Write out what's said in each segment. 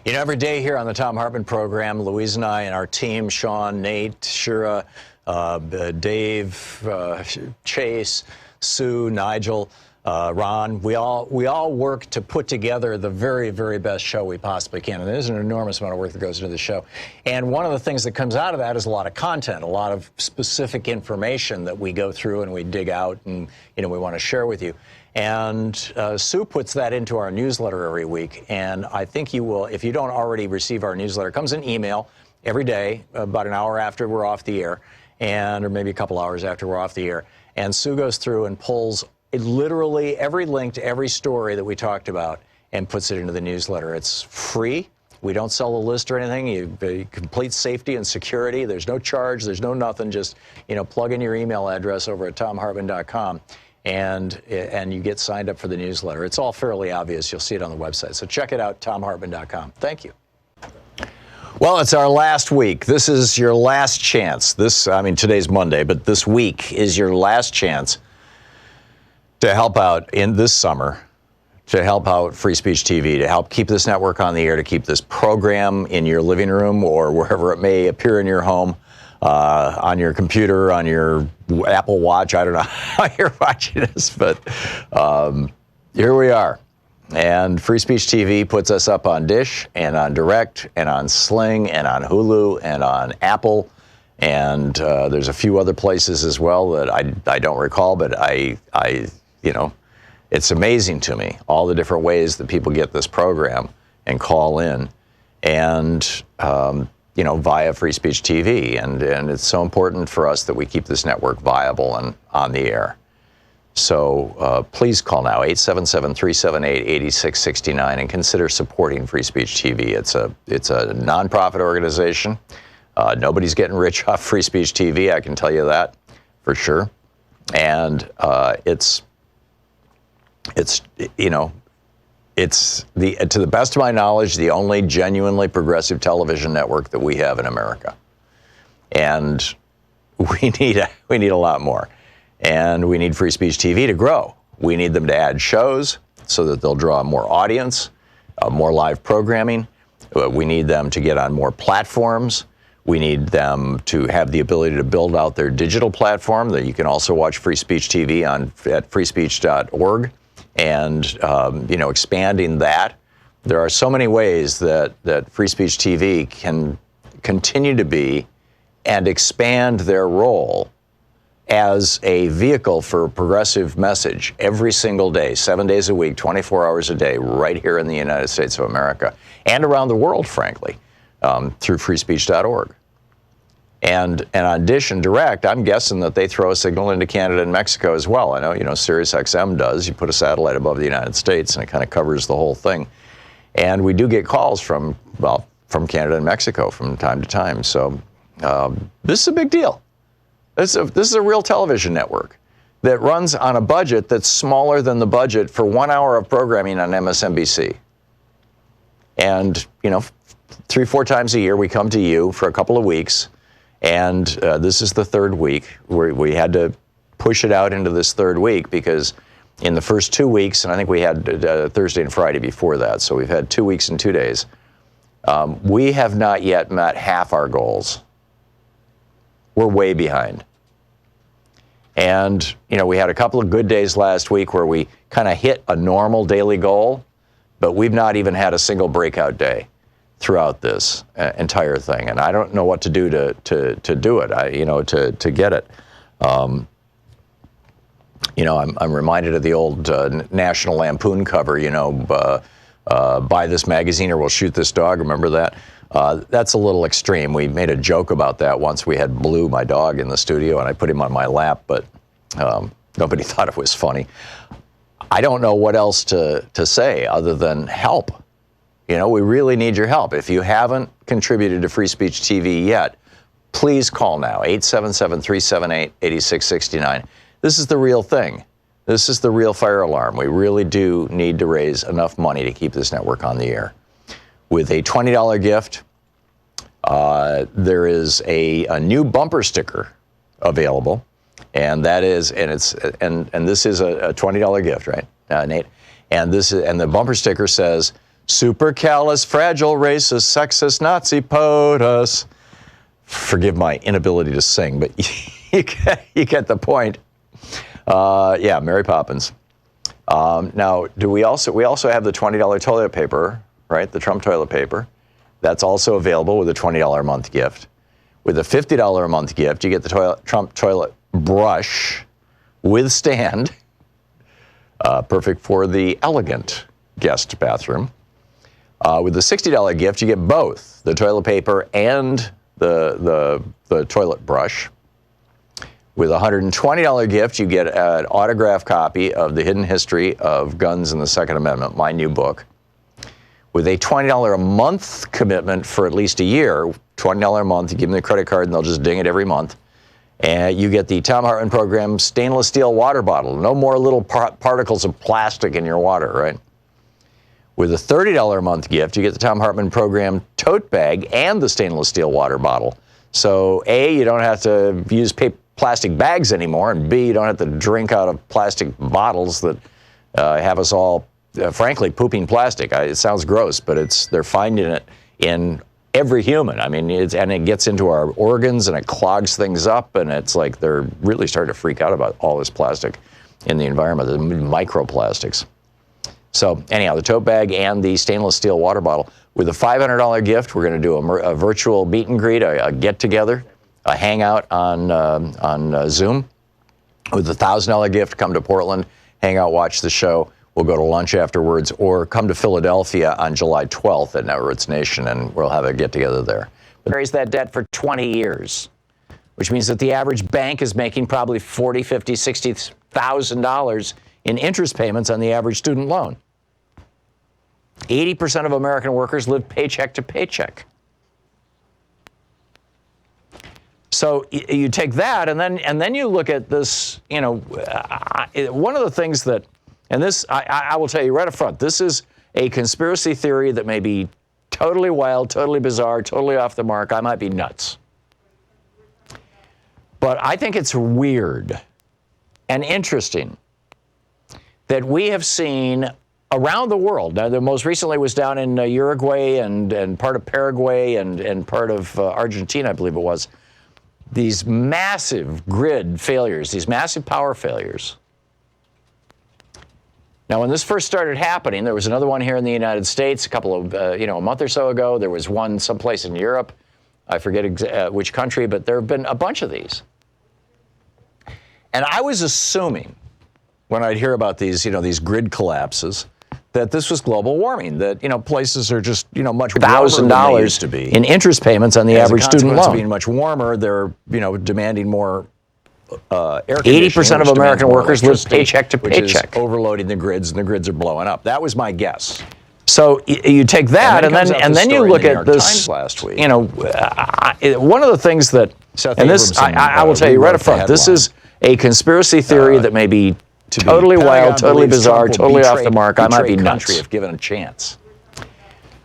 You know, every day here on the Thom Hartmann Program, Louise and I and our team, Sean, Nate, Shira, Dave, Chase, Sue, Nigel, Ron, we all work to put together the very, very best show we possibly can. And there's an enormous amount of work that goes into the show. And one of the things that comes out of that is a lot of content, a lot of specific information that we go through and we dig out and, we want to share with you. And Sue puts that into our newsletter every week. And I think you will, if you don't already receive our newsletter, it comes in email every day, about an hour after we're off the air, or maybe a couple hours after we're off the air. And Sue goes through and pulls literally every link to every story that we talked about and puts it into the newsletter. It's free. We don't sell a list or anything. You complete safety and security. There's no charge. There's no nothing. Just, plug in your email address over at thomhartmann.com. And you get signed up for the newsletter. It's all fairly obvious. You'll see it on the website. So check it out, thomhartmann.com. Thank you. Well, it's our last week. This is your last chance. Today's Monday, but this week is your last chance to help out in this summer, to help out Free Speech TV, to help keep this network on the air, to keep this program in your living room or wherever it may appear in your home. On your computer, on your Apple Watch. I don't know how you're watching this, but here we are. And Free Speech TV puts us up on Dish and on Direct and on Sling and on Hulu and on Apple. And there's a few other places as well that I don't recall, but it's amazing to me, all the different ways that people get this program and call in. And via Free Speech TV. And it's so important for us that we keep this network viable and on the air. So please call now, 877-378-8669, and consider supporting Free Speech TV. It's a nonprofit organization. Nobody's getting rich off Free Speech TV, I can tell you that for sure. And it's to the best of my knowledge, the only genuinely progressive television network that we have in America. And we need a lot more. And we need Free Speech TV to grow. We need them to add shows so that they'll draw more audience, more live programming. We need them to get on more platforms. We need them to have the ability to build out their digital platform that you can also watch Free Speech TV at freespeech.org. And, expanding that. There are so many ways that Free Speech TV can continue to be and expand their role as a vehicle for a progressive message every single day, 7 days a week, 24 hours a day, right here in the United States of America and around the world, frankly, through freespeech.org. And on Dish and Direct, I'm guessing that they throw a signal into Canada and Mexico as well. I know, Sirius XM does. You put a satellite above the United States and it kind of covers the whole thing. And we do get calls from Canada and Mexico from time to time. So this is a big deal. This is a real television network that runs on a budget that's smaller than the budget for 1 hour of programming on MSNBC. And, 3-4 times a year, we come to you for a couple of weeks. And this is the third week. We had to push it out into this third week because in the first 2 weeks, and I think we had Thursday and Friday before that, so we've had 2 weeks and 2 days, we have not yet met half our goals. We're way behind. And, we had a couple of good days last week where we kind of hit a normal daily goal, but we've not even had a single breakout day throughout this entire thing, and I don't know what to do to do it. To get it. I'm reminded of the old National Lampoon cover. Buy this magazine or we'll shoot this dog. Remember that? That's a little extreme. We made a joke about that once. We had Blue, my dog, in the studio, and I put him on my lap, but nobody thought it was funny. I don't know what else to say other than help. We really need your help. If you haven't contributed to Free Speech TV yet, please call now, 877-378-8669. This is the real thing. This is the real fire alarm. We really do need to raise enough money to keep this network on the air. With a $20 gift, there is a new bumper sticker available, and that is, and this is a $20 gift, right, Nate? And the bumper sticker says, Supercalifragilisticexpialidocious sexist Nazi POTUS. Forgive my inability to sing, but you get the point. Yeah, Mary Poppins. Now, we also have the $20 toilet paper, right? The Trump toilet paper. That's also available with a $20 a month gift. With a $50 a month gift, you get the Trump toilet brush with stand, perfect for the elegant guest bathroom. With the $60 gift, you get both the toilet paper and the toilet brush. With a $120 gift, you get an autographed copy of The Hidden History of Guns and the Second Amendment, my new book. With a $20 a month commitment for at least a year, $20 a month, you give them the credit card and they'll just ding it every month. And you get the Thom Hartmann Program stainless steel water bottle. No more little particles of plastic in your water, right? With a $30 a month gift, you get the Thom Hartmann Program tote bag and the stainless steel water bottle. So A, you don't have to use plastic bags anymore, and B, you don't have to drink out of plastic bottles that have us all, frankly, pooping plastic. It sounds gross, but they're finding it in every human. I mean, and it gets into our organs and it clogs things up, and it's like they're really starting to freak out about all this plastic in the environment, the microplastics. So anyhow, the tote bag and the stainless steel water bottle. With a $500 gift, we're going to do a virtual meet and greet, a get-together, a hangout on Zoom. With a $1,000 gift, come to Portland, hang out, watch the show. We'll go to lunch afterwards, or come to Philadelphia on July 12th at Netroots Nation, and we'll have a get-together there. But carries that debt for 20 years, which means that the average bank is making probably $40,000, $50,000, $60,000 in interest payments on the average student loan. 80% of American workers live paycheck to paycheck. So you take that, and then you look at this. You know, one of the things that, and this I will tell you right up front, this is a conspiracy theory that may be totally wild, totally bizarre, totally off the mark. I might be nuts, but I think it's weird and interesting that we have seen around the world. Now, the most recently was down in Uruguay and part of Paraguay and part of Argentina, I believe it was. These massive grid failures, these massive power failures. Now, when this first started happening, there was another one here in the United States a month or so ago. There was one someplace in Europe. I forget which country, but there have been a bunch of these. And I was assuming, when I'd hear about these grid collapses, that this was global warming, that, places are just, much warmer than they used to be. In interest payments on the average student loan. As a consequence of being much warmer, they're, demanding more air conditioning. 80% of American workers live paycheck to paycheck. Which is overloading the grids, and the grids are blowing up. That was my guess. So you take that, and then you look at this. Last week. One of the things that, and this, I will tell you right up front, this is a conspiracy theory that may be totally wild, totally bizarre, totally off the mark. I might be nuts. If given a chance.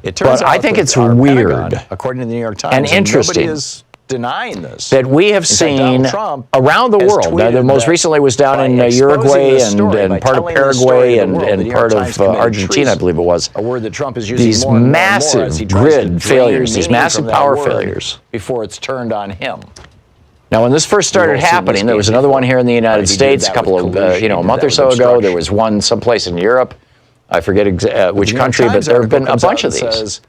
It turns out I think it's weird, according to the New York Times, and interesting. Nobody is denying this. That we have seen around the world. Now, the most recently was down in Uruguay and part of Paraguay and part of Argentina, I believe it was. A word that Trump is using these massive grid failures, these massive power failures, before it's turned on him. Now, when this first started happening, there was another one here in the United States a month or so ago. There was one someplace in Europe. I forget which country, but there have been a bunch of these.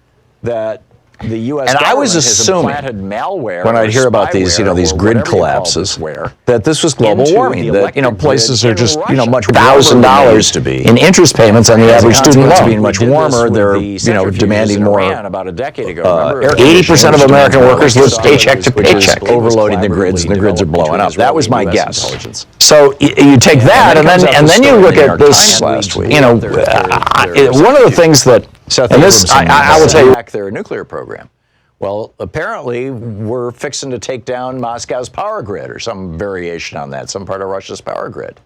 That the U.S. And I was assuming, when I'd hear about these grid collapses, that this was global warming, that, places are just, much $1,000 to be in interest payments on the average student loan. Being much warmer, they're, demanding more. About a decade ago, 80% of American workers live paycheck to paycheck, overloading the grids, and the grids are blowing up. That was my guess. So you take that, and then you look at this. Last week, one of the things that. And this, I will tell you, their nuclear program. Well, apparently, we're fixing to take down Moscow's power grid, or some variation on that, some part of Russia's power grid.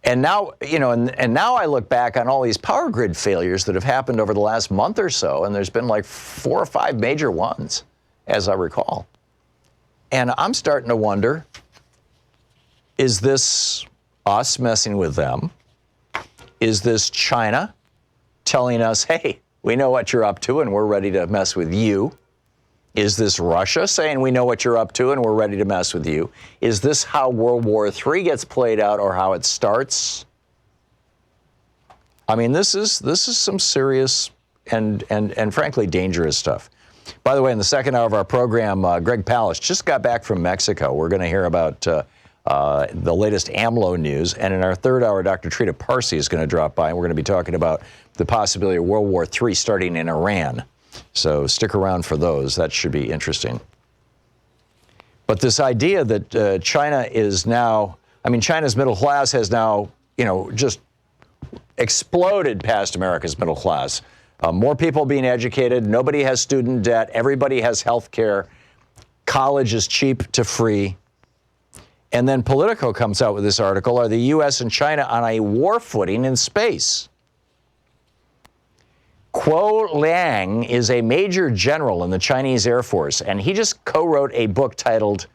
And now, and now I look back on all these power grid failures that have happened over the last month or so, and there's been like 4 or 5 major ones, as I recall. And I'm starting to wonder, is this us messing with them? Is this China telling us, hey, we know what you're up to and we're ready to mess with you? Is this Russia saying we know what you're up to and we're ready to mess with you? Is this how World War III gets played out or how it starts? I mean, this is some serious and frankly dangerous stuff. By the way, in the second hour of our program, Greg Palast just got back from Mexico. We're going to hear about the latest AMLO news. And in our third hour, Dr. Trita Parsi is going to drop by, and we're going to be talking about the possibility of World War III starting in Iran. So stick around for those. That should be interesting. But this idea that China is now, I mean, China's middle class has now, just exploded past America's middle class. More people being educated. Nobody has student debt. Everybody has health care. College is cheap to free. And then Politico comes out with this article, are the U.S. and China on a war footing in space? Kuo Liang is a major general in the Chinese Air Force, and he just co-wrote a book titled,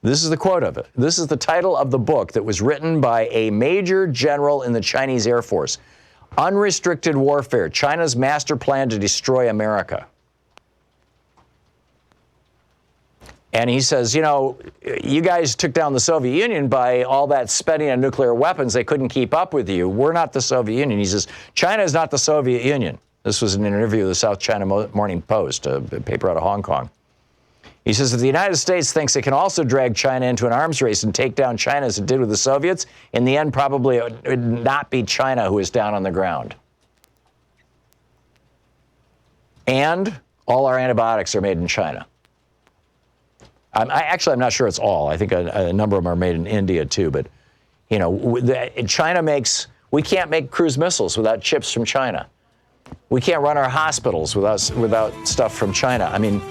this is the quote of it, this is the title of the book that was written by a major general in the Chinese Air Force, Unrestricted Warfare, China's Master Plan to Destroy America. And he says, you guys took down the Soviet Union by all that spending on nuclear weapons. They couldn't keep up with you. We're not the Soviet Union. He says, China is not the Soviet Union. This was an interview with the South China Morning Post, a paper out of Hong Kong. He says, if the United States thinks it can also drag China into an arms race and take down China as it did with the Soviets, in the end, probably it would not be China who is down on the ground. And all our antibiotics are made in China. I'm not sure it's all. I think a number of them are made in India too. But, China we can't make cruise missiles without chips from China. We can't run our hospitals without stuff from China. I mean,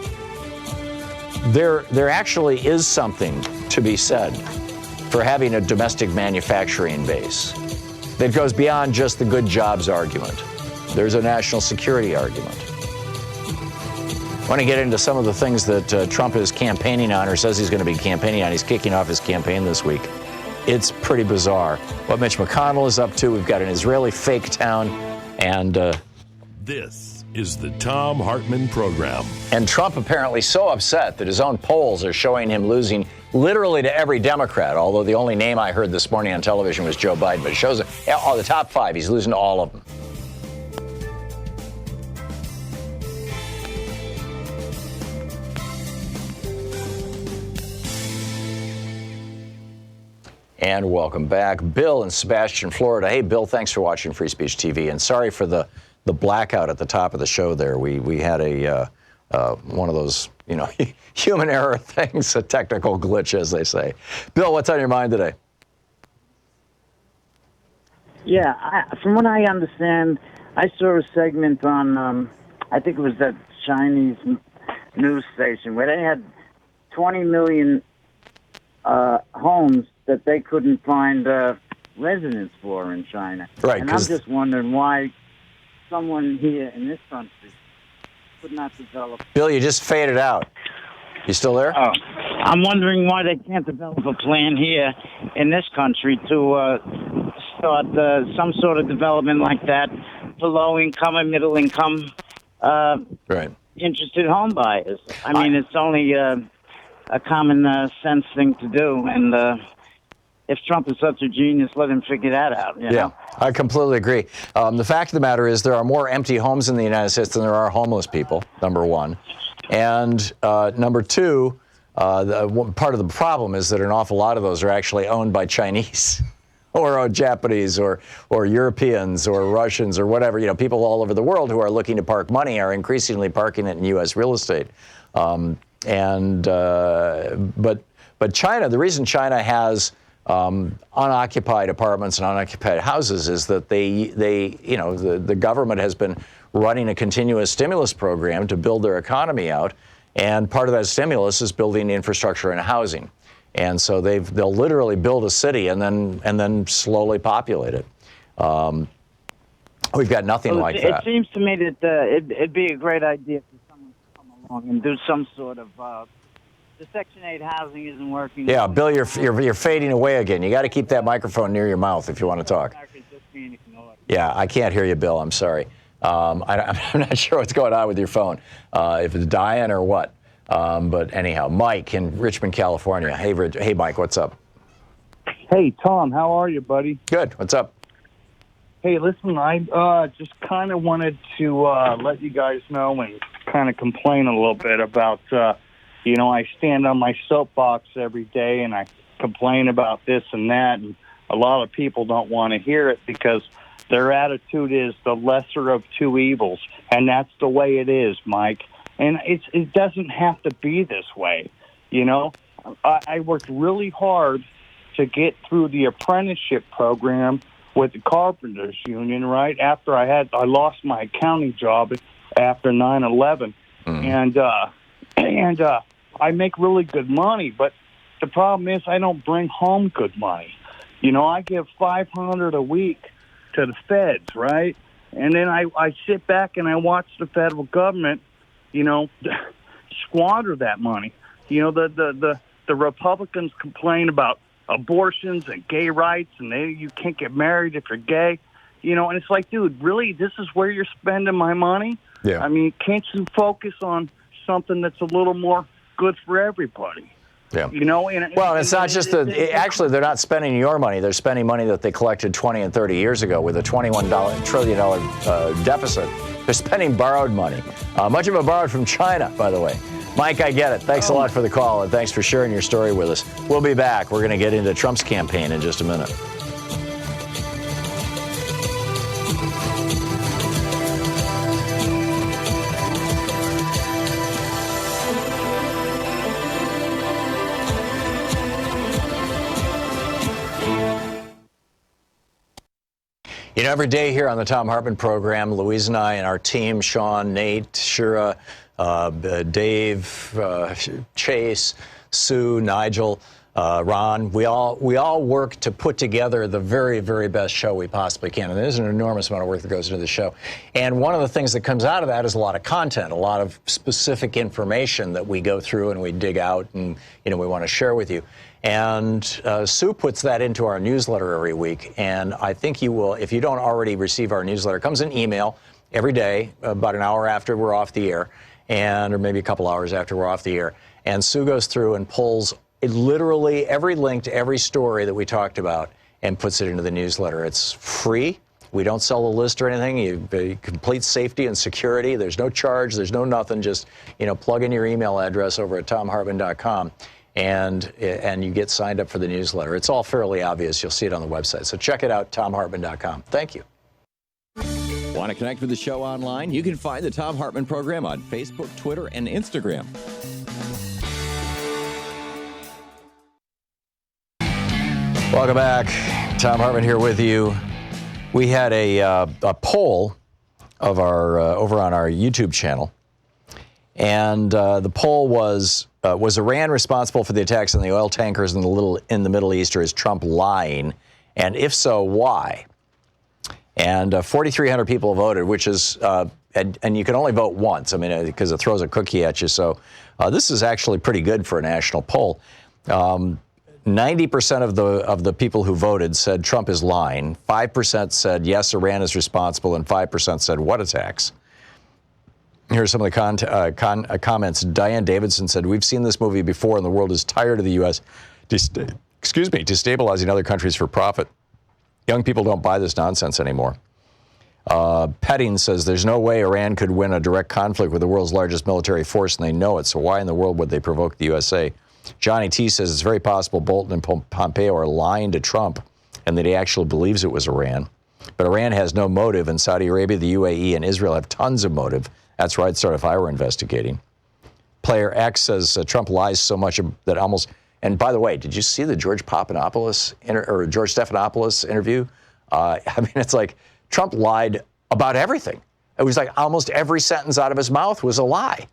there actually is something to be said for having a domestic manufacturing base that goes beyond just the good jobs argument. There's a national security argument. I want to get into some of the things that Trump is campaigning on or says he's going to be campaigning on. He's kicking off his campaign this week. It's pretty bizarre. What Mitch McConnell is up to. We've got an Israeli fake town, and this is the Thom Hartmann Program. And Trump apparently so upset that his own polls are showing him losing literally to every Democrat, although the only name I heard this morning on television was Joe Biden. But it shows all the top five, he's losing to all of them. And welcome back. Bill in Sebastian, Florida. Hey, Bill, thanks for watching Free Speech TV. And sorry for the blackout at the top of the show there. We had one of those, human error things, a technical glitch, as they say. Bill, what's on your mind today? Yeah, from what I understand, I saw a segment on, I think it was that Chinese news station, where they had 20 million homes that they couldn't find residents for in China. Right. And I'm just wondering why someone here in this country could not develop... Bill, you just faded out. You still there? Oh, I'm wondering why they can't develop a plan here in this country to start some sort of development like that for low-income and middle-income right. interested home buyers. I mean, it's only a common sense thing to do, and if Trump is such a genius, let him figure that out. Yeah, I completely agree. The fact of the matter is there are more empty homes in the United States than there are homeless people, number one. And number two, part of the problem is that an awful lot of those are actually owned by Chinese or Japanese or Europeans or Russians or whatever. People all over the world who are looking to park money are increasingly parking it in U.S. real estate. But China, the reason China has unoccupied apartments and unoccupied houses is that the government has been running a continuous stimulus program to build their economy out, and part of that stimulus is building infrastructure and housing. And so they'll literally build a city and then slowly populate it. We've got nothing like that. It seems to me that it'd be a great idea for someone to come along and do some sort of. The Section 8 housing isn't working. Yeah, Bill, you're fading away again. You got to keep that microphone near your mouth if you want to talk. Yeah, I can't hear you, Bill. I'm sorry. I'm not sure what's going on with your phone, if it's dying or what. But anyhow, Mike in Richmond, California. Hey, Mike, what's up? Hey, Tom, how are you, buddy? Good. What's up? Hey, listen, I just kind of wanted to let you guys know and kind of complain a little bit about, I stand on my soapbox every day and I complain about this and that, and a lot of people don't want to hear it because their attitude is the lesser of two evils, and that's the way it is, Mike. And it doesn't have to be this way, I worked really hard to get through the apprenticeship program with the Carpenters Union, right after I lost my accounting job after 9/11, and I make really good money, but the problem is I don't bring home good money. I give $500 a week to the feds, right? And then I sit back and I watch the federal government, squander that money. The Republicans complain about abortions and gay rights, and you can't get married if you're gay, and it's like, dude, really, this is where you're spending my money? Yeah. I mean, can't you focus on something that's a little more good for everybody? Yeah. Well, it's not just actually, they're not spending your money. They're spending money that they collected 20 and 30 years ago with a $21 trillion deficit. They're spending borrowed money. Much of it borrowed from China, by the way. Mike, I get it. Thanks a lot for the call, and thanks for sharing your story with us. We'll be back. We're going to get into Trump's campaign in just a minute. Every day here on the Thom Hartmann Program, Louise and I and our team, Sean, Nate, Shira, Dave, Chase, Sue, Nigel, Ron, we all work to put together the very, very best show we possibly can. And there's an enormous amount of work that goes into the show. And one of the things that comes out of that is a lot of content, a lot of specific information that we go through and we dig out and, we want to share with you. And Sue puts that into our newsletter every week. And I think you will, if you don't already receive our newsletter, it comes in email every day, about an hour after we're off the air, or maybe a couple hours after we're off the air. And Sue goes through and pulls literally every link to every story that we talked about and puts it into the newsletter. It's free. We don't sell the list or anything. You complete safety and security. There's no charge. There's no nothing. Just, plug in your email address over at thomhartmann.com. And you get signed up for the newsletter. It's all fairly obvious. You'll see it on the website. So check it out, thomhartmann.com. Thank you. Want to connect with the show online? You can find the Thom Hartmann Program on Facebook, Twitter, and Instagram. Welcome back. Thom Hartmann here with you. We had a poll of our over on our YouTube channel, and the poll was Iran responsible for the attacks on the oil tankers in the Middle East, or is Trump lying? And if so, why? And 4,300 people voted, which is and you can only vote once. I mean, because it throws a cookie at you. So this is actually pretty good for a national poll. 90% of the people who voted said Trump is lying. 5% said yes, Iran is responsible, and 5% said what attacks? Here's some of the comments. Diane Davidson said, "We've seen this movie before, and the world is tired of the U.S. Destabilizing other countries for profit. Young people don't buy this nonsense anymore." Petting says, "There's no way Iran could win a direct conflict with the world's largest military force, and they know it. So why in the world would they provoke the USA?" Johnny T says, "It's very possible Bolton and Pompeo are lying to Trump, and that he actually believes it was Iran. But Iran has no motive, and Saudi Arabia, the UAE, and Israel have tons of motive. That's where I'd start if I were investigating." Player X says Trump lies so much that almost. And by the way, did you see the George Stephanopoulos interview? I mean, it's like Trump lied about everything. It was like almost every sentence out of his mouth was a lie.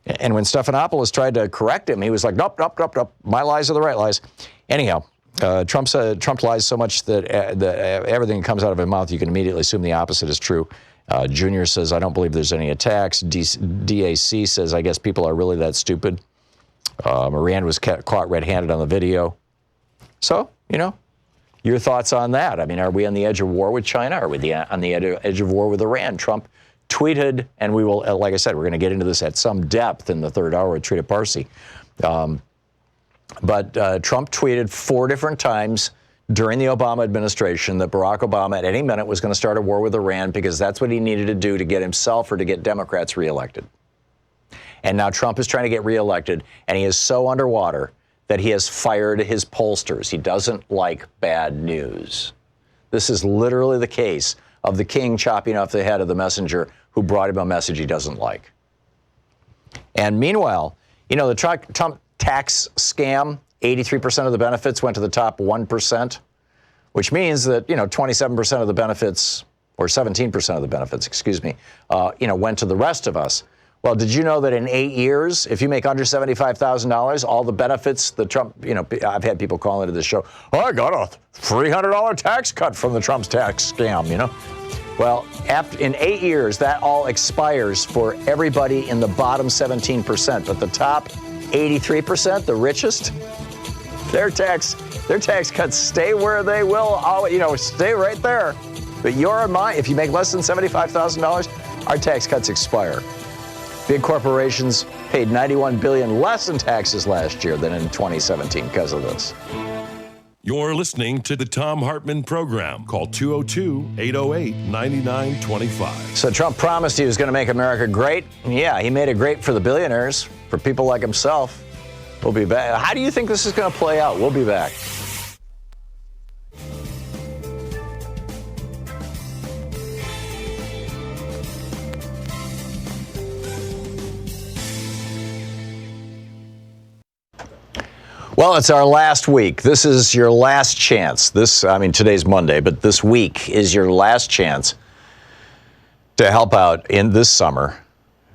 And when Stephanopoulos tried to correct him, he was like, nope, nope, nope, nope. My lies are the right lies. Anyhow, Trump lies so much that everything that comes out of his mouth, you can immediately assume the opposite is true. Junior says, "I don't believe there's any attacks." DAC says, "I guess people are really that stupid." Iran was caught red-handed on the video. So, Your thoughts on that? I mean, are we on the edge of war with China? Are we on the edge of war with Iran? Trump tweeted, and we will, like I said, we're going to get into this at some depth in the third hour with Trita Parsi. But Trump tweeted 4 different times during the Obama administration that Barack Obama at any minute was going to start a war with Iran because that's what he needed to do to get himself or to get Democrats reelected. And now Trump is trying to get reelected, and he is so underwater that he has fired his pollsters. He doesn't like bad news. This is literally the case of the king chopping off the head of the messenger who brought him a message he doesn't like. And meanwhile, you know, the Trump tax scam, 83% of the benefits went to the top 1%, which means that, you know, 27% of the benefits, or 17% of the benefits, excuse me, went to the rest of us. Well, did you know that in 8 years, if you make under $75,000, all the benefits, the Trump, I've had people call into the show, oh, I got a $300 tax cut from the Trump's tax scam, Well, in 8 years, that all expires for everybody in the bottom 17%, but the top 83%, the richest, their tax cuts stay where they will, stay right there. But your and mine, if you make less than $75,000, our tax cuts expire. Big corporations paid $91 billion less in taxes last year than in 2017 because of this. You're listening to the Thom Hartmann Program. Call 202-808-9925. So Trump promised he was going to make America great. Yeah, he made it great for the billionaires, for people like himself. We'll be back. How do you think this is going to play out? We'll be back. Well, it's our last week. This is your last chance. Today's Monday, but this week is your last chance to help out in this summer,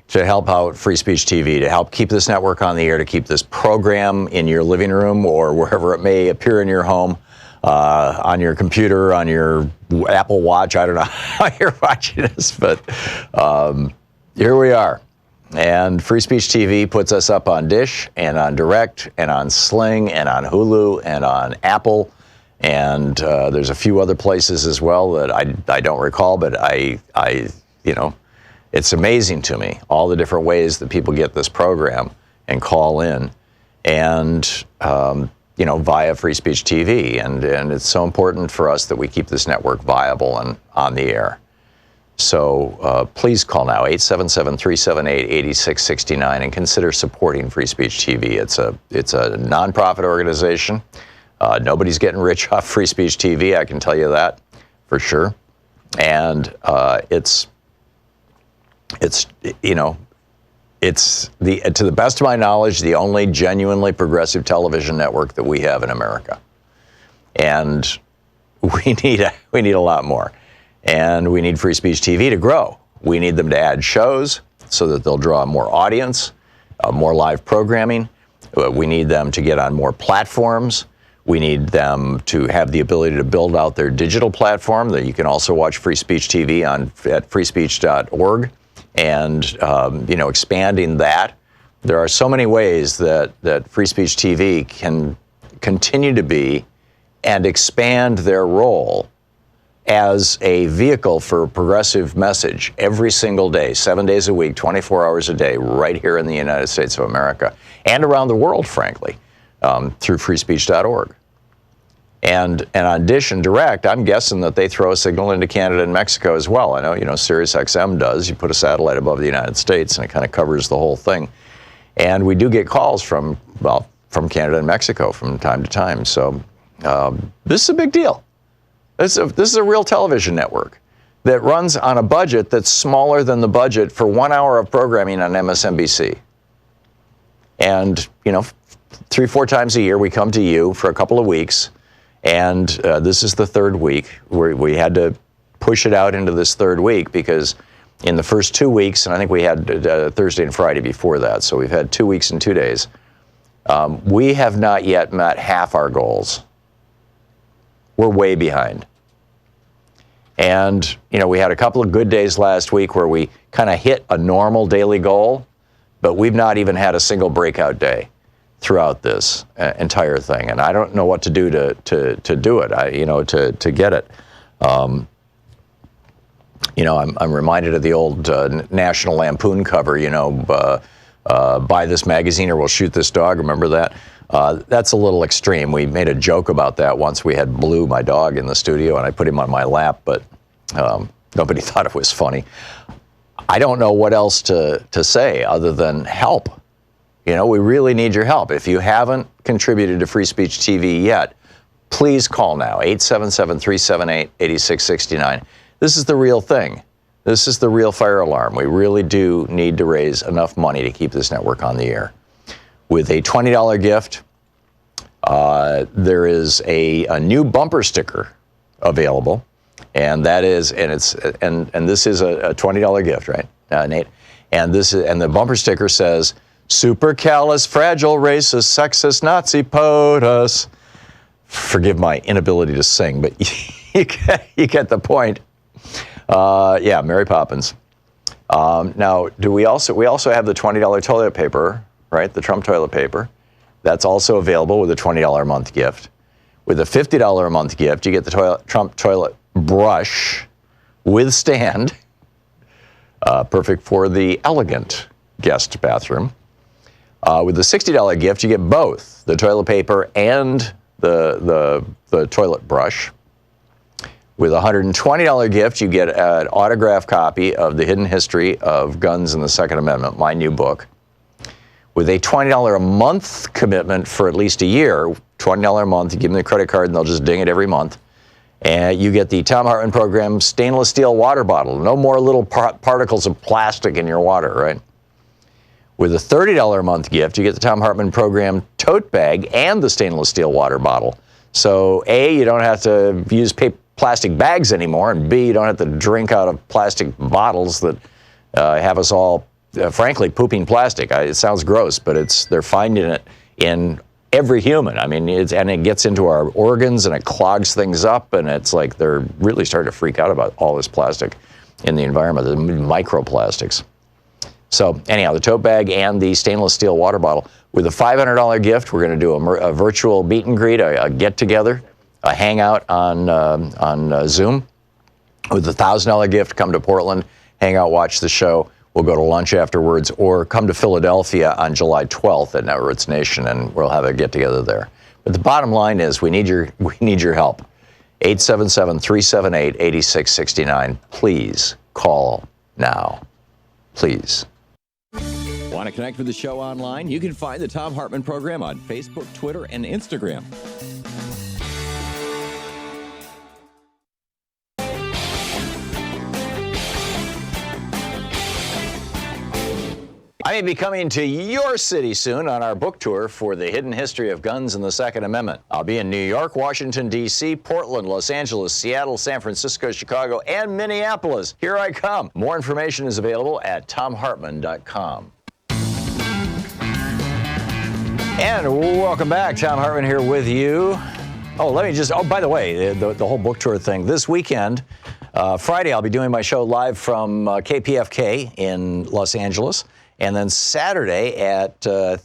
to help out Free Speech TV, to help keep this network on the air, to keep this program in your living room or wherever it may appear in your home, on your computer, on your Apple Watch. I don't know how you're watching this, but here we are. And Free Speech TV puts us up on Dish and on Direct and on Sling and on Hulu and on Apple. And there's a few other places as well that I don't recall, but it's amazing to me, all the different ways that people get this program and call in and, via Free Speech TV. And it's so important for us that we keep this network viable and on the air. So please call now, 877-378-8669, and consider supporting Free Speech TV. It's a nonprofit organization. Nobody's getting rich off Free Speech TV, I can tell you that for sure. And it's to the best of my knowledge, the only genuinely progressive television network that we have in America. And we need a lot more. And we need Free Speech TV to grow. We need them to add shows so that they'll draw more audience, more live programming. We need them to get on more platforms. We need them to have the ability to build out their digital platform that you can also watch Free Speech TV at freespeech.org and, expanding that. There are so many ways that Free Speech TV can continue to be and expand their role as a vehicle for a progressive message every single day, 7 days a week, 24 hours a day, right here in the United States of America and around the world, frankly, through freespeech.org. And on Dish and Direct, I'm guessing that they throw a signal into Canada and Mexico as well. I know, Sirius XM does. You put a satellite above the United States and it kind of covers the whole thing. And we do get calls from Canada and Mexico from time to time. So this is a big deal. This is a real television network that runs on a budget that's smaller than the budget for 1 hour of programming on MSNBC. And, 3-4 times a year, we come to you for a couple of weeks. And this is the third week. We had to push it out into this third week because in the first 2 weeks, and I think we had Thursday and Friday before that, so we've had 2 weeks and 2 days, we have not yet met half our goals. We're way behind. And, we had a couple of good days last week where we kind of hit a normal daily goal, but we've not even had a single breakout day throughout this entire thing, and I don't know what to do to do it. To get it. I'm reminded of the old National Lampoon cover. Buy this magazine or we'll shoot this dog. Remember that? That's a little extreme. We made a joke about that once. We had Blue, my dog, in the studio, and I put him on my lap, but nobody thought it was funny. I don't know what else to say other than help. We really need your help. If you haven't contributed to Free Speech TV yet, please call now, 877-378-8669. This is the real thing. This is the real fire alarm. We really do need to raise enough money to keep this network on the air. With a $20 gift, there is a new bumper sticker available, and that is, and this is a $20 gift, right, Nate? And the bumper sticker says, "Supercalifragilisticexpialidocious sexist Nazi POTUS." Forgive my inability to sing, but you get the point. Mary Poppins. Now, we also have the $20 toilet paper, right? The Trump toilet paper. That's also available with a $20 a month gift. With a $50 a month gift, you get the Trump toilet brush with stand, perfect for the elegant guest bathroom. With the $60 gift, you get both the toilet paper and the toilet brush. With a $120 gift, you get an autographed copy of The Hidden History of Guns and the Second Amendment, my new book. With a $20 a month commitment for at least a year, $20 a month, you give them the credit card and they'll just ding it every month. And you get the Thom Hartmann Program stainless steel water bottle. No more little particles of plastic in your water, right? With a $30 a month gift, you get the Thom Hartmann Program tote bag and the stainless steel water bottle. So A, you don't have to use plastic bags anymore, and B, you don't have to drink out of plastic bottles that have us all, frankly, pooping plastic. It sounds gross, but they're finding it in every human. I mean, it gets into our organs and it clogs things up, and it's like they're really starting to freak out about all this plastic in the environment, the microplastics. So anyhow, the tote bag and the stainless steel water bottle. With a $500 gift, we're going to do a virtual meet and greet, a get-together, a hangout on Zoom. With a $1,000 gift, come to Portland, hang out, watch the show. We'll go to lunch afterwards, or come to Philadelphia on July 12th at Netroots Nation, and we'll have a get-together there. But the bottom line is we need your help. 877-378-8669. Please call now. Please. Want to connect with the show online? You can find the Thom Hartmann Program on Facebook, Twitter, and Instagram. I may be coming to your city soon on our book tour for The Hidden History of Guns and the Second Amendment. I'll be in New York, Washington, D.C., Portland, Los Angeles, Seattle, San Francisco, Chicago, and Minneapolis. Here I come. More information is available at thomhartmann.com. And welcome back. Thom Hartmann here with you. By the way, the whole book tour thing. This weekend, Friday, I'll be doing my show live from KPFK in Los Angeles. And then Saturday at, I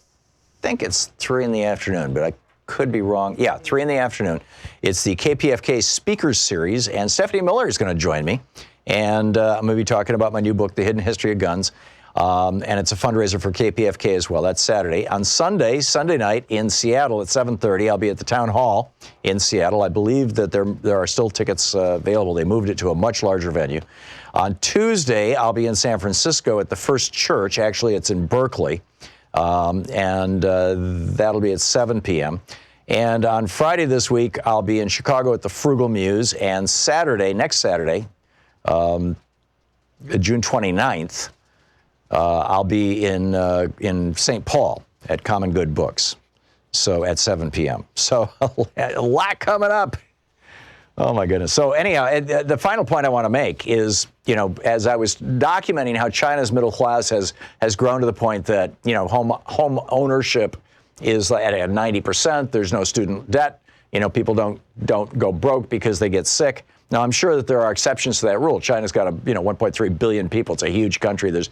think it's 3 in the afternoon, but I could be wrong. Yeah, 3 in the afternoon. It's the KPFK Speakers Series, and Stephanie Miller is going to join me. And I'm going to be talking about my new book, The Hidden History of Guns. And it's a fundraiser for KPFK as well. That's Saturday. On Sunday night in Seattle at 7:30, I'll be at the Town Hall in Seattle. I believe that there are still tickets available. They moved it to a much larger venue. On Tuesday, I'll be in San Francisco at the First Church. Actually, it's in Berkeley. And that'll be at 7 p.m. And on Friday this week, I'll be in Chicago at the Frugal Muse. And next Saturday, June 29th, I'll be in St. Paul at Common Good Books, so at 7 p.m. So a lot coming up. Oh, my goodness. So anyhow, the final point I want to make is, as I was documenting how China's middle class has grown to the point that, home ownership is at 90%. There's no student debt. People don't go broke because they get sick. Now, I'm sure that there are exceptions to that rule. China's got 1.3 billion people. It's a huge country. There's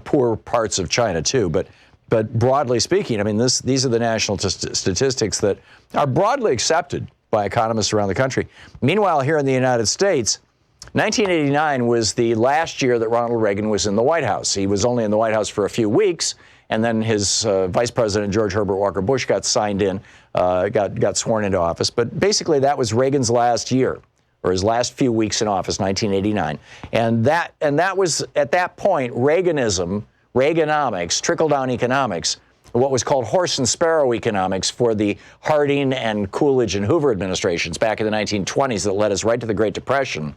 poor parts of China too. But But broadly speaking, I mean, these are the national statistics that are broadly accepted by economists around the country. Meanwhile, here in the United States, 1989 was the last year that Ronald Reagan was in the White House. He was only in the White House for a few weeks, and then his vice president, George Herbert Walker Bush, got signed in, got sworn into office. But basically, that was Reagan's last year, or his last few weeks in office, 1989. And that was, at that point, Reaganism, Reaganomics, trickle-down economics, what was called horse and sparrow economics for the Harding and Coolidge and Hoover administrations back in the 1920s that led us right to the Great Depression.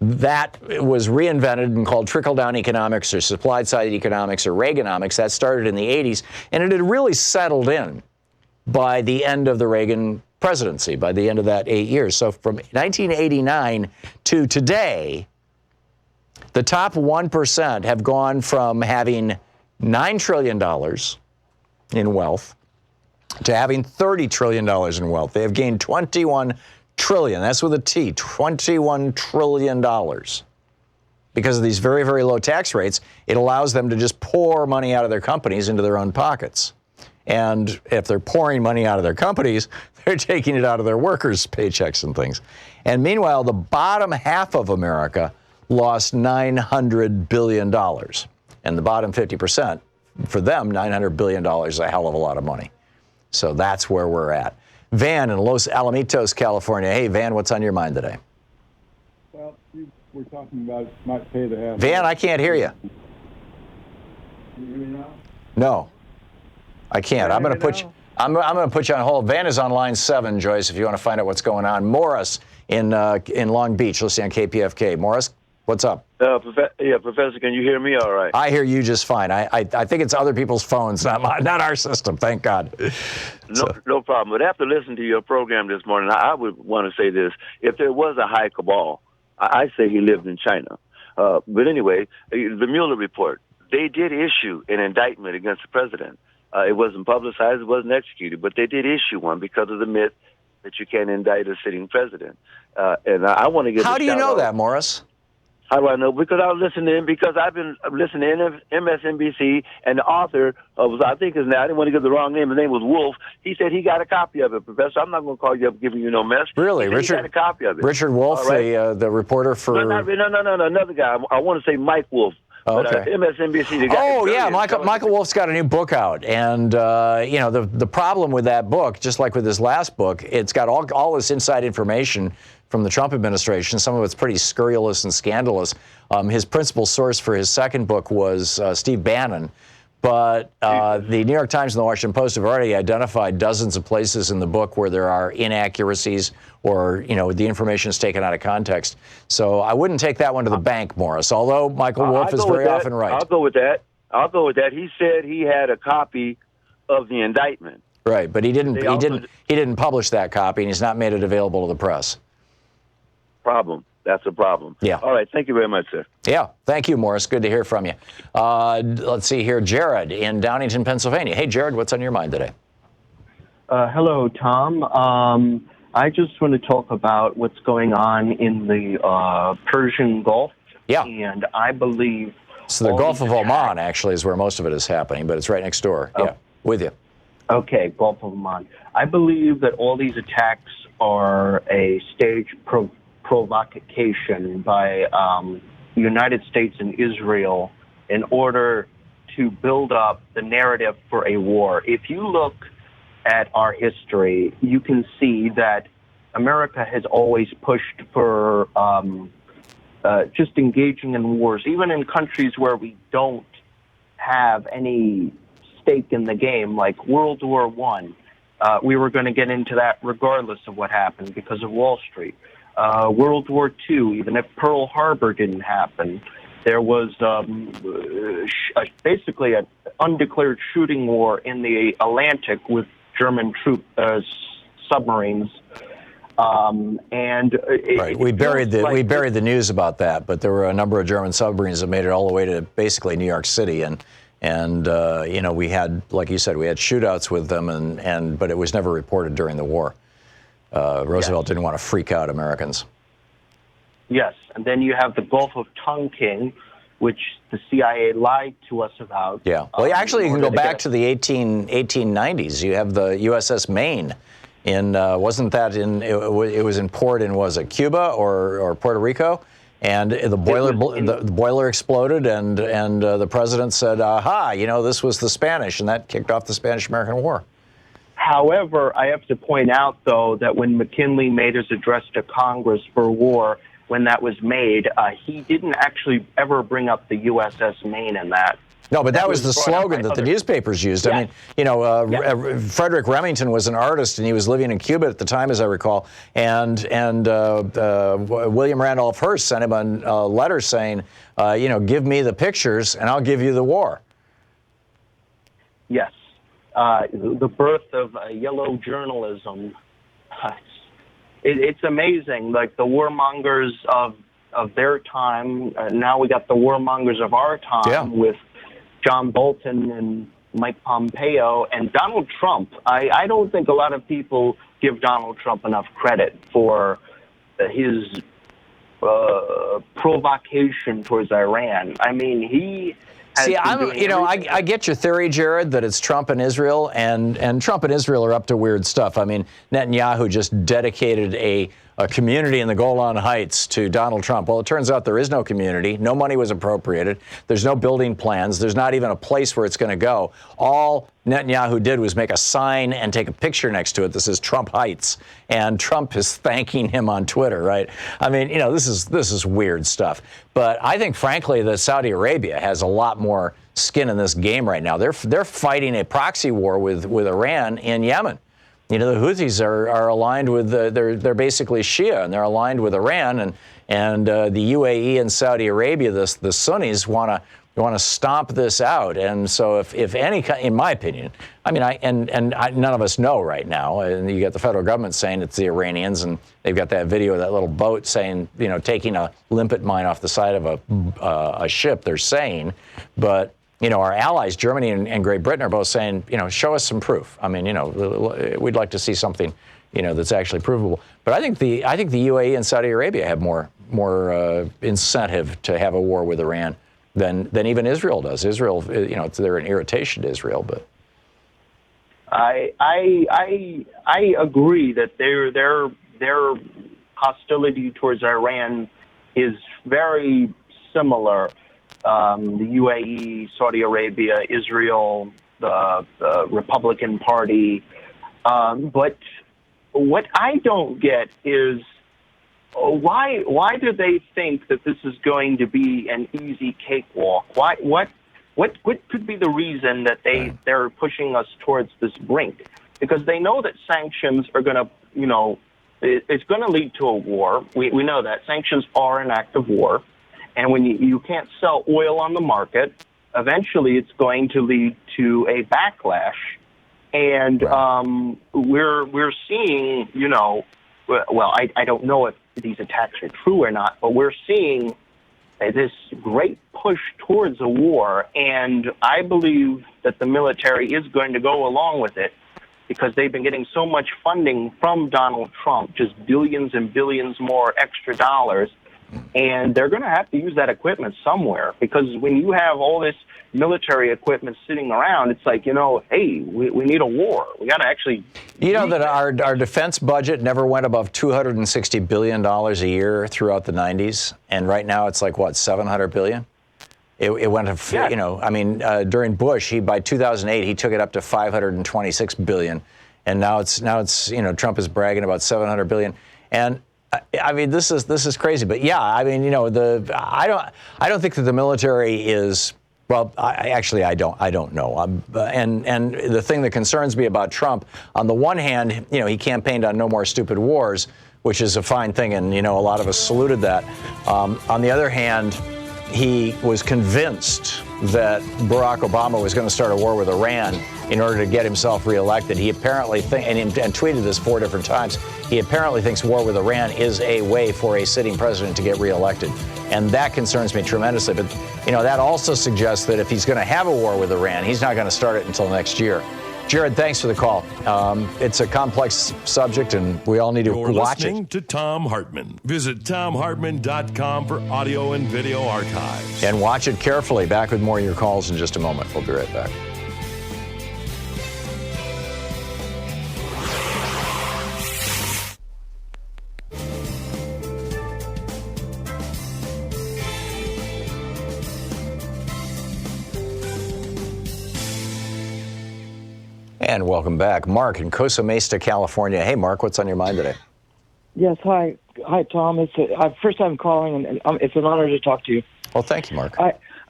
That was reinvented and called trickle-down economics or supply-side economics or Reaganomics. That started in the 80s, and it had really settled in by the end of the Reagan presidency, by the end of that 8 years. So from 1989 to today, the top 1% have gone from having $9 trillion in wealth to having $30 trillion in wealth. They have gained $21 trillion. That's with a T, $21 trillion. Because of these very, very low tax rates, it allows them to just pour money out of their companies into their own pockets. And if they're pouring money out of their companies, they're taking it out of their workers' paychecks and things. And meanwhile, the bottom half of America lost $900 billion. And the bottom 50%, for them, $900 billion is a hell of a lot of money. So that's where we're at. Van in Los Alamitos, California. Hey, Van, what's on your mind today? Well, we're talking about might pay to have. Van, I can't hear you. Can you hear me now? No, I can't. I'm going to put you. I'm going to put you on hold. Van is on line 7, Joyce, if you want to find out what's going on. Morris in Long Beach, listening on KPFK. Morris, what's up? Professor, can you hear me all right? I hear you just fine. I think it's other people's phones, not our system. Thank God. No problem. But after listening to your program this morning, I would want to say this. If there was a high cabal, I say he lived in China. But anyway, the Mueller report, they did issue an indictment against the president. It wasn't publicized, it wasn't executed, but they did issue one because of the myth that you can't indict a sitting president. And I want to get. How do you know that, Morris? How do I know? Because I was listening because I've been listening to MSNBC, and the author was, I think his name, I didn't want to give the wrong name, his name was Wolf. He said he got a copy of it, Professor. I'm not going to call you up giving you no mess. Really? Richard got a copy of it. Richard Wolf, right? the reporter for... No, another guy. I want to say Mike Wolf. Oh, okay. But, MSNBC. The guy oh, yeah, Michael Wolf's got a new book out. And, the problem with that book, just like with his last book, it's got all this inside information from the Trump administration. Some of it's pretty scurrilous and scandalous. His principal source for his second book was Steve Bannon. But the New York Times and the Washington Post have already identified dozens of places in the book where there are inaccuracies or, the information is taken out of context. So I wouldn't take that one to the bank, Morris, although Michael Wolf is very often right. I'll go with that. He said he had a copy of the indictment. Right, but he didn't publish that copy, and he's not made it available to the press. That's a problem. Yeah. All right. Thank you very much, sir. Yeah. Thank you, Morris. Good to hear from you. Let's see here. Jared in Downington, Pennsylvania. Hey, Jared, what's on your mind today? Hello, Tom. I just want to talk about what's going on in the Persian Gulf. Yeah. And I believe... So the Gulf of Oman, actually, is where most of it is happening, but it's right next door. Oh. Yeah. With you. Okay, Gulf of Oman. I believe that all these attacks are a staged provocation by the United States and Israel in order to build up the narrative for a war. If you look at our history, you can see that America has always pushed for just engaging in wars, even in countries where we don't have any stake in the game, like World War I. We were going to get into that regardless of what happened because of Wall Street. World War II, even if Pearl Harbor didn't happen, there was basically an undeclared shooting war in the Atlantic with German submarines. We buried the news about that, but there were a number of German submarines that made it all the way to basically New York City, and we had, like you said, we had shootouts with them, but it was never reported during the war. Roosevelt didn't want to freak out Americans. Yes, and then you have the Gulf of Tonkin, which the CIA lied to us about. Yeah. Well, actually, you can go back get to the 1890s. You have the USS Maine. Wasn't that it was in port in, was it Cuba or Puerto Rico? And the boiler exploded, and the president said, "Aha! This was the Spanish," and that kicked off the Spanish-American War. However, I have to point out, though, that when McKinley made his address to Congress for war, when that was made, he didn't actually ever bring up the USS Maine in that. No, but that was the slogan that the newspapers used. Yes. I mean, Frederick Remington was an artist, and he was living in Cuba at the time, as I recall. And William Randolph Hearst sent him a letter saying, give me the pictures, and I'll give you the war. Yes. The birth of yellow journalism. It's amazing. Like the warmongers of their time. Now we got the warmongers of our time with John Bolton and Mike Pompeo and Donald Trump. I don't think a lot of people give Donald Trump enough credit for his provocation towards Iran. I mean, he has I get your theory, Jared, that it's Trump and Israel, and Trump and Israel are up to weird stuff. I mean, Netanyahu just dedicated a community in the Golan Heights to Donald Trump. Well, it turns out there is no community. No money was appropriated. There's no building plans. There's not even a place where it's going to go. All Netanyahu did was make a sign and take a picture next to it that says Trump Heights, and Trump is thanking him on Twitter, right? I mean, this is weird stuff. But I think, frankly, that Saudi Arabia has a lot more skin in this game right now. They're fighting a proxy war with Iran in Yemen. The Houthis are aligned with they're basically Shia, and they're aligned with Iran, and the UAE and Saudi Arabia, the Sunnis want to stomp this out. And so if any, in my opinion, I mean, none of us know right now. And you got the federal government saying it's the Iranians, and they've got that video of that little boat saying, taking a limpet mine off the side of a ship. They're saying, but. Our allies, Germany and Great Britain, are both saying, show us some proof. I mean, we'd like to see something, that's actually provable. But I think the UAE and Saudi Arabia have more incentive to have a war with Iran than even Israel does. Israel, they're an irritation to Israel, but I agree that their hostility towards Iran is very similar. The UAE, Saudi Arabia, Israel, the Republican Party. But what I don't get is why do they think that this is going to be an easy cakewalk? What could be the reason that they're pushing us towards this brink? Because they know that sanctions are going to, it's going to lead to a war. We know that sanctions are an act of war. And when you can't sell oil on the market, eventually it's going to lead to a backlash. And we're seeing, I don't know if these attacks are true or not, but we're seeing this great push towards a war. And I believe that the military is going to go along with it because they've been getting so much funding from Donald Trump, just billions and billions more extra dollars. And they're going to have to use that equipment somewhere because when you have all this military equipment sitting around, it's like, hey, we need a war. We got to actually. That our defense budget never went above $260 billion a year throughout the 90s. And right now it's like, what, $700 billion? It went to, during Bush, by 2008, he took it up to $526 billion. And now it's Trump is bragging about $700 billion. And I mean, this is crazy, but yeah, I mean, I don't think that the military is. Well, I don't know. And the thing that concerns me about Trump, on the one hand, he campaigned on no more stupid wars, which is a fine thing, and a lot of us saluted that. On the other hand, he was convinced that Barack Obama was going to start a war with Iran in order to get himself reelected. He apparently and tweeted this 4 different times. He apparently thinks war with Iran is a way for a sitting president to get reelected. And that concerns me tremendously. But, that also suggests that if he's going to have a war with Iran, he's not going to start it until next year. Jared, thanks for the call. It's a complex subject, and we all need to You're watch listening it. to Thom Hartmann. Visit ThomHartmann.com for audio and video archives. And watch it carefully. Back with more of your calls in just a moment. We'll be right back. And welcome back. Mark in Costa Mesa, California. Hey, Mark, what's on your mind today? Yes, hi, Tom. It's first time calling, and it's an honor to talk to you. Well, thank you, Mark.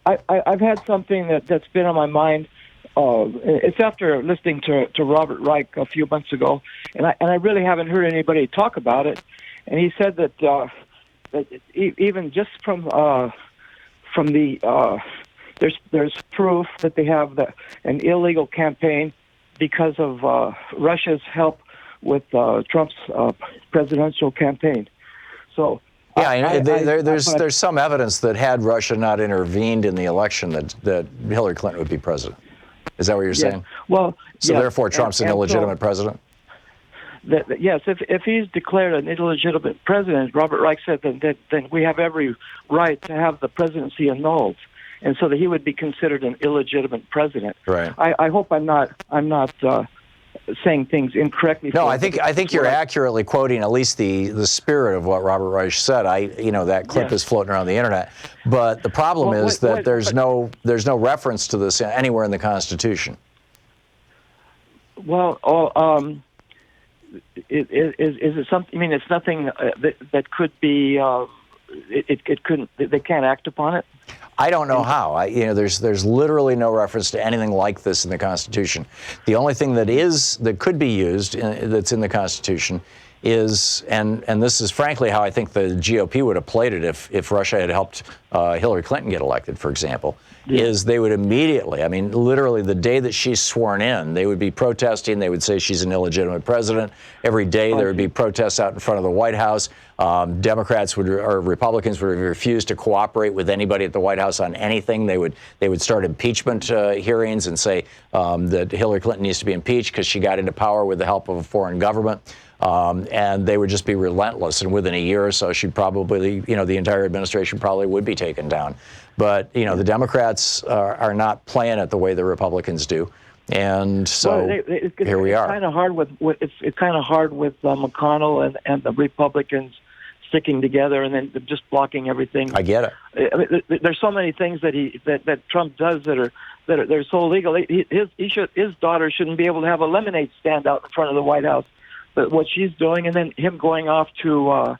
I've had something that's been on my mind. It's after listening to Robert Reich a few months ago, and I really haven't heard anybody talk about it. And he said that even just from the there's proof that they have an illegal campaign because of Russia's help with Trump's presidential campaign. So yeah, there's some evidence that had Russia not intervened in the election, that Hillary Clinton would be president. Is that what you're saying? Well, so yes, therefore Trump's an illegitimate president? Yes, if he's declared an illegitimate president, Robert Reich said then we have every right to have the presidency annulled, and so that he would be considered an illegitimate president. Right. I hope I'm not saying things incorrectly. No, I think you're accurately quoting at least the spirit of what Robert Reich said. That clip is floating around the internet, but the problem is that there's no reference to this anywhere in the Constitution. Well, is it something? I mean, it's nothing that could be. It couldn't. They can't act upon it. I don't know how. There's literally no reference to anything like this in the Constitution. The only thing that could be used that's in the Constitution is, and this is frankly how I think the GOP would have played it if Russia had helped Hillary Clinton get elected, for example, is they would immediately, literally the day that she's sworn in, they would be protesting. They would say she's an illegitimate president. Every day there would be protests out in front of the White House. Democrats or Republicans would refuse to cooperate with anybody at the White House on anything. They would start impeachment hearings and say that Hillary Clinton needs to be impeached because she got into power with the help of a foreign government. And they would just be relentless. And within a year or so, she'd probably, the entire administration probably would be taken down. But, the Democrats are not playing it the way the Republicans do. And so here we are. It's kind of hard with McConnell and the Republicans sticking together and then just blocking everything. I get it. There's so many things that Trump does that are so illegal. His daughter shouldn't be able to have a lemonade stand out in front of the White House. But what she's doing, and then him going off to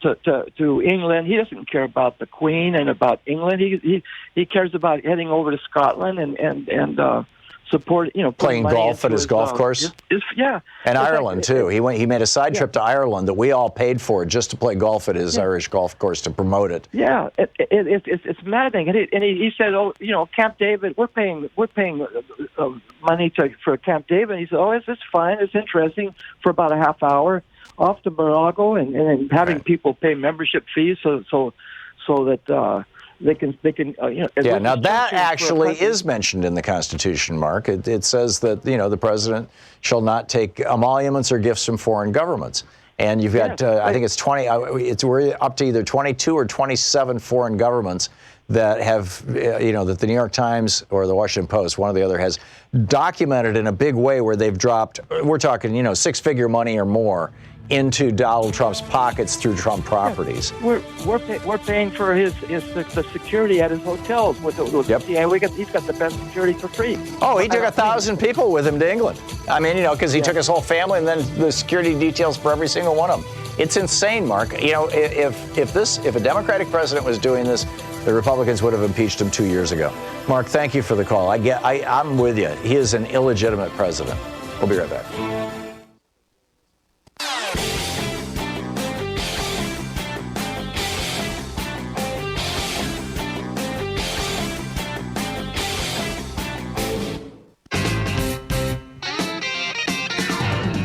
England, he doesn't care about the Queen and about England. He cares about heading over to Scotland and support, playing golf at his golf course. And Ireland too. He made a side trip to Ireland that we all paid for just to play golf at his Irish golf course to promote it. Yeah, it's maddening. And he said, Camp David, we're paying money for Camp David. He said, it's fine, it's interesting for about a half hour off to Morocco and having people pay membership fees so that. They can. Now that actually is mentioned in the Constitution, Mark. It says that the president shall not take emoluments or gifts from foreign governments. And you've got, I think it's 20. We're up to either 22 or 27 foreign governments that have, that the New York Times or the Washington Post, one or the other, has documented in a big way where they've dropped. We're talking, six-figure money or more into Donald Trump's pockets through Trump properties. We're paying for the security at his hotels with he's got the best security for free. Oh, he took 1,000 people with him to England. Because he took his whole family and then the security details for every single one of them. It's insane, Mark. If a Democratic president was doing this, the Republicans would have impeached him 2 years ago. Mark, thank you for the call. I'm with you. He is an illegitimate president. We'll be right back.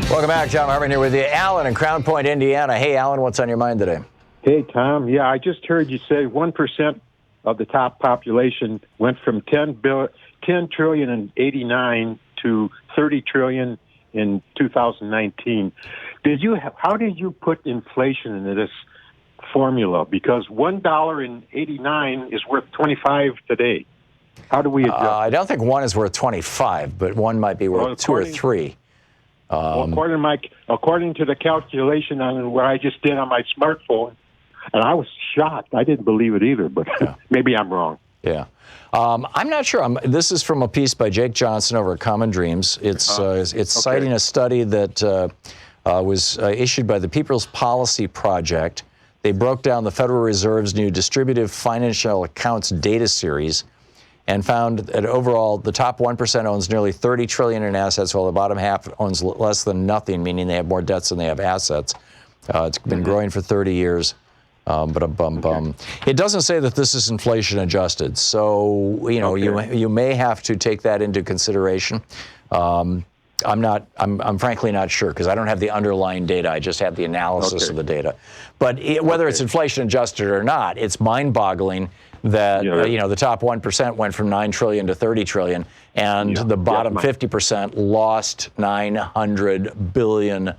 Welcome back. Thom Hartmann here with you. Alan in Crown Point, Indiana. Hey, Alan, what's on your mind today? Hey, Tom. Yeah, I just heard you say 1% of the top population went from $10 trillion in '89 to to 30 trillion in 2019. How did you put inflation into this formula? Because $1.89 is worth 25 today. How do we adjust? I don't think one is worth 25, but one might be worth 2 or 3. According to the calculation on what I just did on my smartphone, and I was shocked. I didn't believe it either, but maybe I'm wrong. Yeah. I'm not sure. This is from a piece by Jake Johnson over at Common Dreams. It's citing a study that was issued by the People's Policy Project. They broke down the Federal Reserve's new distributive financial accounts data series and found that overall the top 1% owns nearly 30 trillion in assets, while the bottom half owns less than nothing, meaning they have more debts than they have assets. It's been growing for 30 years. It doesn't say that this is inflation adjusted, so you may have to take that into consideration. I'm frankly not sure because I don't have the underlying data. I just have the analysis of the data. But whether it's inflation adjusted or not, it's mind-boggling that the top 1% went from 9 trillion to 30 trillion, and the bottom 50% lost $900 billion.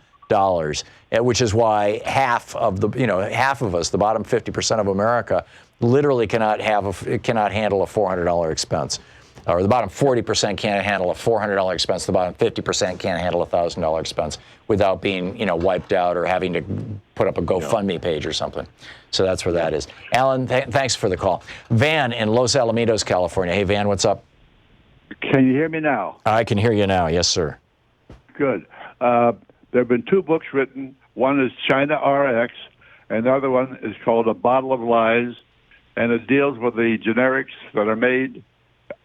Which is why half of us, the bottom 50% of America, literally cannot handle a $400 expense, or the bottom 40% can't handle a $400 expense. The bottom 50% can't handle a $1,000 expense without being wiped out or having to put up a GoFundMe page or something. So that's where that is. Alan, thanks for the call. Van in Los Alamitos, California. Hey, Van, what's up? Can you hear me now? I can hear you now. Yes, sir. Good. There have been 2 books written. One is China RX, and the other one is called A Bottle of Lies, and it deals with the generics that are made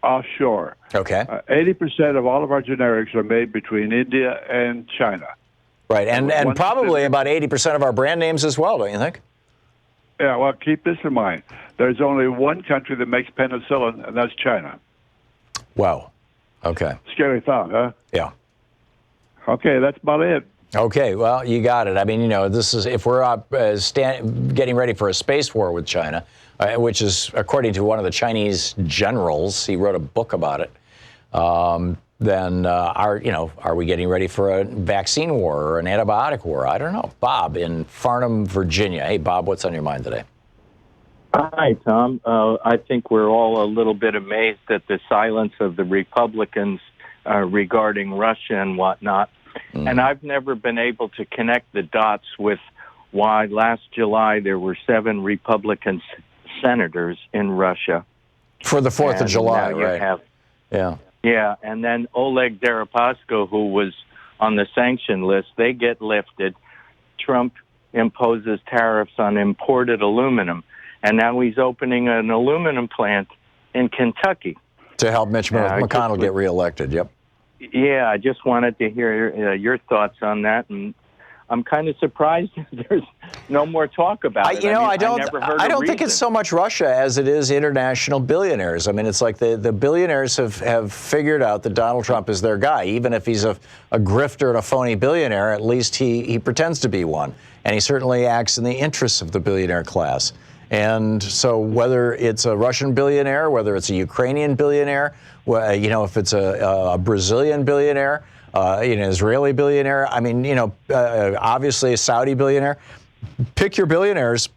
offshore. Okay. 80% of all of our generics are made between India and China. Right, and probably about 80% of our brand names as well, don't you think? Yeah, well, keep this in mind. There's only one country that makes penicillin, and that's China. Wow. Okay. Scary thought, huh? Yeah. Okay, that's about it. Okay, well, you got it. I mean, this is if we're getting ready for a space war with China, which is according to one of the Chinese generals. He wrote a book about it. Then are we getting ready for a vaccine war or an antibiotic war? I don't know. Bob in Farnham, Virginia. Hey, Bob, what's on your mind today? Hi, Tom. I think we're all a little bit amazed at the silence of the Republicans regarding Russia and whatnot. And I've never been able to connect the dots with why last July there were 7 Republican senators in Russia. For the 4th of July, right? Yeah, and then Oleg Deripaska, who was on the sanction list, they get lifted. Trump imposes tariffs on imported aluminum, and now he's opening an aluminum plant in Kentucky. To help Mitch McConnell get reelected, yep. Yeah, I just wanted to hear your thoughts on that, and I'm kind of surprised there's no more talk about it. I don't think it's so much Russia as it is international billionaires. I mean, it's like the billionaires have figured out that Donald Trump is their guy. Even if he's a grifter and a phony billionaire, at least he pretends to be one. And he certainly acts in the interests of the billionaire class. And so whether it's a Russian billionaire, whether it's a Ukrainian billionaire, if it's a Brazilian billionaire, an Israeli billionaire, obviously a Saudi billionaire, pick your billionaires.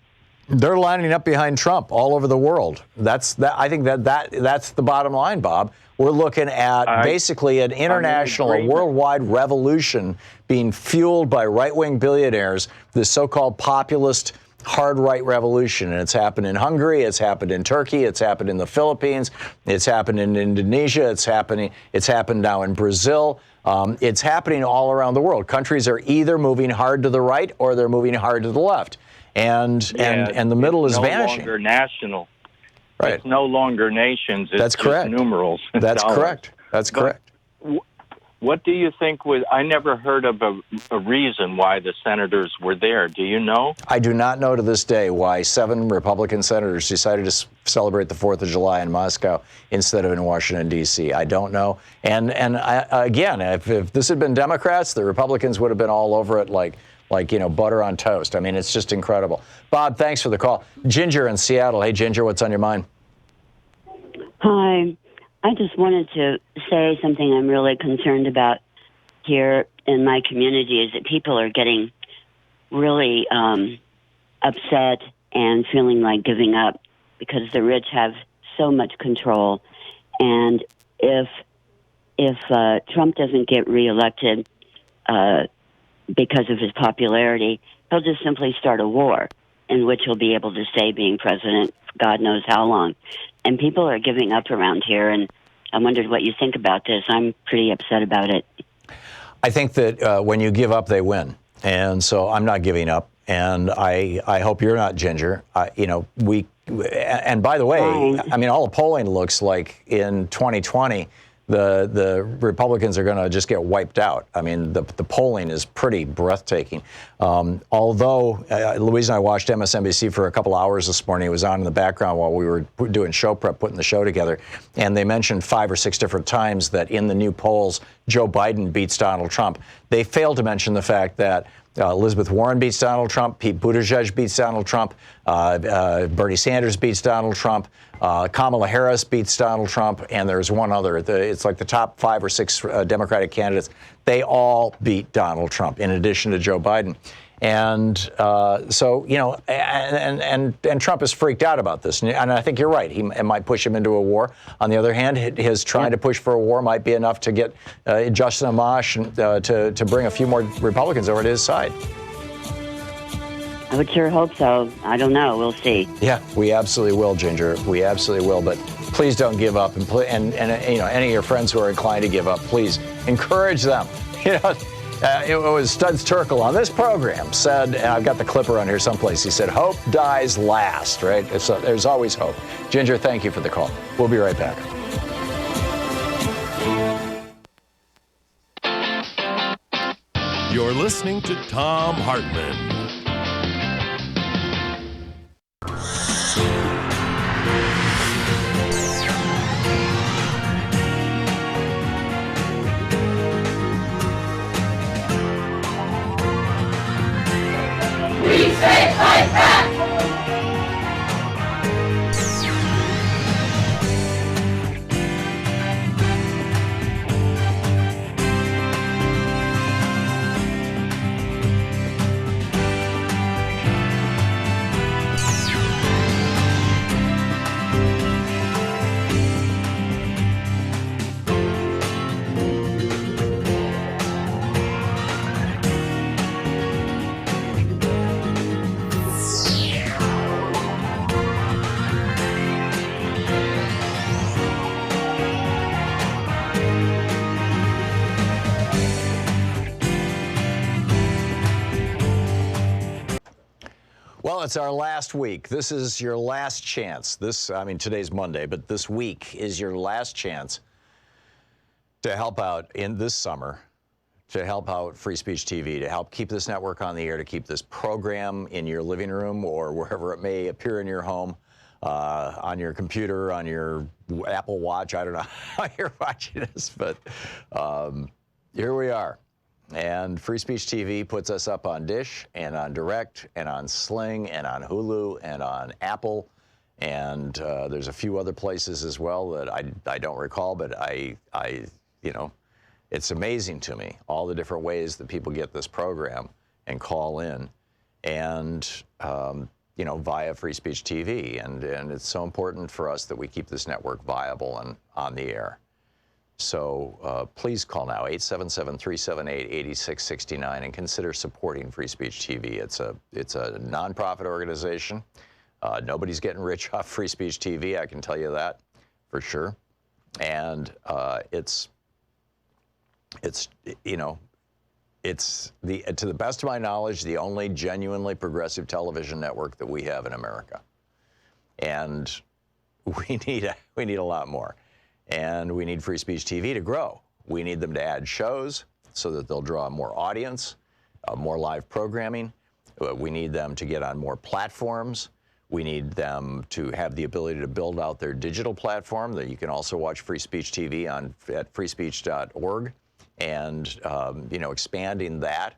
They're lining up behind Trump all over the world. I think that's the bottom line, Bob. We're looking at basically an international, a worldwide revolution being fueled by right-wing billionaires, this so-called populist hard right revolution. And it's happened in Hungary, it's happened in Turkey, it's happened in the Philippines, it's happened in Indonesia, it's happened now in Brazil. It's happening all around the world. Countries are either moving hard to the right or they're moving hard to the left. And the middle is vanishing. It's no longer national. Right. It's no longer nations. It's That's correct. Just numerals. That's dollars. correct. That's correct. What do you think was? I never heard of a reason why the senators were there. Do you know? I do not know to this day why 7 Republican senators decided to celebrate the 4th of July in Moscow instead of in Washington, D.C. I don't know. And again, if this had been Democrats, the Republicans would have been all over it like butter on toast. I mean, it's just incredible. Bob, thanks for the call. Ginger in Seattle. Hey, Ginger, what's on your mind? Hi. I just wanted to say something I'm really concerned about here in my community is that people are getting really upset and feeling like giving up because the rich have so much control. And if Trump doesn't get reelected because of his popularity, he'll just simply start a war in which he'll be able to stay being president God knows how long. And people are giving up around here, and I wondered what you think about this. I'm pretty upset about it. I think that when you give up, they win. And so I'm not giving up. And I hope you're not, Ginger. And by the way, I mean, all the polling looks like in 2020, the Republicans are going to just get wiped out. I mean, the polling is pretty breathtaking. Although Louise and I watched MSNBC for a couple hours this morning. It was on in the background while we were doing show prep, putting the show together. And they mentioned 5 or 6 different times that in the new polls, Joe Biden beats Donald Trump. They failed to mention the fact that Elizabeth Warren beats Donald Trump, Pete Buttigieg beats Donald Trump, Bernie Sanders beats Donald Trump, Kamala Harris beats Donald Trump, and there's one other. It's like the top 5 or 6 Democratic candidates. They all beat Donald Trump, in addition to Joe Biden. And so, you know, and Trump is freaked out about this. And I think you're right. It might push him into a war. On the other hand, his trying to push for a war might be enough to get Justin Amash to bring a few more Republicans over to his side. I would sure hope so. I don't know. We'll see. Yeah, we absolutely will, Ginger. We absolutely will. But please don't give up. And you know, any of your friends who are inclined to give up, please encourage them. You know. It was Studs Terkel on this program said, and I've got the clipper on here someplace, he said, hope dies last, right? So there's always hope. Ginger, thank you for the call. We'll be right back. You're listening to Thom Hartmann. Well, it's our last week. This is your last chance. Today's Monday, but this week is your last chance to help out in this summer, to help out Free Speech TV, to help keep this network on the air, to keep this program in your living room or wherever it may appear in your home, on your computer, on your Apple Watch. I don't know how you're watching this, but here we are. And Free Speech TV puts us up on Dish and on Direct and on Sling and on Hulu and on Apple. And there's a few other places as well that I don't recall, but it's amazing to me, all the different ways that people get this program and call in and, via Free Speech TV. And it's so important for us that we keep this network viable and on the air. So please call now, 877-378-8669, and consider supporting Free Speech TV. It's a nonprofit organization. Nobody's getting rich off Free Speech TV, I can tell you that for sure. And it's to the best of my knowledge, the only genuinely progressive television network that we have in America. And we need a lot more. And we need Free Speech TV to grow. We need them to add shows so that they'll draw more audience, more live programming. We need them to get on more platforms. We need them to have the ability to build out their digital platform that you can also watch Free Speech TV at freespeech.org and expanding that.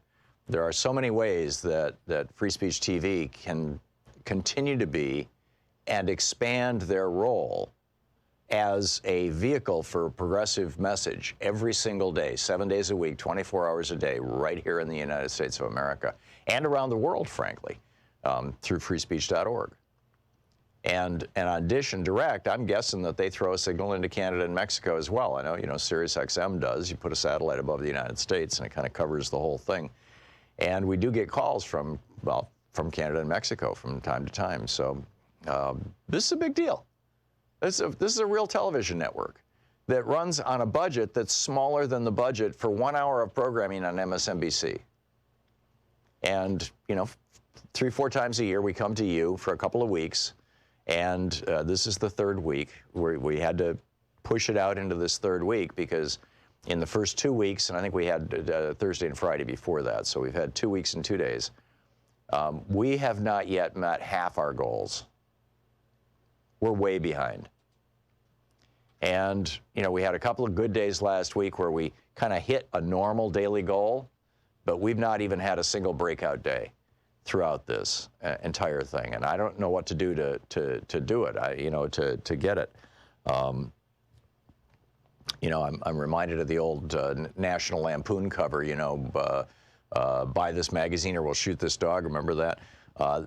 There are so many ways that Free Speech TV can continue to be and expand their role as a vehicle for progressive message every single day, 7 days a week, 24 hours a day, right here in the United States of America and around the world, frankly, through freespeech.org. And on Dish and Direct, I'm guessing that they throw a signal into Canada and Mexico as well. I know, Sirius XM does. You put a satellite above the United States, and it kind of covers the whole thing. And we do get calls from Canada and Mexico from time to time. So this is a big deal. This is a real television network that runs on a budget that's smaller than the budget for 1 hour of programming on MSNBC. And, 3-4 times a year, we come to you for a couple of weeks. And this is the third week. We had to push it out into this third week because in the first 2 weeks, and I think we had Thursday and Friday before that, so we've had 2 weeks and 2 days, we have not yet met half our goals. We're way behind. And, we had a couple of good days last week where we kind of hit a normal daily goal, but we've not even had a single breakout day throughout this entire thing, and I don't know what to do to do it. To get it. I'm reminded of the old National Lampoon cover. Buy this magazine or we'll shoot this dog. Remember that?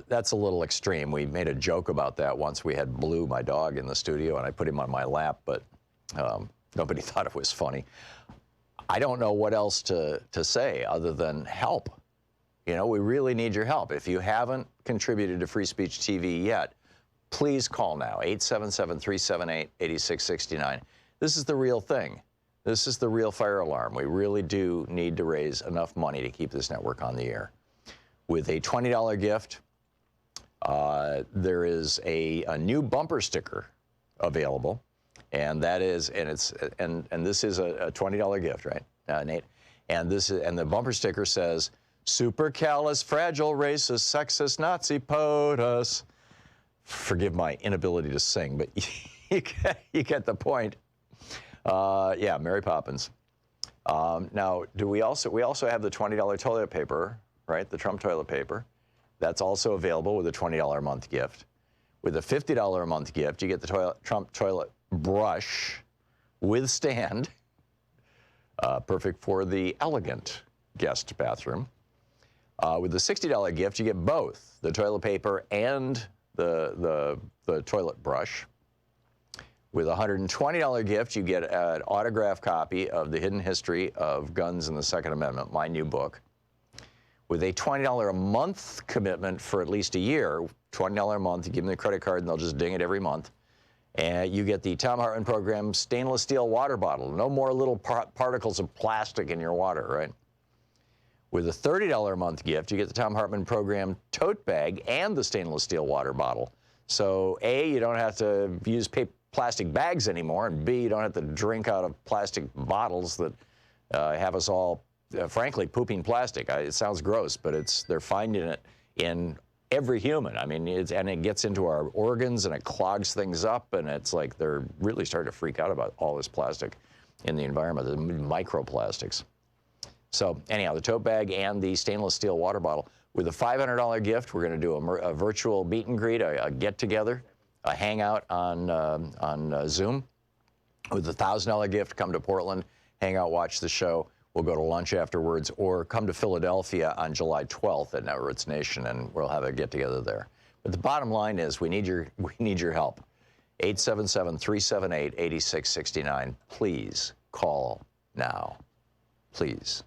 That's a little extreme. We made a joke about that once. We had Blue, my dog, in the studio, and I put him on my lap, but nobody thought it was funny. I don't know what else to say other than help. We really need your help. If you haven't contributed to Free Speech TV yet, please call now, 877-378-8669. This is the real thing. This is the real fire alarm. We really do need to raise enough money to keep this network on the air. With a $20 gift, there is a new bumper sticker available, and that is, and this is a $20 gift, right, Nate? And the bumper sticker says, supercalifragilisticexpialidocious sexist Nazi POTUS. Forgive my inability to sing, but you get the point. Yeah, Mary Poppins. Now, we also have the $20 toilet paper, right? The Trump toilet paper. That's also available with a $20 a month gift. With a $50 a month gift, you get the Trump toilet brush with stand, perfect for the elegant guest bathroom. With the $60 gift, you get both the toilet paper and the toilet brush. With a $120 gift, you get an autographed copy of The Hidden History of Guns and the Second Amendment, my new book. With a $20 a month commitment for at least a year, $20 a month, you give them the credit card and they'll just ding it every month. And you get the Thom Hartmann Program stainless steel water bottle. No more little particles of plastic in your water, right? With a $30 a month gift, you get the Thom Hartmann Program tote bag and the stainless steel water bottle. So A, you don't have to use plastic bags anymore, and B, you don't have to drink out of plastic bottles that have us all, frankly, pooping plastic. It sounds gross, but they're finding it in every human. I mean, it gets into our organs and it clogs things up, and it's like they're really starting to freak out about all this plastic in the environment, the microplastics. So anyhow, the tote bag and the stainless steel water bottle. With a $500 gift, we're going to do a virtual meet and greet, a get-together, a hangout on Zoom. With a $1,000 gift, come to Portland, hang out, watch the show. We'll go to lunch afterwards, or come to Philadelphia on July 12th at Netroots Nation, and we'll have a get-together there. But the bottom line is we need your help. 877-378-8669. Please call now. Please.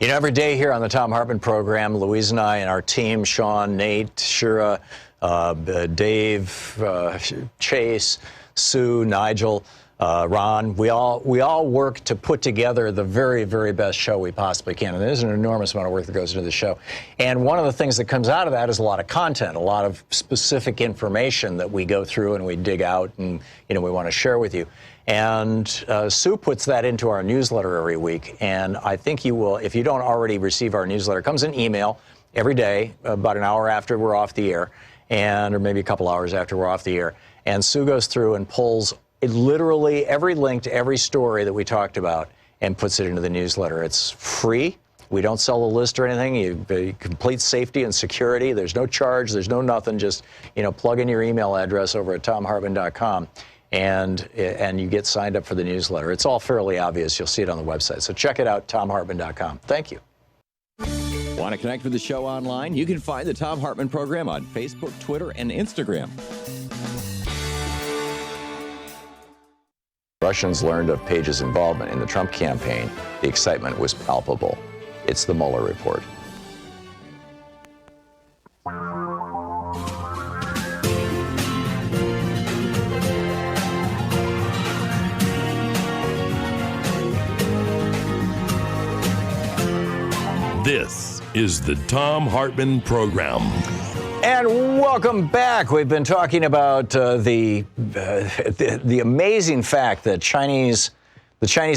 Every day here on the Thom Hartmann Program, Louise and I and our team, Sean, Nate, Shira, Dave, Chase, Sue, Nigel, Ron, we all work to put together the very, very best show we possibly can. And there's an enormous amount of work that goes into the show. And one of the things that comes out of that is a lot of content, a lot of specific information that we go through and we dig out and, we want to share with you. And Sue puts that into our newsletter every week. And I think you will, if you don't already receive our newsletter, it comes in email every day, about an hour after we're off the air, or maybe a couple hours after we're off the air. And Sue goes through and pulls literally every link to every story that we talked about and puts it into the newsletter. It's free. We don't sell a list or anything. Complete safety and security. There's no charge. There's no nothing. Just, plug in your email address over at thomhartmann.com. and you get signed up for the newsletter. It's all fairly obvious. You'll see it on the website. So check it out, ThomHartmann.com. Thank you. Want to connect with the show online? You can find the Thom Hartmann Program on Facebook, Twitter, and Instagram. Russians learned of Page's involvement in the Trump campaign. The excitement was palpable. It's the Mueller report. This is the Thom Hartmann Program. And welcome back. We've been talking about the amazing fact that the Chinese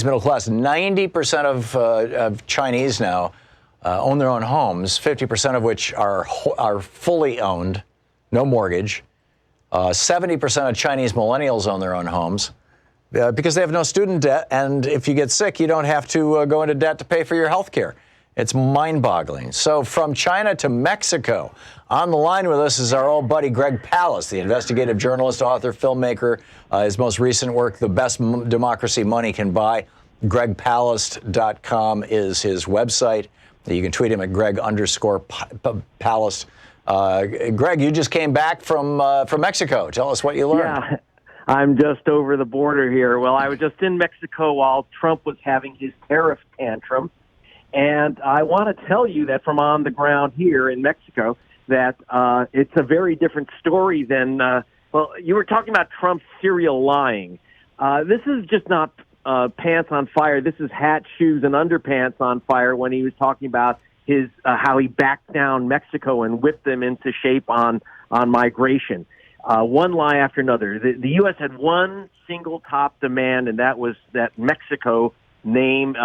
middle class, 90% of Chinese now own their own homes, 50% of which are fully owned, no mortgage. 70% of Chinese millennials own their own homes because they have no student debt. And if you get sick, you don't have to go into debt to pay for your health care. It's mind-boggling. So from China to Mexico, on the line with us is our old buddy Greg Palast, the investigative journalist, author, filmmaker. His most recent work, The Best Democracy Money Can Buy. GregPalast.com is his website. You can tweet him at Greg_Palast. Greg, you just came back from Mexico. Tell us what you learned. Yeah, I'm just over the border here. Well, I was just in Mexico while Trump was having his tariff tantrum. And I want to tell you that from on the ground here in Mexico, that it's a very different story than, well, you were talking about Trump's serial lying. This is just not pants on fire. This is hat, shoes, and underpants on fire when he was talking about his how he backed down Mexico and whipped them into shape on migration. One lie after another. The U.S. had one single top demand, and that was that Mexico name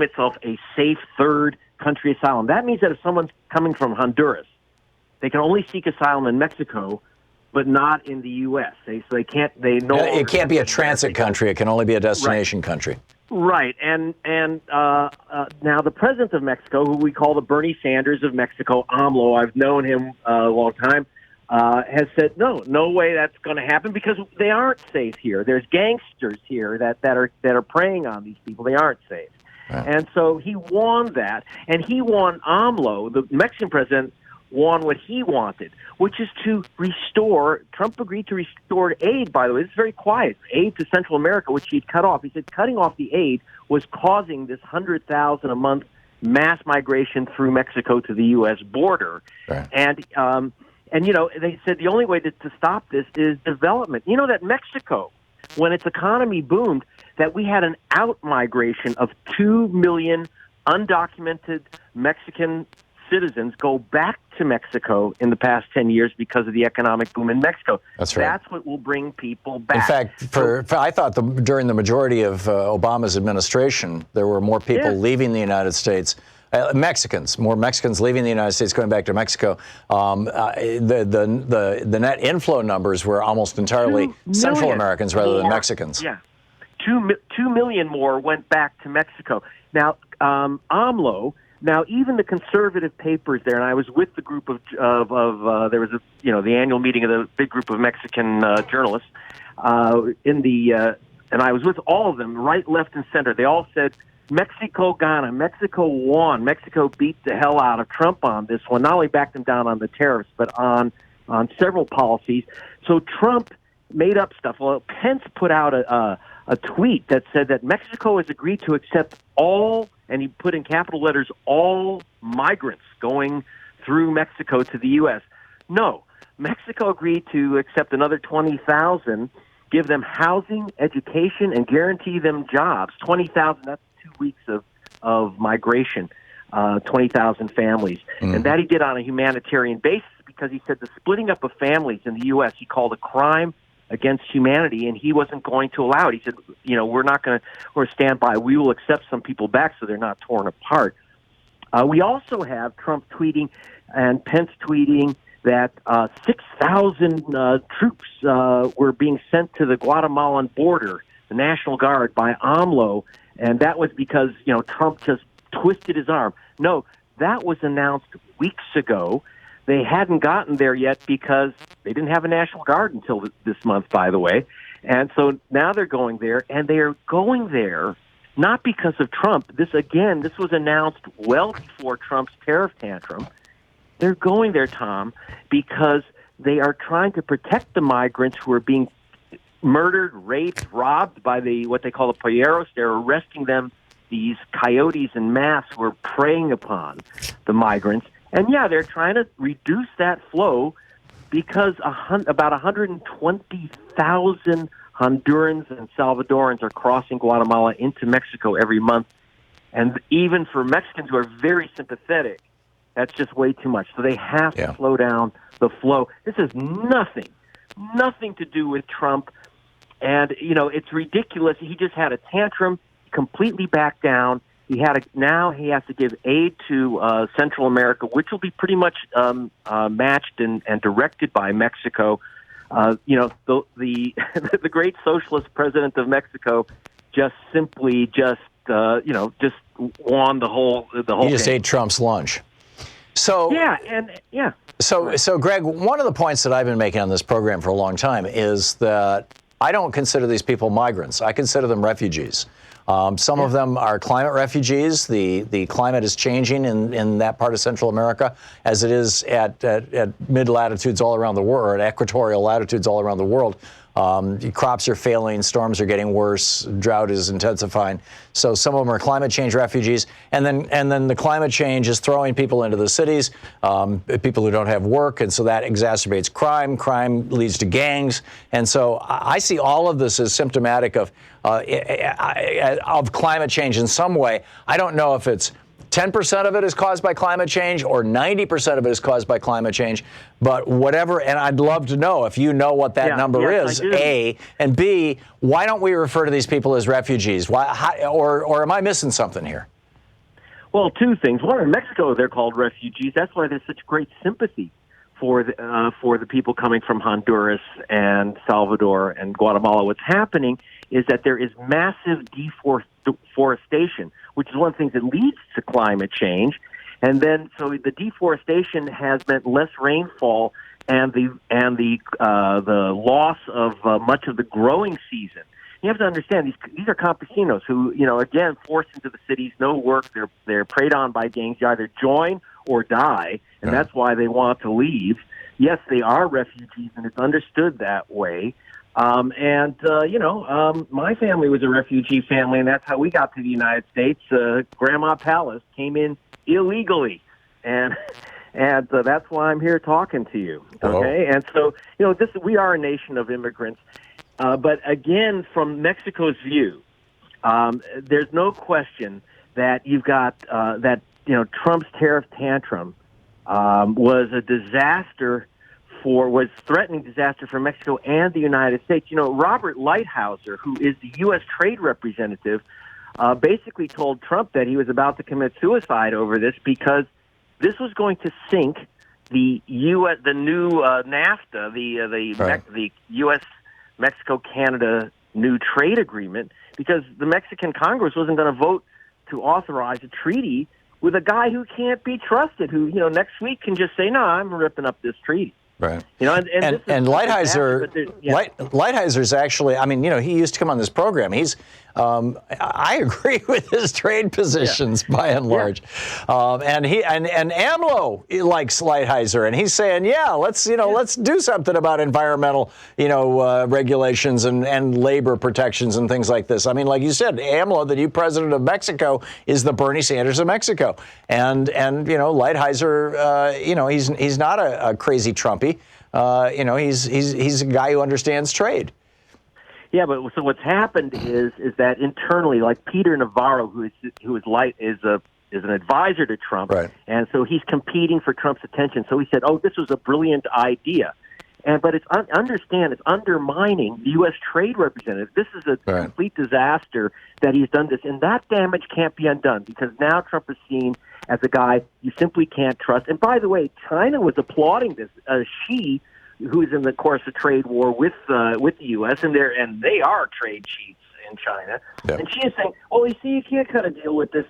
itself a safe third country asylum. That means that if someone's coming from Honduras, they can only seek asylum in Mexico, but not in the U.S. It can't be a transit country. It can only be a destination country. Right. And now the president of Mexico, who we call the Bernie Sanders of Mexico, AMLO, I've known him a long time, has said, no way that's going to happen because they aren't safe here. There's gangsters here that are preying on these people. They aren't safe. Right. And so he won that, and he won AMLO, the Mexican president, won what he wanted, which is to restore. Trump agreed to restore aid, by the way. This is very quiet. Aid to Central America, which he'd cut off. He said cutting off the aid was causing this 100,000 a month mass migration through Mexico to the U.S. border. Right. And they said the only way to stop this is development. You know that Mexico, when its economy boomed, that we had an out-migration of 2 million undocumented Mexican citizens go back to Mexico in the past 10 years because of the economic boom in Mexico. That's right. That's what will bring people back. In fact, I thought during the majority of Obama's administration, there were more people leaving the United States. More Mexicans leaving the United States, going back to Mexico. The net inflow numbers were almost entirely Central Americans rather than Mexicans. Yeah, 2 million more went back to Mexico. Now, AMLO. Now, even the conservative papers there, and I was with the group of there was the annual meeting of the big group of Mexican journalists and I was with all of them, right, left, and center. They all said, Mexico Ghana. Mexico won. Mexico beat the hell out of Trump on this one. Not only backed him down on the tariffs, but on several policies. So Trump made up stuff. Well, Pence put out a tweet that said that Mexico has agreed to accept all, and he put in capital letters, all migrants going through Mexico to the U.S. No, Mexico agreed to accept another 20,000, give them housing, education, and guarantee them jobs. 20,000, that's 2 weeks of migration, 20,000 families. And that he did on a humanitarian basis because he said the splitting up of families in the U.S. he called a crime against humanity, and he wasn't going to allow it. He said, we're stand by. We will accept some people back so they're not torn apart. We also have Trump tweeting and Pence tweeting that 6,000 troops were being sent to the Guatemalan border, the National Guard, by AMLO, and that was because, Trump just twisted his arm. No, that was announced weeks ago. They hadn't gotten there yet because they didn't have a National Guard until this month, by the way. And so now they're going there, and they are going there not because of Trump. This was announced well before Trump's tariff tantrum. They're going there, Tom, because they are trying to protect the migrants who are being murdered, raped, robbed by what they call the polleros. They're arresting them, these coyotes en masse who are preying upon the migrants. And, yeah, they're trying to reduce that flow because about 120,000 Hondurans and Salvadorans are crossing Guatemala into Mexico every month. And even for Mexicans who are very sympathetic, that's just way too much. So they have to slow down the flow. This has nothing to do with Trump. And, it's ridiculous. He just had a tantrum, completely backed down. Now he has to give aid to Central America, which will be pretty much matched and directed by Mexico. The great socialist president of Mexico just simply won the whole. He just ate Trump's lunch. So So Greg, one of the points that I've been making on this program for a long time is that I don't consider these people migrants. I consider them refugees. Some of them are climate refugees. The climate is changing in that part of Central America as it is at mid-latitudes all around the world, or at equatorial latitudes all around the world. Crops are failing, storms are getting worse, drought is intensifying. So some of them are climate change refugees, and then the climate change is throwing people into the cities, people who don't have work, and so that exacerbates crime. Crime leads to gangs, and so I see all of this as symptomatic of climate change in some way. I don't know if it's 10% of it is caused by climate change or 90% of it is caused by climate change, but whatever, and I'd love to know if you know what that number is, A, and B, why don't we refer to these people as refugees? Or am I missing something here? Well, two things. One, in Mexico, they're called refugees. That's why there's such great sympathy for the people coming from Honduras and Salvador and Guatemala. What's happening is that there is massive deforestation, which is one of the things that leads to climate change. And then, so the deforestation has meant less rainfall and the loss of much of the growing season. You have to understand these are campesinos who, again, forced into the cities, no work. They're preyed on by gangs. You either join or die, and that's why they want to leave. Yes, they are refugees, and it's understood that way. My family was a refugee family, and that's how we got to the United States. Grandma Palace came in illegally, and that's why I'm here talking to you. Okay, and so we are a nation of immigrants, but again, from Mexico's view, there's no question that you've got Trump's tariff tantrum was a disaster. Was threatening disaster for Mexico and the United States. Robert Lighthizer, who is the U.S. trade representative, basically told Trump that he was about to commit suicide over this because this was going to sink the new NAFTA, the U.S. Mexico-Canada new trade agreement, because the Mexican Congress wasn't going to vote to authorize a treaty with a guy who can't be trusted, who next week can just say, "No, I'm ripping up this treaty." Right. And Lighthizer, actually, he used to come on this program. I agree with his trade positions by and large. And AMLO likes Lighthizer, and he's saying, let's do something about environmental, regulations and labor protections and things like this. Like you said, AMLO, the new president of Mexico, is the Bernie Sanders of Mexico. And Lighthizer, he's not a crazy Trumpy. He's a guy who understands trade. Yeah, but so what's happened is that internally, like Peter Navarro, who is an advisor to Trump, right. And so he's competing for Trump's attention. So he said, "Oh, this was a brilliant idea," but it's undermining the U.S. trade representative. This is a complete disaster that he's done this, and that damage can't be undone because now Trump is seen as a guy you simply can't trust. And by the way, China was applauding this. Who is in the course of trade war with the U.S. and they are trade cheats in China. Yeah. And she is saying, "Well, you see, you can't cut a deal with this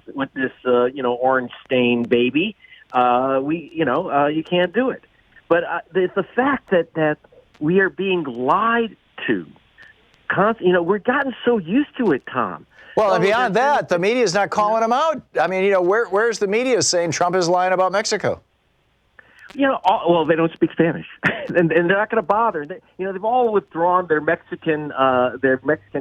orange stain baby. You can't do it." But it's the fact that we are being lied to we've gotten so used to it, Tom. Well, and beyond that, the media is not calling him out. I mean, where's the media saying Trump is lying about Mexico? Well, they don't speak Spanish, and they're not going to bother. They've all withdrawn their Mexican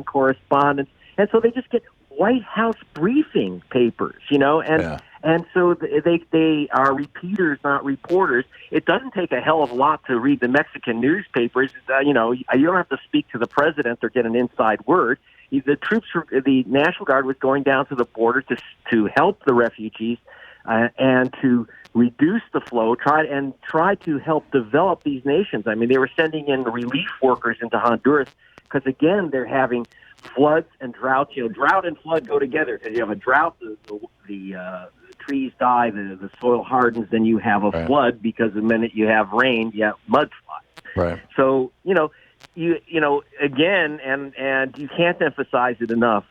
correspondence, and so they just get White House briefing papers, and so they are repeaters, not reporters. It doesn't take a hell of a lot to read the Mexican newspapers. You don't have to speak to the president or get an inside word. The troops, the National Guard was going down to the border to help the refugees and to reduce the flow, try to help develop these nations. I mean, they were sending in relief workers into Honduras because, again, they're having floods and droughts. Drought and flood go together because you have a drought, the trees die, the soil hardens, then you have a flood because the minute you have rain, you have mudslides. Right. So, again, and you can't emphasize it enough,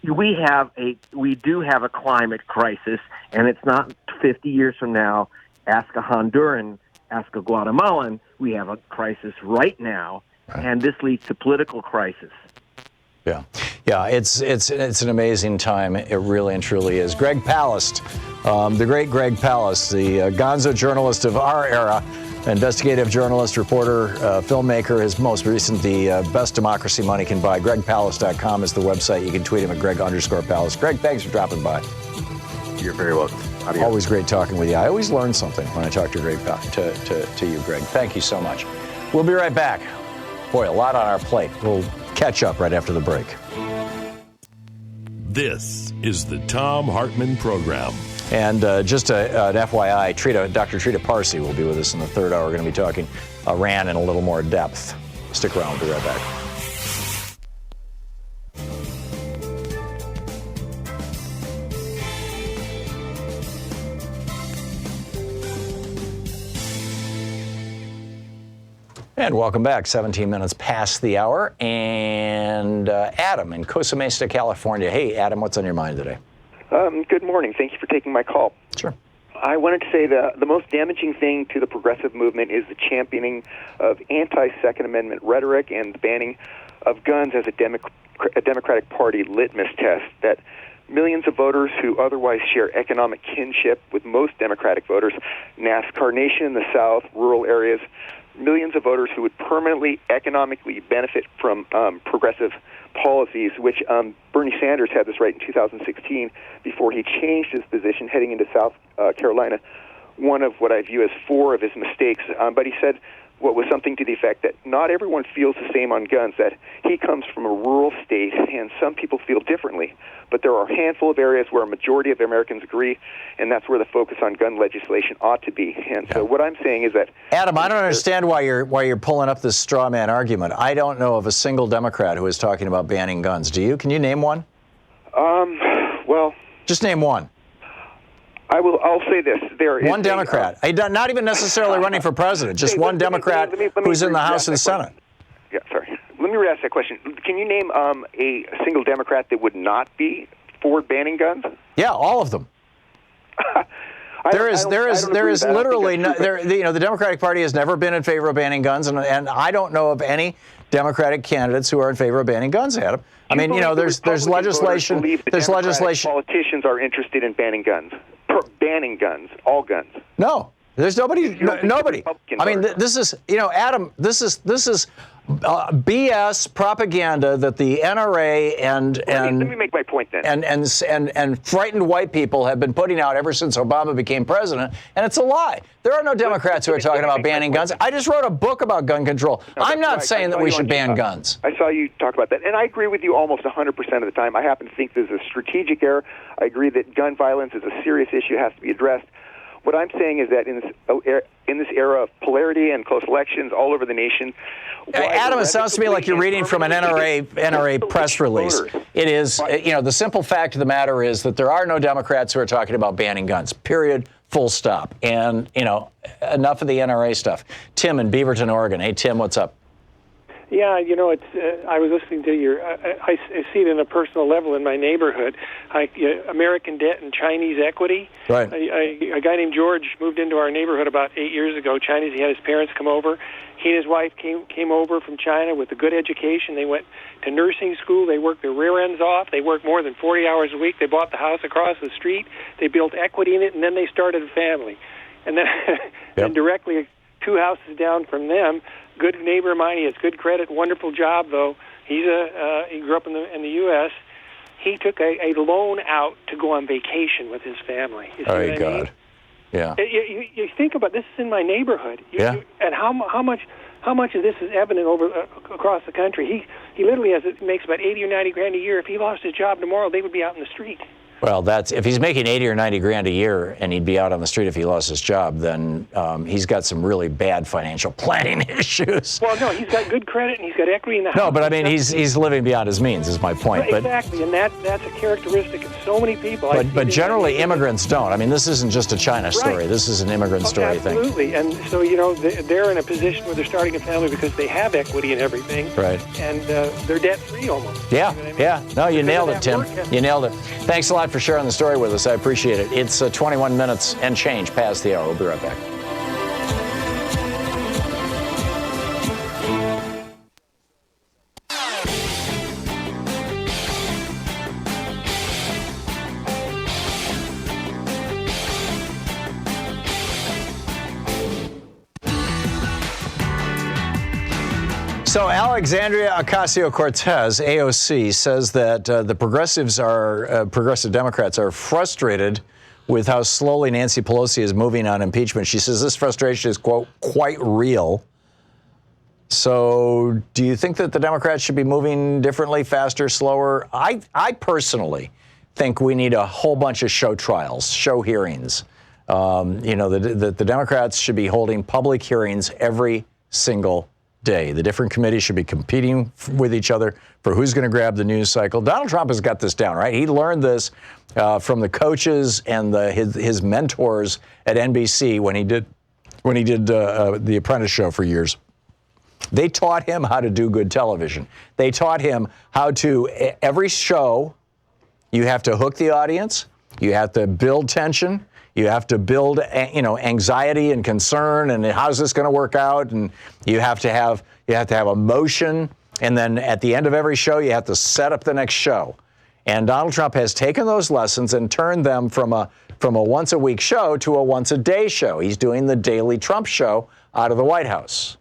we do have a climate crisis, and it's not 50 years from now. Ask a Honduran, ask a Guatemalan. We have a crisis right now, and this leads to political crisis. Yeah, it's an amazing time. It really and truly is. Greg Palast, the great Greg Palast, the gonzo journalist of our era, investigative journalist, reporter, filmmaker. His most recent, The Best Democracy Money Can Buy. GregPalast.com is the website. You can tweet him at Greg_Palast. Greg, thanks for dropping by. You're very welcome. Adios. Always great talking with you. I always learn something when I talk to Greg, to you, Greg. Thank you so much. We'll be right back. Boy, a lot on our plate. We'll catch up right after the break. This is the Thom Hartmann Program. And just an FYI, Dr. Trita Parsi will be with us in the third hour. We're going to be talking Iran in a little more depth. Stick around. We'll be right back. And welcome back. 17 minutes past the hour. And Adam in Costa Mesa, California. Hey, Adam, what's on your mind today? Good morning. Thank you for taking my call. Sure. I wanted to say the most damaging thing to the progressive movement is the championing of anti-Second Amendment rhetoric and the banning of guns as a Democratic Party litmus test that millions of voters who otherwise share economic kinship with most Democratic voters, NASCAR Nation in the South, rural areas, millions of voters who would permanently economically benefit from progressive policies, which Bernie Sanders had this right in 2016 before he changed his position heading into South Carolina. One of what I view as four of his mistakes, but he said what was something to the effect that not everyone feels the same on guns, that he comes from a rural state and some people feel differently. But there are a handful of areas where a majority of Americans agree, and that's where the focus on gun legislation ought to be. And so what I'm saying is that... Adam, I don't understand why you're pulling up this straw man argument. I don't know of a single Democrat who is talking about banning guns. Do you? Can you name one? Well... Just name one. I'll say this. There is one Democrat. Not even necessarily running for president. Just one Democrat who's in the House and the Senate. Yeah, sorry. Let me re-ask that question. Can you name a single Democrat that would not be for banning guns? Yeah, all of them. There is literally the Democratic Party has never been in favor of banning guns, and I don't know of any Democratic candidates who are in favor of banning guns, Adam. I mean, there's legislation. There's legislation. Politicians are interested in banning guns. Banning guns, all guns. No, there's nobody. Nobody. I mean, this is, Adam. This is BS propaganda that the NRA and let me make my point then. And frightened white people have been putting out ever since Obama became president, and it's a lie. There are no Democrats who are talking about banning guns. I just wrote a book about gun control. I'm not saying that we should ban guns. I saw you talk about that, and I agree with you almost 100% of the time. I happen to think this is a strategic error. I agree that gun violence is a serious issue, has to be addressed. What I'm saying is that in this era of polarity and close elections all over the nation, Adam, it sounds to me like you're reading from an NRA press release. It is, the simple fact of the matter is that there are no Democrats who are talking about banning guns. Period. Full stop. And enough of the NRA stuff. Tim in Beaverton, Oregon. Hey, Tim, what's up? Yeah, you know, I was listening to your. I see it in a personal level in my neighborhood. American debt and Chinese equity. Right. A guy named George moved into our neighborhood about 8 years ago. Chinese. He had his parents come over. He and his wife came over from China with a good education. They went to nursing school. They worked their rear ends off. They worked more than 40 hours a week. They bought the house across the street. They built equity in it, and then they started a family. And then, and directly 2 houses down from them. Good neighbor of mine. He has good credit, wonderful job though. He grew up in the U.S. He took a loan out to go on vacation with his family. You see what I mean? Yeah. You think about this is in my neighborhood. And how much of this is evident across the country? He literally makes about 80 or 90 grand a year. If he lost his job tomorrow, they would be out in the street. Well, that's if he's making 80 or 90 grand a year and he'd be out on the street if he lost his job, then he's got some really bad financial planning issues. Well, no, he's got good credit and he's got equity in the house. No, but I mean, he's living beyond his means, is my point. Right, exactly, and that's a characteristic of so many people. But generally, immigrants don't. I mean, this isn't just a China story. Right. This is an immigrant story thing. Absolutely, and so, you know, they're in a position where they're starting a family because they have equity and everything. Right. And they're debt-free almost. Yeah, you know what I mean? yeah. No, you nailed it, Tim. You nailed it. Thanks a lot for sharing the story with us. I appreciate it. It's 21 minutes and change past the hour. We'll be right back. So Alexandria Ocasio-Cortez, AOC, says that the progressive Democrats are frustrated with how slowly Nancy Pelosi is moving on impeachment. She says this frustration is, quote, quite real. So do you think that the Democrats should be moving differently, faster, slower? I personally think we need a whole bunch of show trials, show hearings. You know, the Democrats should be holding public hearings every single day. The different committees should be competing with each other for who's going to grab the news cycle. Donald Trump has got this down, right? He learned this from the coaches and his mentors at NBC when he did the Apprentice show for years. They taught him how to do good television. They taught him how to, every show, you have to hook the audience, you have to build tension, you have to build, anxiety and concern, and how's this going to work out? And you have to have emotion, and then at the end of every show, you have to set up the next show. And Donald Trump has taken those lessons and turned them from a once a week show to a once a day show. He's doing the Daily Trump Show out of the White House.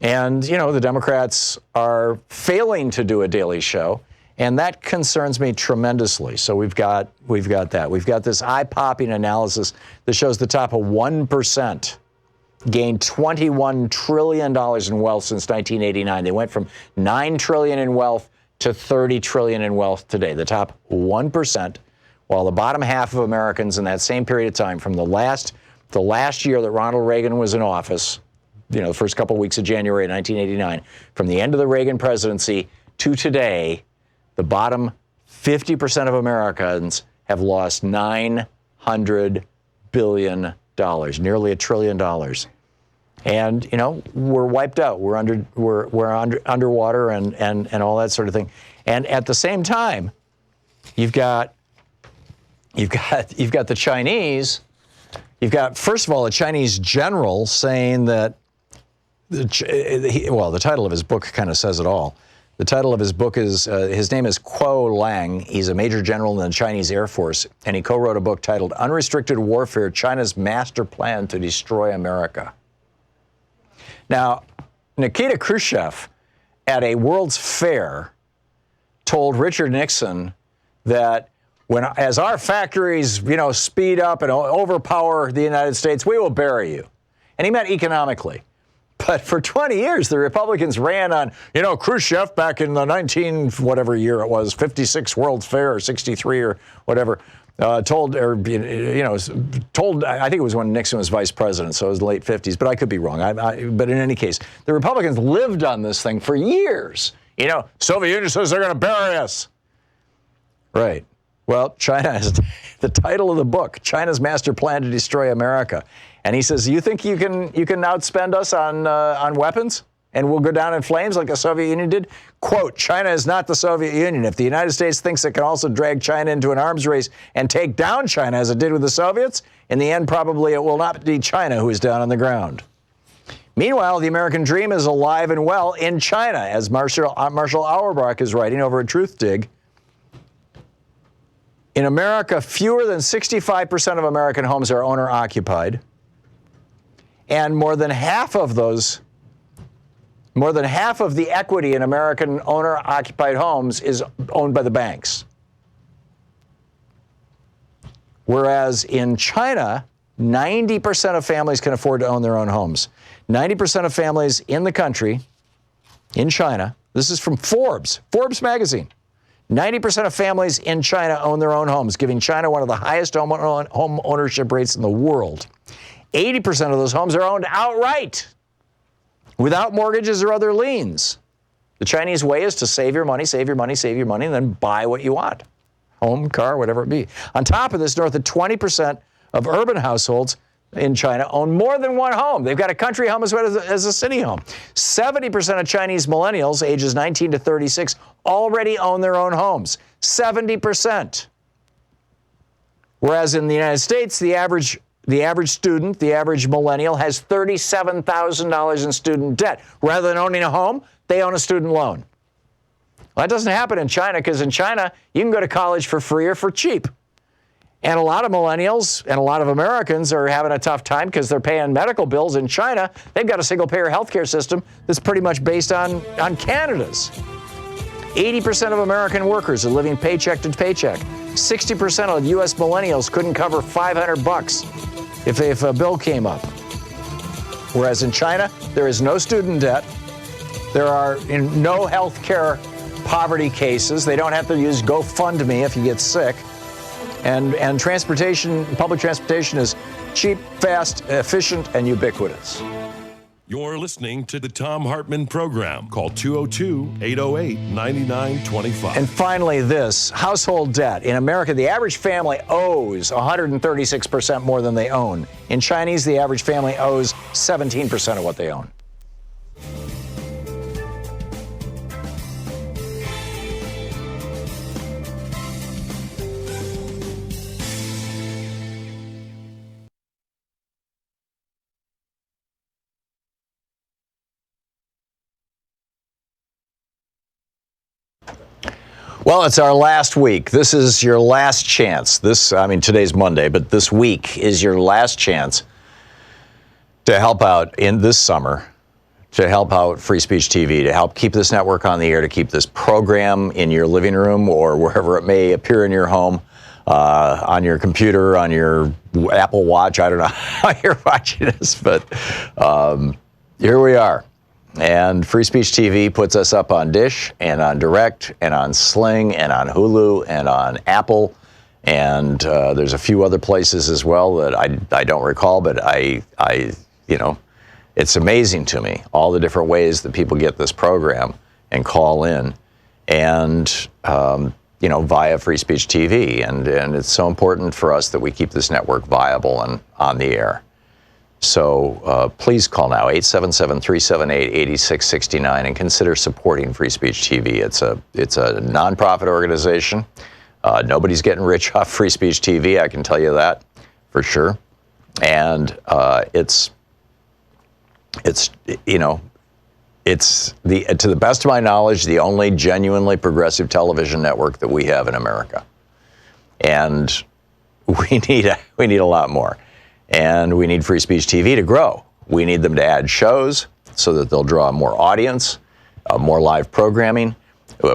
And the Democrats are failing to do a daily show. And that concerns me tremendously. So we've got that. We've got this eye-popping analysis that shows the top of 1% gained $21 trillion in wealth since 1989. They went from $9 trillion in wealth to $30 trillion in wealth today. The top 1%, while the bottom half of Americans in that same period of time, from the last year that Ronald Reagan was in office, the first couple of weeks of January 1989, from the end of the Reagan presidency to today, the bottom 50% of Americans have lost $900 billion, nearly $1 trillion. And, we're wiped out. We're underwater and all that sort of thing. And at the same time, you've got the Chinese. You've got, first of all, a Chinese general saying that, the title of his book kind of says it all. The title of his book is, his name is Kuo Lang. He's a major general in the Chinese Air Force, and he co-wrote a book titled Unrestricted Warfare, China's Master Plan to Destroy America. Now, Nikita Khrushchev at a World's Fair told Richard Nixon that as our factories, speed up and overpower the United States, we will bury you. And he meant economically. But for 20 years, the Republicans ran on, Khrushchev back in the whatever year it was, 56 World's Fair or 63 or whatever, told, I think it was when Nixon was vice president, so it was the late 50s, but I could be wrong. But in any case, the Republicans lived on this thing for years. Soviet Union says they're going to bury us. Right. Well, China has the title of the book, China's Master Plan to Destroy America. And he says, you think you can outspend us on weapons and we'll go down in flames like the Soviet Union did? Quote, China is not the Soviet Union. If the United States thinks it can also drag China into an arms race and take down China as it did with the Soviets, in the end, probably it will not be China who is down on the ground. Meanwhile, the American dream is alive and well in China, as Marshall Auerbach is writing over at TruthDig. In America, fewer than 65% of American homes are owner-occupied, and more than half of the equity in American owner-occupied homes is owned by the banks. Whereas in China, 90% of families can afford to own their own homes. 90% of families in the country, in China, this is from Forbes magazine, 90% of families in China own their own homes, giving China one of the highest home ownership rates in the world. 80% of those homes are owned outright, without mortgages or other liens. The Chinese way is to save your money, and then buy what you want. Home, car, whatever it be. On top of this, north of 20% of urban households in China own more than one home. They've got a country home as well as a city home. 70% of Chinese millennials, ages 19 to 36, already own their own homes. 70%. Whereas in the United States, the average student, the average millennial, has $37,000 in student debt. Rather than owning a home, they own a student loan. Well, that doesn't happen in China, because in China, you can go to college for free or for cheap. And a lot of millennials and a lot of Americans are having a tough time because they're paying medical bills in China. They've got a single-payer healthcare system that's pretty much based on Canada's. 80% of American workers are living paycheck to paycheck. 60% of U.S. millennials couldn't cover $500 if a bill came up. Whereas in China, there is no student debt. There are no health care poverty cases. They don't have to use GoFundMe if you get sick. And transportation, public transportation is cheap, fast, efficient, and ubiquitous. You're listening to the Thom Hartmann Program. Call 202-808-9925. And finally, this household debt. In America, the average family owes 136% more than they own. In Chinese, the average family owes 17% of what they own. Well, it's our last week. This is your last chance. Today's Monday, but this week is your last chance to help out in this summer, to help out Free Speech TV, to help keep this network on the air, to keep this program in your living room or wherever it may appear in your home, on your computer, on your Apple Watch. I don't know how you're watching this, but here we are. And Free Speech TV puts us up on Dish and on Direct and on Sling and on Hulu and on Apple. And there's a few other places as well that I don't recall, but it's amazing to me, all the different ways that people get this program and call in and, via Free Speech TV. And it's so important for us that we keep this network viable and on the air. So please call now, 877-378-8669, and consider supporting Free Speech TV. It's a nonprofit organization. Nobody's getting rich off Free Speech TV, I can tell you that for sure. And it's to the best of my knowledge, the only genuinely progressive television network that we have in America. And we need a lot more. And we need Free Speech TV to grow. We need them to add shows so that they'll draw more audience, more live programming.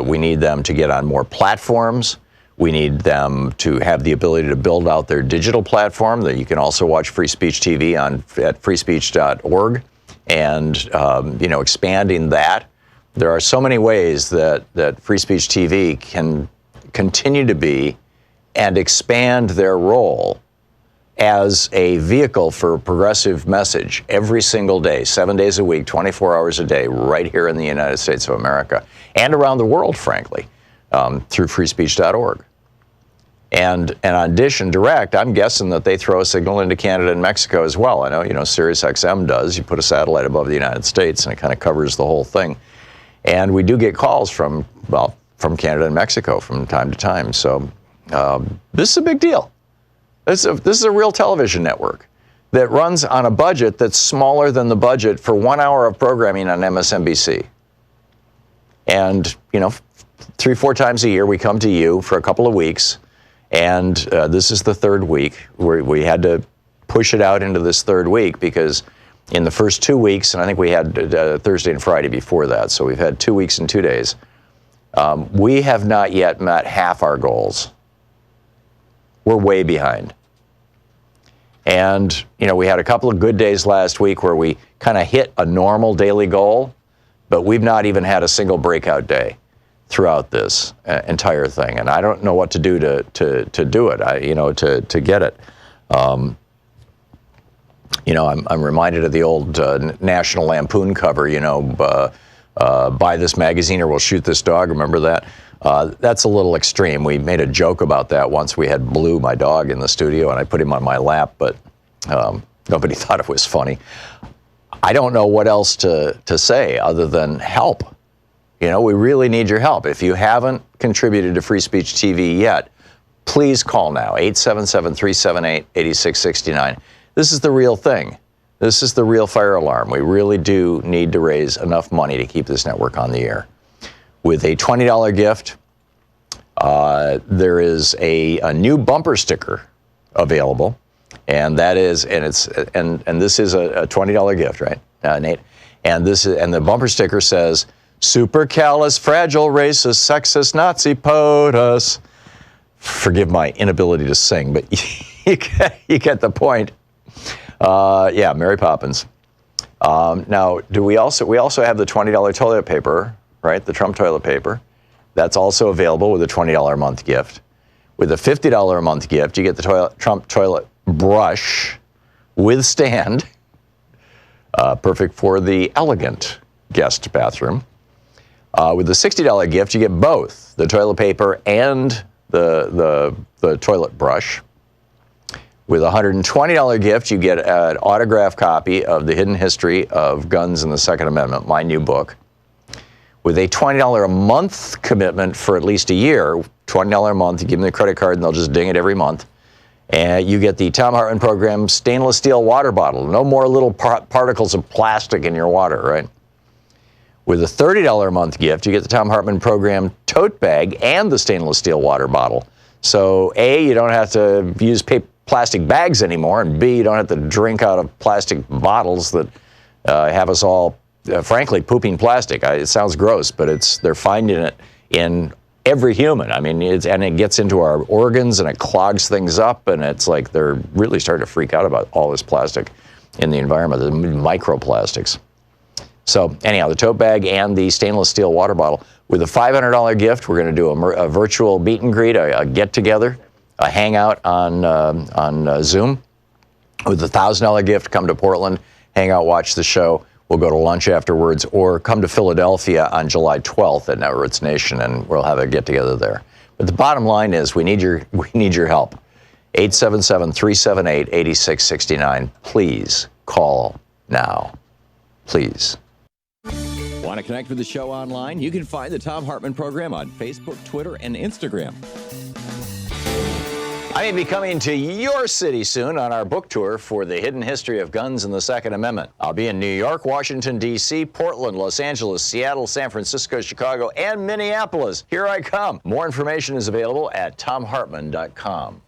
We need them to get on more platforms. We need them to have the ability to build out their digital platform that you can also watch Free Speech TV at freespeech.org and expanding that. There are so many ways that Free Speech TV can continue to be and expand their role as a vehicle for a progressive message every single day, 7 days a week, 24 hours a day, right here in the United States of America and around the world, frankly, through freespeech.org. And on Dish and Direct, I'm guessing that they throw a signal into Canada and Mexico as well. I know, Sirius XM does. You put a satellite above the United States, and it kind of covers the whole thing. And we do get calls from Canada and Mexico from time to time. So this is a big deal. This is a real television network that runs on a budget that's smaller than the budget for 1 hour of programming on MSNBC. And, 3-4 times a year, we come to you for a couple of weeks. And this is the third week. We had to push it out into this third week because in the first 2 weeks, and I think we had Thursday and Friday before that, so we've had 2 weeks and 2 days, we have not yet met half our goals. We're way behind. And, we had a couple of good days last week where we kind of hit a normal daily goal, but we've not even had a single breakout day throughout this entire thing, and I don't know what to do to do it. To get it. I'm reminded of the old National Lampoon cover. Buy this magazine or we'll shoot this dog. Remember that? That's a little extreme. We made a joke about that once. We had Blue, my dog, in the studio, and I put him on my lap, but nobody thought it was funny. I don't know what else to say other than help. We really need your help. If you haven't contributed to Free Speech TV yet, please call now, 877-378-8669. This is the real thing. This is the real fire alarm. We really do need to raise enough money to keep this network on the air. With a $20 gift, there is a new bumper sticker available, and that is, and this is a $20 gift, right, Nate? And the bumper sticker says, "Supercalifragilisticexpialidocious sexist Nazi POTUS." Forgive my inability to sing, but you get the point. Mary Poppins. Now, we also have the $20 toilet paper, right? The Trump toilet paper. That's also available with a $20 a month gift. With a $50 a month gift, you get the Trump toilet brush with stand, perfect for the elegant guest bathroom. With the $60 gift, you get both the toilet paper and the toilet brush. With a $120 gift, you get an autographed copy of The Hidden History of Guns and the Second Amendment, my new book. With a $20 a month commitment for at least a year, $20 a month, you give them the credit card and they'll just ding it every month. And you get the Thom Hartmann Program stainless steel water bottle. No more little particles of plastic in your water, right? With a $30 a month gift, you get the Thom Hartmann Program tote bag and the stainless steel water bottle. So A, you don't have to use plastic bags anymore, and B, you don't have to drink out of plastic bottles that have us all, frankly, pooping plastic. It sounds gross, but they're finding it in every human. I mean, it gets into our organs and it clogs things up, and it's like they're really starting to freak out about all this plastic in the environment, the microplastics. So anyhow, the tote bag and the stainless steel water bottle. With a $500 gift, we're going to do a virtual meet and greet, a get-together, a hangout on Zoom. With a $1,000 gift, come to Portland, hang out, watch the show. We'll go to lunch afterwards, or come to Philadelphia on July 12th at Netroots Nation, and we'll have a get-together there. But the bottom line is we need your help. 877-378-8669. Please call now. Please. Want to connect with the show online? You can find the Thom Hartmann Program on Facebook, Twitter, and Instagram. I may be coming to your city soon on our book tour for The Hidden History of Guns and the Second Amendment. I'll be in New York, Washington, D.C., Portland, Los Angeles, Seattle, San Francisco, Chicago, and Minneapolis. Here I come. More information is available at thomhartmann.com.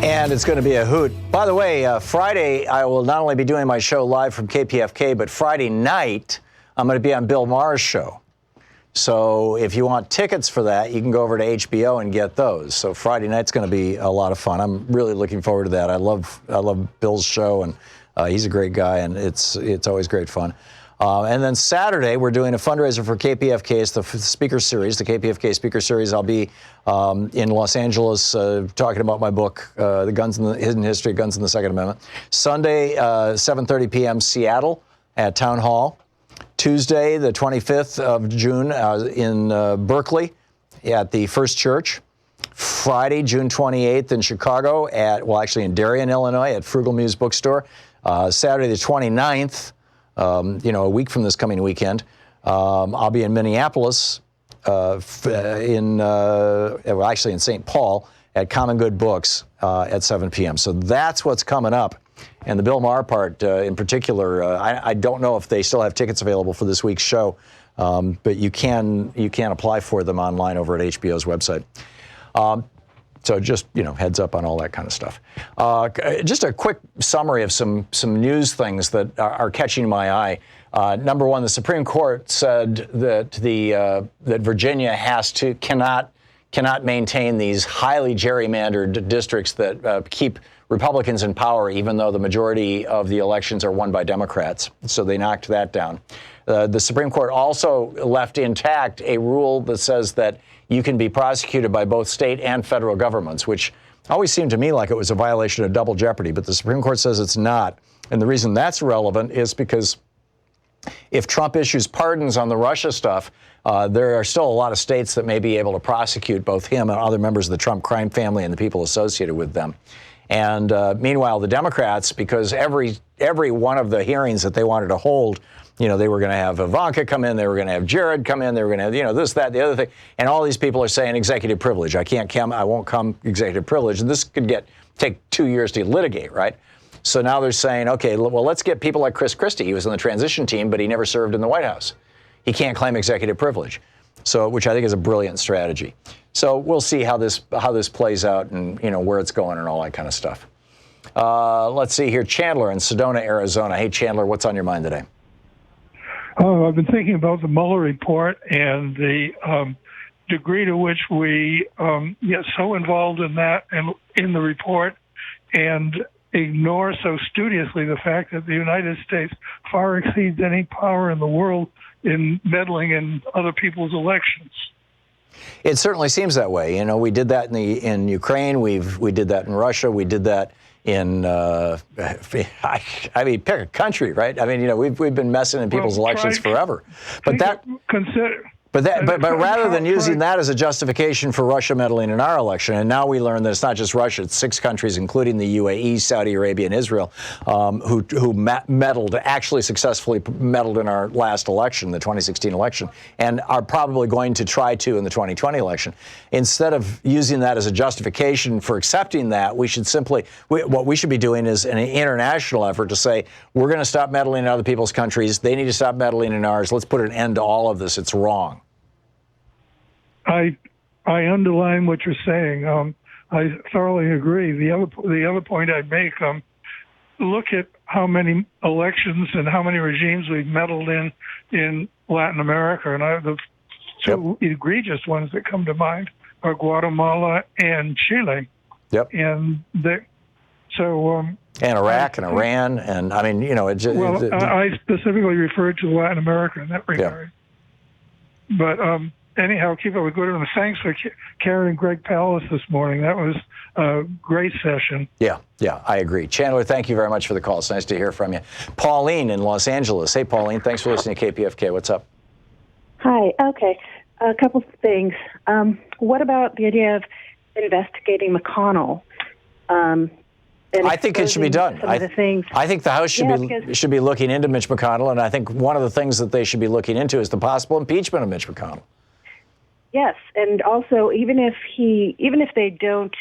And it's going to be a hoot. By the way, Friday, I will not only be doing my show live from KPFK, but Friday night, I'm going to be on Bill Maher's show. So if you want tickets for that, you can go over to HBO and get those. So Friday night's going to be a lot of fun. I'm really looking forward to that. I love Bill's show, and he's a great guy, and it's always great fun. And then Saturday, we're doing a fundraiser for KPFK. It's the speaker series, the KPFK speaker series. I'll be in Los Angeles talking about my book, The Guns and the Hidden History of Guns and the Second Amendment. Sunday, 7:30 p.m. Seattle at Town Hall. Tuesday, the 25th of June in Berkeley at the First Church. Friday, June 28th in Chicago in Darien, Illinois at Frugal Muse Bookstore. Saturday the 29th, a week from this coming weekend, I'll be in Minneapolis, in St. Paul at Common Good Books at 7 p.m. So that's what's coming up. And the Bill Maher part in particular, I don't know if they still have tickets available for this week's show, but you can apply for them online over at HBO's website. So just, heads up on all that kind of stuff. Just a quick summary of some news things that are catching my eye. Number one, the Supreme Court said that that Virginia cannot maintain these highly gerrymandered districts that keep Republicans in power, even though the majority of the elections are won by Democrats. So they knocked that down. The Supreme Court also left intact a rule that says that you can be prosecuted by both state and federal governments, which always seemed to me like it was a violation of double jeopardy, but the Supreme Court says it's not. And the reason that's relevant is because if Trump issues pardons on the Russia stuff, there are still a lot of states that may be able to prosecute both him and other members of the Trump crime family and the people associated with them. And meanwhile, the Democrats, because every one of the hearings that they wanted to hold, they were going to have Ivanka come in, they were going to have Jared come in, they were going to have, this, that, the other thing. And all these people are saying executive privilege. I won't come executive privilege. And this could take 2 years to litigate, right? So now they're saying, okay, well, let's get people like Chris Christie. He was on the transition team, but he never served in the White House. He can't claim executive privilege. So, which I think is a brilliant strategy. So we'll see how this plays out and, where it's going and all that kind of stuff. Let's see here. Chandler in Sedona, Arizona. Hey, Chandler, what's on your mind today? I've been thinking about the Mueller report and the degree to which we get so involved in that and in the report and ignore so studiously the fact that the United States far exceeds any power in the world in meddling in other people's elections. It certainly seems that way. We did that in Ukraine. We did that in Russia. We did that in pick a country, right? We've been messing in people's elections forever. But rather than using that as a justification for Russia meddling in our election, and now we learn that it's not just Russia, it's 6 countries, including the UAE, Saudi Arabia, and Israel, who actually successfully meddled in our last election, the 2016 election, and are probably going to try to in the 2020 election. Instead of using that as a justification for accepting that, what we should be doing is an international effort to say, we're going to stop meddling in other people's countries. They need to stop meddling in ours. Let's put an end to all of this. It's wrong. I underline what you're saying. I thoroughly agree. The other point I'd make, look at how many elections and how many regimes we've meddled in Latin America, and the two egregious ones that come to mind are Guatemala and Chile. Yep. And and Iraq and Iran, and I specifically referred to Latin America in that regard. Yeah. But anyhow, keep up with good. And thanks for carrying Greg Pallas this morning. That was a great session. Yeah, I agree. Chandler, thank you very much for the call. It's nice to hear from you. Pauline in Los Angeles. Hey, Pauline, thanks for listening to KPFK. What's up? Hi. Okay. A couple of things. What about the idea of investigating McConnell? I think it should be done. I think the House should be looking into Mitch McConnell, and I think one of the things that they should be looking into is the possible impeachment of Mitch McConnell. Yes, and also even if they don't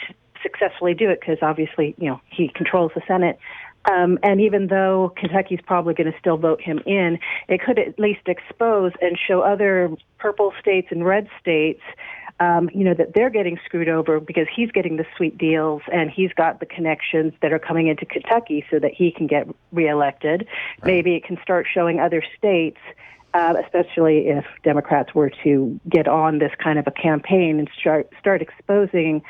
successfully do it, because obviously he controls the Senate, and even though Kentucky's probably going to still vote him in, it could at least expose and show other purple states and red states, that they're getting screwed over because he's getting the sweet deals and he's got the connections that are coming into Kentucky so that he can get reelected. Right. Maybe it can start showing other states, especially if Democrats were to get on this kind of a campaign and start exposing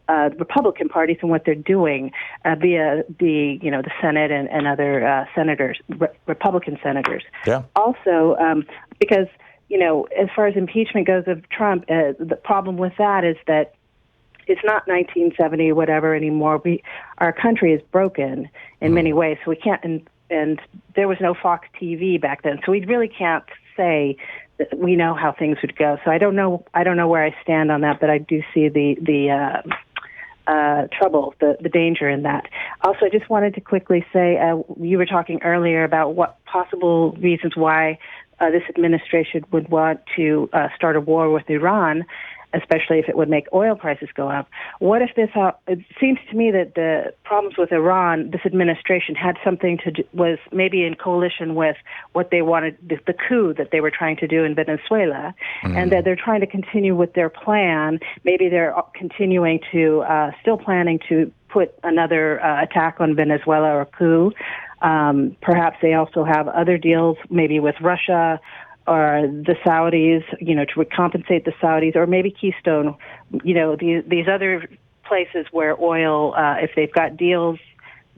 the Republican parties and what they're doing via the Senate and other senators, Republican senators. Yeah. Also, because as far as impeachment goes of Trump, the problem with that is that it's not 1970 or whatever anymore. Our country is broken in many ways, so we can't. And there was no Fox TV back then, so we really can't say that we know how things would go. So I don't know where I stand on that, but I do see the trouble, the danger in that. Also, I just wanted to quickly say, you were talking earlier about what possible reasons why this administration would want to start a war with Iran, especially if it would make oil prices go up. What if this, it seems to me that the problems with Iran, this administration had something to do, was maybe in coalition with what they wanted, the coup that they were trying to do in Venezuela, and that they're trying to continue with their plan. Maybe they're continuing to, still planning to put another attack on Venezuela or a coup. Perhaps they also have other deals, maybe with Russia, or the Saudis, to compensate the Saudis, or maybe Keystone, these other places where oil, if they've got deals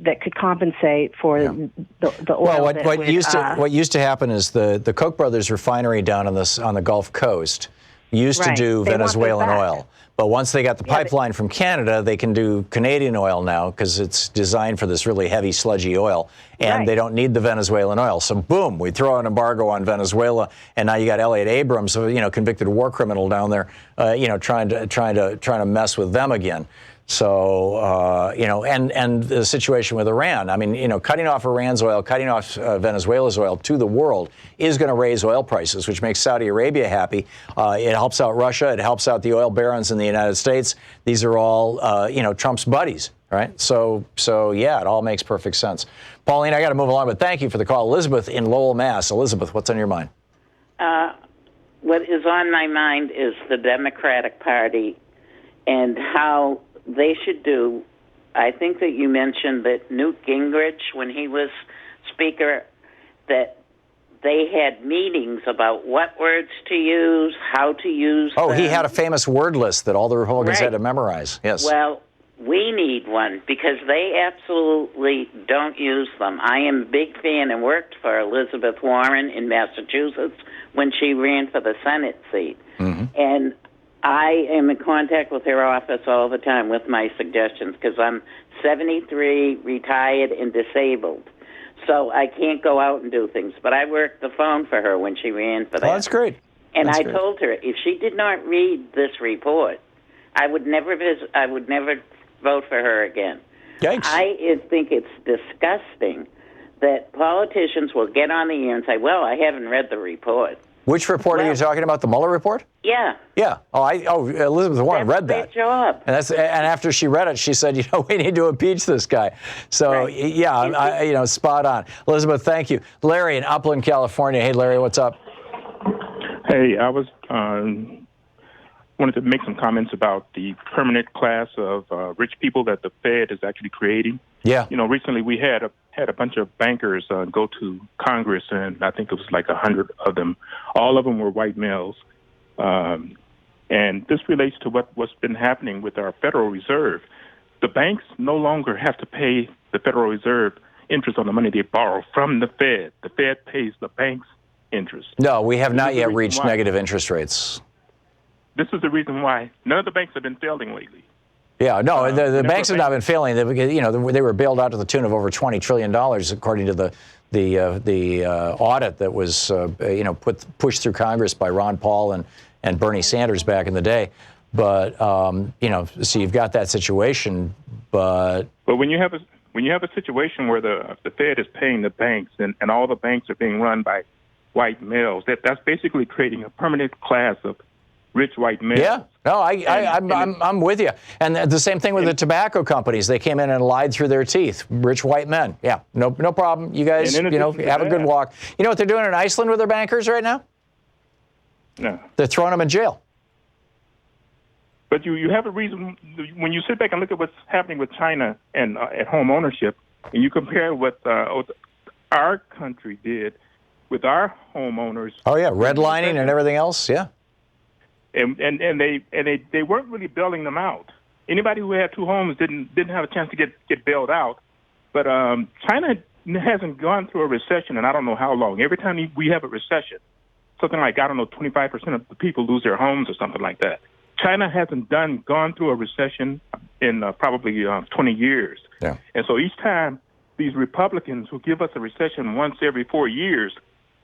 that could compensate for the oil. Well, what used to happen is the Koch brothers refinery down on the Gulf Coast used to do Venezuelan oil. But once they got the pipeline from Canada, they can do Canadian oil now because it's designed for this really heavy, sludgy oil, and they don't need the Venezuelan oil. So, boom, we throw an embargo on Venezuela, and now you got Elliot Abrams, convicted war criminal down there, trying to mess with them again. So, and the situation with Iran. I mean, cutting off Iran's oil, cutting off Venezuela's oil to the world is going to raise oil prices, which makes Saudi Arabia happy. It helps out Russia. It helps out the oil barons in the United States. These are all, Trump's buddies, right? So yeah, it all makes perfect sense. Pauline, I got to move along, but thank you for the call. Elizabeth in Lowell, Mass. Elizabeth, what's on your mind? What is on my mind is the Democratic Party and how they should do. I think that you mentioned that Newt Gingrich, when he was Speaker, that they had meetings about what words to use, how to use them. He had a famous word list that all the Republicans had to memorize. Yes. Well, we need one because they absolutely don't use them. I am a big fan and worked for Elizabeth Warren in Massachusetts when she ran for the Senate seat. And I am in contact with her office all the time with my suggestions because I'm 73, retired, and disabled. So I can't go out and do things. But I worked the phone for her when she ran for that. Oh, that's great. And I told her if she did not read this report, I would never vote for her again. Yikes. I think it's disgusting that politicians will get on the air and say, well, I haven't read the report. Which report are you talking about? The Mueller report? Yeah. Yeah. Elizabeth Warren read that. That's their job. And after she read it, she said, we need to impeach this guy. So spot on. Elizabeth, thank you. Larry in Upland, California. Hey, Larry, what's up? Hey, I was wanted to make some comments about the permanent class of rich people that the Fed is actually creating. Yeah. Recently we had a bunch of bankers go to Congress, and I think it was like 100 of them. All of them were white males. And this relates to what's been happening with our Federal Reserve. The banks no longer have to pay the Federal Reserve interest on the money they borrow from the Fed. The Fed pays the banks interest. No, we have not yet reached negative interest rates. This is the reason why none of the banks have been failing lately. Yeah, no, the banks have not been failing. They were bailed out to the tune of over $20 trillion, according to the audit that was pushed through Congress by Ron Paul and Bernie Sanders back in the day. But so you've got that situation. But when you have a situation where the Fed is paying the banks and all the banks are being run by white males, that's basically creating a permanent class of rich white males. Yeah, no, I'm with you. And the same thing with the tobacco companies. They came in and lied through their teeth. Rich white men. Yeah, no problem. You guys, have a good walk. You know what they're doing in Iceland with their bankers right now? No. They're throwing them in jail. But you have a reason when you sit back and look at what's happening with China and at home ownership, and you compare what our country did with our homeowners. Oh yeah, redlining and everything else. Yeah. And they weren't really bailing them out. Anybody who had two homes didn't have a chance to get bailed out. But China hasn't gone through a recession in I don't know how long. Every time we have a recession, something like 25% of the people lose their homes or something like that. China hasn't gone through a recession in probably 20 years. Yeah. And so each time these Republicans who give us a recession once every 4 years,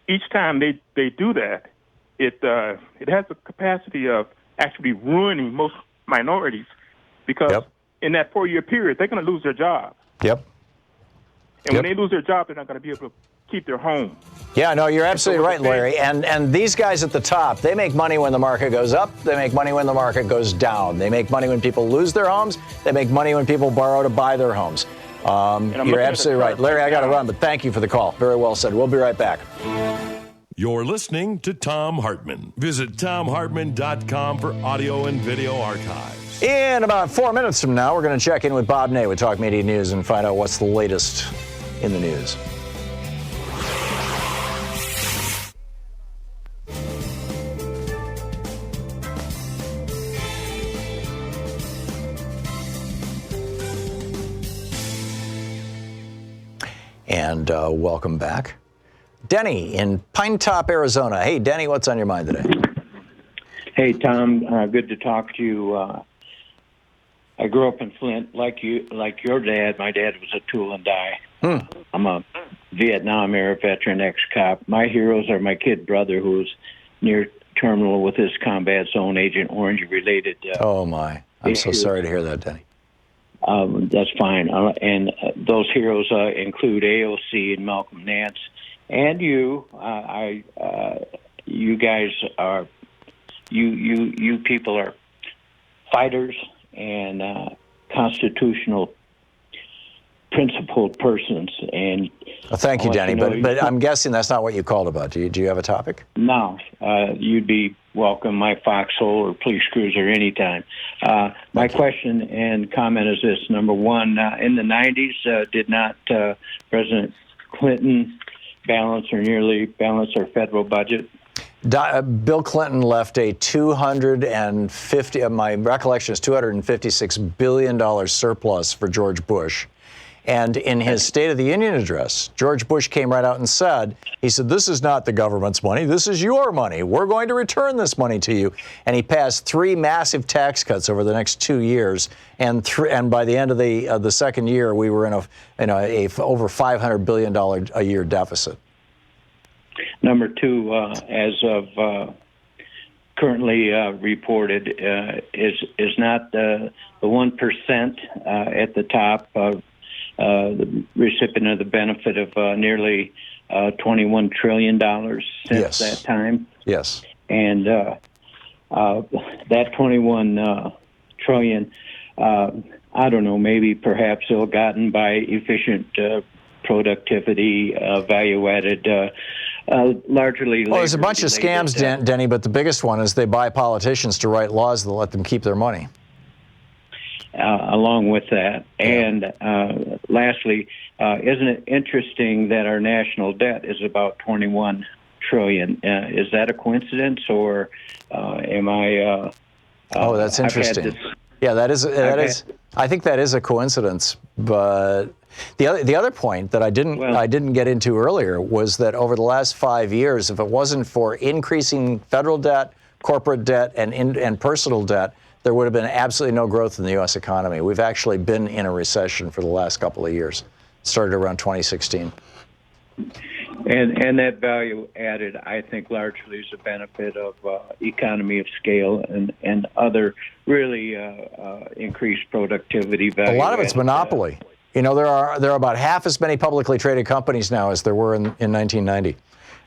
each time they do that, it has the capacity of actually ruining most minorities because in that 4-year period, they're going to lose their job. Yep. And when they lose their job, they're not going to be able to keep their home. Yeah, no, you're absolutely right, Larry. And these guys at the top, they make money when the market goes up. They make money when the market goes down. They make money when people lose their homes. They make money when people borrow to buy their homes. You're absolutely right. Larry, I got to run, but thank you for the call. Very well said. We'll be right back. You're listening to Thom Hartmann. Visit thomhartmann.com for audio and video archives. In about 4 minutes from now, we're going to check in with Bob Ney with Talk Media News and find out what's the latest in the news. And welcome back. Denny in Pine Top, Arizona. Hey, Denny, what's on your mind today? Hey, Tom. Good to talk to you. I grew up in Flint, like your dad. My dad was a tool and die. I'm a Vietnam-era veteran, ex-cop. My heroes are my kid brother, who's near terminal with his combat zone Agent Orange-related. Oh, my. I'm so sorry to hear that, Denny. That's fine. And those heroes include AOC and Malcolm Nance. And you. You guys are, you people are fighters and constitutional principled persons. And well, thank you, Denny. But I'm guessing that's not what you called about. Do you have a topic? No. You'd be welcome, my foxhole or police cruiser anytime. My question and comment is this. Number one, in the 90s, did not President Clinton balance or nearly balance our federal budget? Bill Clinton left a my recollection is $256 billion surplus for George Bush. And in his State of the Union address, George Bush came right out and said, this is not the government's money. This is your money. We're going to return this money to you. And he passed 3 massive tax cuts over the next 2 years. And by the end of the second year, we were in a over $500 billion a year deficit. Number two, as of currently reported, is not the 1% at the top of the recipient of the benefit of nearly $21 trillion since that time. Yes. And that $21 trillion, I don't know, maybe perhaps ill-gotten by efficient productivity, value-added, largely. Well, there's a bunch of scams, Denny, but the biggest one is they buy politicians to write laws that let them keep their money. Along with that. And lastly, isn't it interesting that our national debt is about $21 trillion? Is that a coincidence, or am I... oh, that's interesting. Yeah, that is. I think that is a coincidence. But the other point that I didn't get into earlier was that over the last 5 years, if it wasn't for increasing federal debt, corporate debt, and personal debt, there would have been absolutely no growth in the U.S. economy. We've actually been in a recession for the last couple of years. It started around 2016. And that value added, I think, largely is a benefit of economy of scale and other really increased productivity value. A lot of it's monopoly. There are about half as many publicly traded companies now as there were in 1990.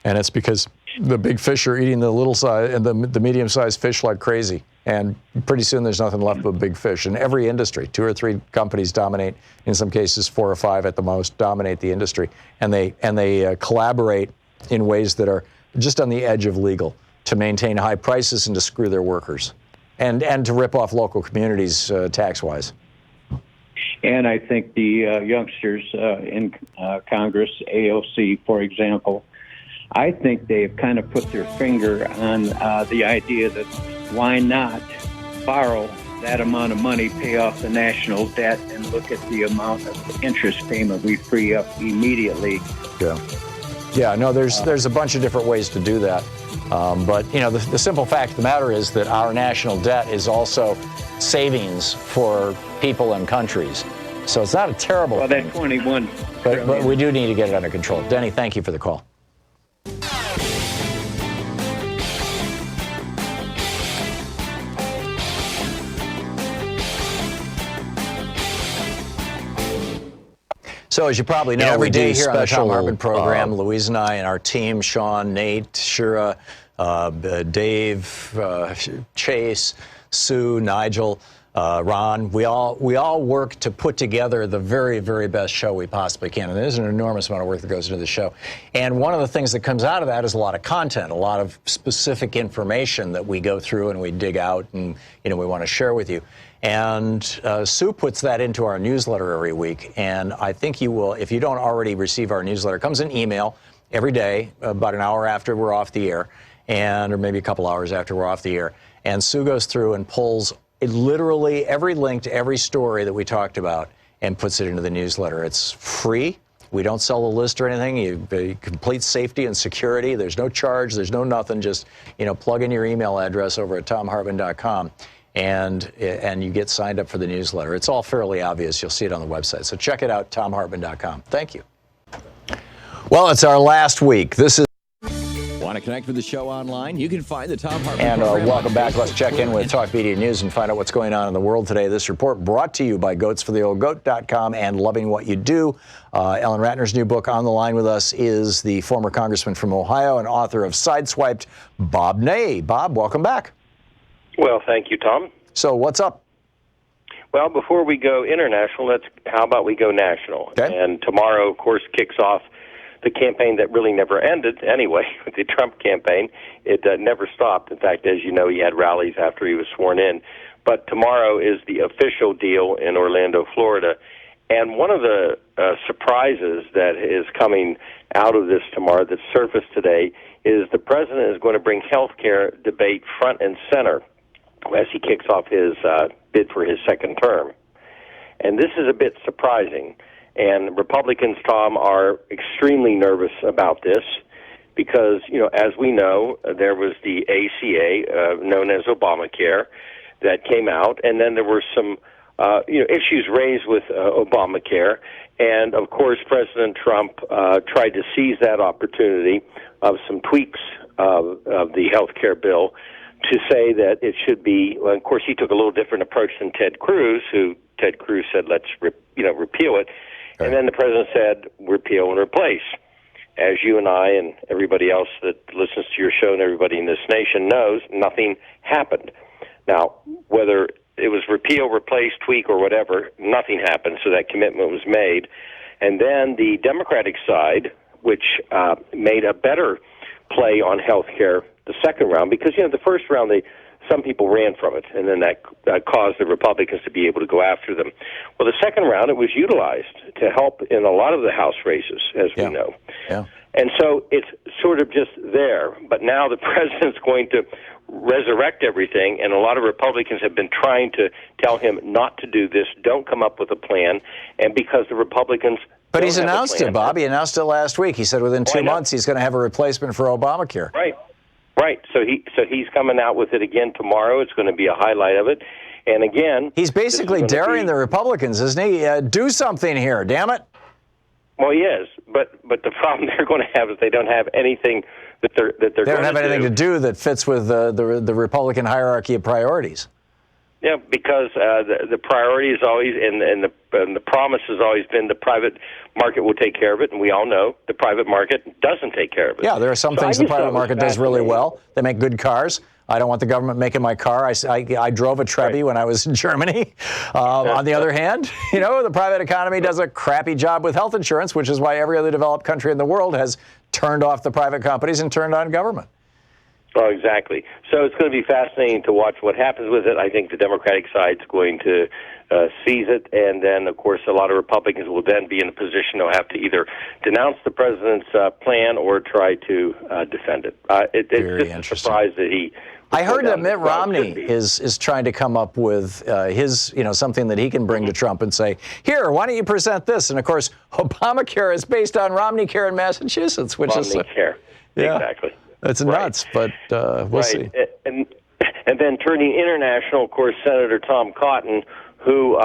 And it's because the big fish are eating the little size and the medium-sized fish like crazy. And pretty soon there's nothing left but big fish. In every industry, 2 or 3 companies dominate. In some cases, 4 or 5 at the most dominate the industry. And they collaborate in ways that are just on the edge of legal to maintain high prices and to screw their workers and to rip off local communities tax-wise. And I think the youngsters in Congress, AOC, for example, I think they've kind of put their finger on the idea that why not borrow that amount of money, pay off the national debt, and look at the amount of interest payment we free up immediately. Yeah, no, there's a bunch of different ways to do that. But, the simple fact of the matter is that our national debt is also savings for people and countries. So it's not a terrible thing. That 21. But we do need to get it under control. Denny, thank you for the call. So as you probably know, every day here on the Thom Hartmann Program, uh, Louise and I and our team, Sean, Nate, Shira, Dave, Chase, Sue, Nigel, Ron, we all work to put together the very, very best show we possibly can. And there's an enormous amount of work that goes into the show. And one of the things that comes out of that is a lot of content, a lot of specific information that we go through and we dig out and, we want to share with you. And Sue puts that into our newsletter every week. And I think you will, if you don't already receive our newsletter, it comes in email every day, about an hour after we're off the air, or maybe a couple hours after we're off the air. And Sue goes through and pulls literally every link to every story that we talked about and puts it into the newsletter. It's free. We don't sell the list or anything. You complete safety and security. There's no charge. There's no nothing. Just, plug in your email address over at thomhartmann.com and you get signed up for the newsletter. It's all fairly obvious. You'll see it on the website. So check it out, thomhartmann.com. Thank you. Well, it's our last week. This is Want to connect with the show online? You can find the Thom Hartmann And Program welcome on back. Facebook, Let's check in Twitter, with and Talk Media News and find out what's going on in the world today. This report brought to you by goatsfortheoldgoat.com and Loving What You Do. Ellen Ratner's new book. On the line with us is the former congressman from Ohio and author of Sideswiped, Bob Ney. Bob, welcome back. Well, thank you, Tom. So what's up? Well, before we go international, how about we go national? Okay. And tomorrow, of course, kicks off the campaign that really never ended anyway, the Trump campaign. It never stopped. In fact, as you know, he had rallies after he was sworn in. But tomorrow is the official deal in Orlando, Florida. And one of the surprises that is coming out of this tomorrow that surfaced today is the president is going to bring health care debate front and center as he kicks off his bid for his second term. And this is a bit surprising. And Republicans, Tom, are extremely nervous about this because, as we know, there was the ACA, known as Obamacare, that came out, and then there were some, issues raised with Obamacare. And, of course, President Trump tried to seize that opportunity of some tweaks of the health care bill to say that it should be, well, of course, he took a little different approach than Ted Cruz, Ted Cruz said, let's, repeal it. And then the president said, repeal and replace. As you and I and everybody else that listens to your show and everybody in this nation knows, nothing happened. Now, whether it was repeal, replace, tweak, or whatever, nothing happened, so that commitment was made. And then the Democratic side, which made a better play on health care the second round, because, the first round, some people ran from it, and then that caused the Republicans to be able to go after them. Well, the second round, it was utilized to help in a lot of the House races, as we know. Yeah. And so it's sort of just there. But now the president's going to resurrect everything, and a lot of Republicans have been trying to tell him not to do this, don't come up with a plan, and because the Republicans But he's announced it, Bob. He announced it last week. He said within 2 months he's going to have a replacement for Obamacare. Right. So he's coming out with it again tomorrow. It's going to be a highlight of it. And again, he's basically daring the Republicans, isn't he? Do something here, damn it. Well, he is. But the problem they're going to have is they don't have anything that they're They going don't have to anything do. to do that fits with the Republican hierarchy of priorities. Yeah, because the priority is always and the promise has always been the private market will take care of it, and we all know the private market doesn't take care of it. Yeah, there are some things the private market does really well. They make good cars. I don't want the government making my car. I drove a Trebi when I was in Germany. On the other hand, the private economy does a crappy job with health insurance, which is why every other developed country in the world has turned off the private companies and turned on government. Oh, exactly. So it's going to be fascinating to watch what happens with it. I think the Democratic side's going to seize it, and then, of course, a lot of Republicans will then be in a position they'll have to either denounce the president's plan or try to defend it. It's just a surprise that he... I heard that Mitt Romney is trying to come up with his, something that he can bring to Trump and say, here, why don't you present this? And, of course, Obamacare is based on Romney Care in Massachusetts, which is... Romney Care, exactly. That's nuts, but we'll see. And then turning international, of course, Senator Tom Cotton, who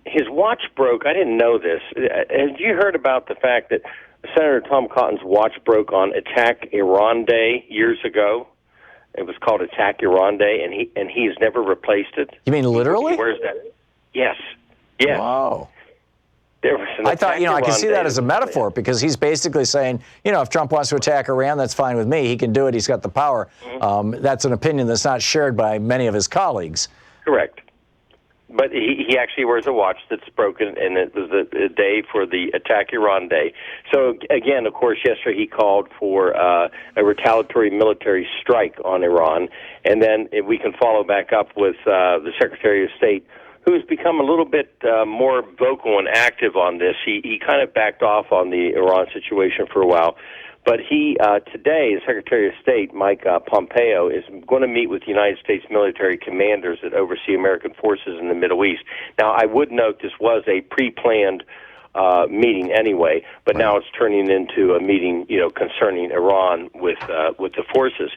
his watch broke. I didn't know this. Had you heard about the fact that Senator Tom Cotton's watch broke on Attack Iran Day years ago? It was called Attack Iran Day, and he's never replaced it. You mean literally? Where's that? Yes. Yes. Wow. there was an I thought, I can see that as a metaphor, plan. because he's basically saying, if Trump wants to attack Iran, that's fine with me. He can do it. He's got the power. That's an opinion that's not shared by many of his colleagues. Correct. But he actually wears a watch that's broken, and it was a day for the Attack Iran Day. So, again, of course, yesterday he called for a retaliatory military strike on Iran. And then we can follow back up with the Secretary of State, who's become a little bit more vocal and active on this. He kind of backed off on the Iran situation for a while. But he, today, the Secretary of State, Mike Pompeo, is going to meet with the United States military commanders that oversee American forces in the Middle East. Now, I would note this was a pre-planned meeting anyway, but now it's turning into a meeting, concerning Iran with the forces.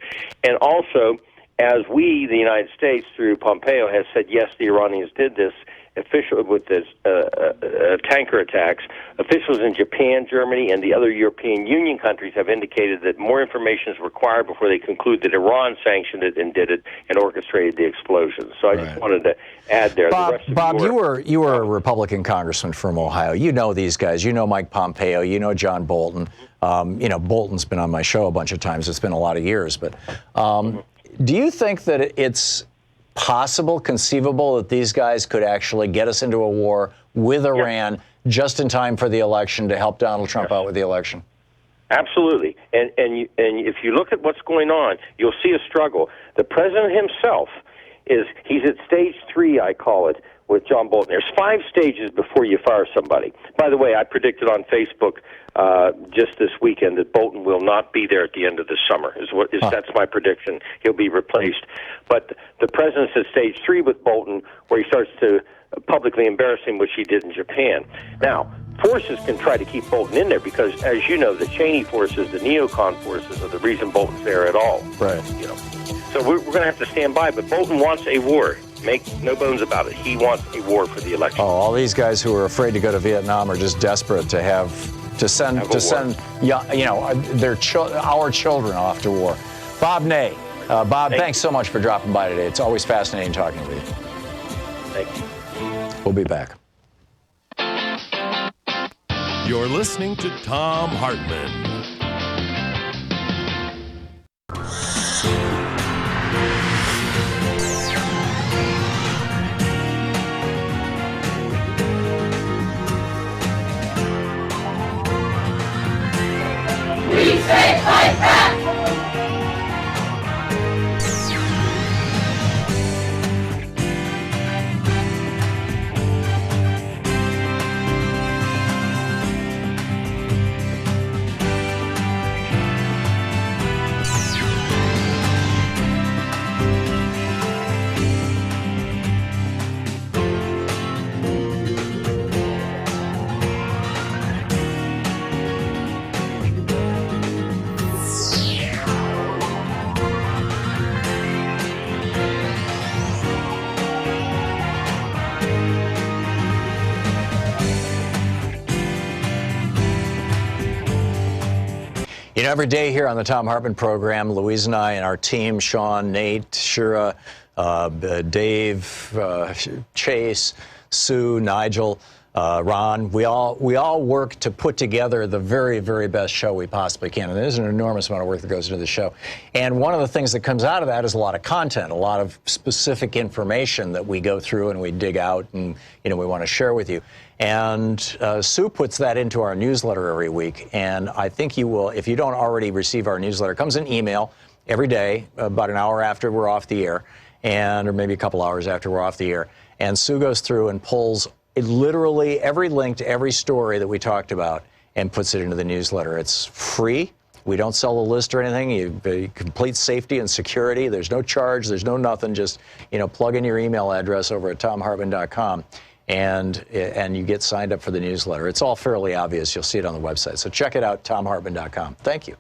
And also, as we, the United States, through Pompeo, has said, yes, the Iranians did this, with this tanker attacks, officials in Japan, Germany, and the other European Union countries have indicated that more information is required before they conclude that Iran sanctioned it and did it and orchestrated the explosions. So I just wanted to add there. Bob, you were a Republican congressman from Ohio. You know these guys. You know Mike Pompeo. You know John Bolton. Bolton's been on my show a bunch of times. It's been a lot of years. But do you think that it's possible, conceivable, that these guys could actually get us into a war with Iran just in time for the election to help Donald Trump out with the election? Absolutely. And if you look at what's going on, you'll see a struggle. The president himself he's at stage 3, I call it, with John Bolton. There's 5 stages before you fire somebody. By the way, I predicted on Facebook just this weekend that Bolton will not be there at the end of the summer. That's my prediction. He'll be replaced. But the president's at stage 3 with Bolton, where he starts to publicly embarrass him, which he did in Japan. Now, forces can try to keep Bolton in there because, as you know, the Cheney forces, the neocon forces, are the reason Bolton's there at all. Right. So we're going to have to stand by. But Bolton wants a war. Make no bones about it. He wants a war for the election. Oh, all these guys who are afraid to go to Vietnam are just desperate to send our children off to war. Bob Ney. Bob, thanks so much for dropping by today. It's always fascinating talking with you. Thank you. We'll be back. You're listening to Thom Hartmann. We say fight back! Every day here on the Thom Hartmann Program, Louise and I and our team, Sean, Nate, Shira, Dave, Chase, Sue, Nigel, Ron, we all work to put together the very, very best show we possibly can. And there's an enormous amount of work that goes into the show. And one of the things that comes out of that is a lot of content, a lot of specific information that we go through and we dig out and we want to share with you. And Sue puts that into our newsletter every week. And I think you will, if you don't already receive our newsletter, it comes in email every day, about an hour after we're off the air, or maybe a couple hours after we're off the air. And Sue goes through and pulls literally every link to every story that we talked about and puts it into the newsletter. It's free. We don't sell a list or anything. You complete safety and security. There's no charge. There's no nothing. Just plug in your email address over at thomhartmann.com. And you get signed up for the newsletter. It's all fairly obvious. You'll see it on the website. So check it out, thomhartmann.com. Thank you.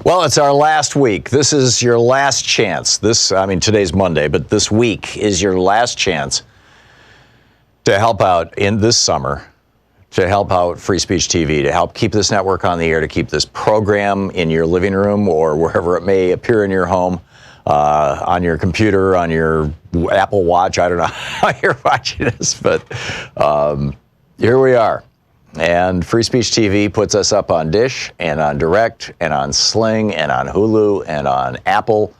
Well, it's our last week. This is your last chance. Today's Monday, but this week is your last chance to help out in this summer, to help out Free Speech TV, to help keep this network on the air, to keep this program in your living room or wherever it may appear in your home. On your computer, on your Apple Watch. I don't know how you're watching this, but here we are. And Free Speech TV puts us up on Dish and on Direct and on Sling and on Hulu and on Apple.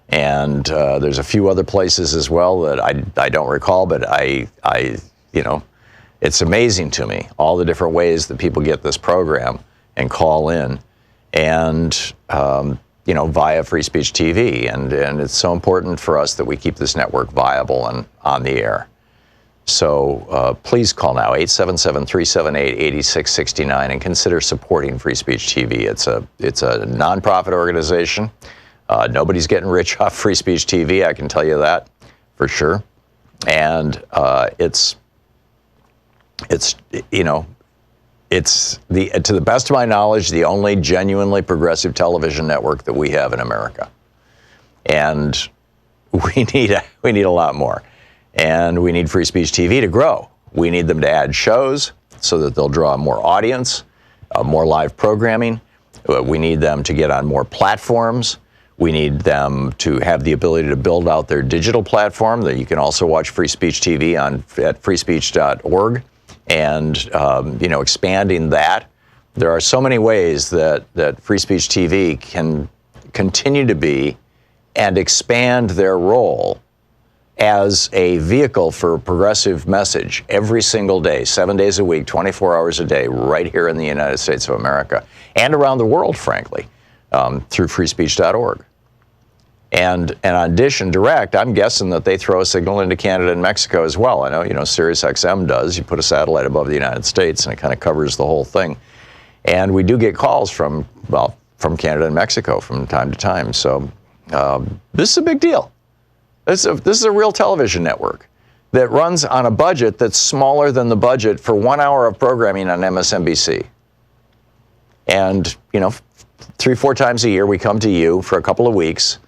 And there's a few other places as well that I don't recall, but it's amazing to me, all the different ways that people get this program and call in and, via Free Speech TV. And it's so important for us that we keep this network viable and on the air. So please call now, 877-378-8669, and consider supporting Free Speech TV. It's a nonprofit organization. Nobody's getting rich off Free Speech TV, I can tell you that for sure. And it's to the best of my knowledge, the only genuinely progressive television network that we have in America. And we need a lot more. And we need Free Speech TV to grow. We need them to add shows so that they'll draw more audience, more live programming. We need them to get on more platforms. We need them to have the ability to build out their digital platform that you can also watch Free Speech TV at freespeech.org and, expanding that. There are so many ways that Free Speech TV can continue to be and expand their role as a vehicle for a progressive message every single day, 7 days a week, 24 hours a day, right here in the United States of America and around the world, frankly, through freespeech.org. And on Dish and Direct, I'm guessing that they throw a signal into Canada and Mexico as well. I know, Sirius XM does. You put a satellite above the United States and it kind of covers the whole thing. And we do get calls from Canada and Mexico from time to time. So this is a big deal. This is a real television network that runs on a budget that's smaller than the budget for 1 hour of programming on MSNBC. And, 3-4 times a year, we come to you for a couple of weeks.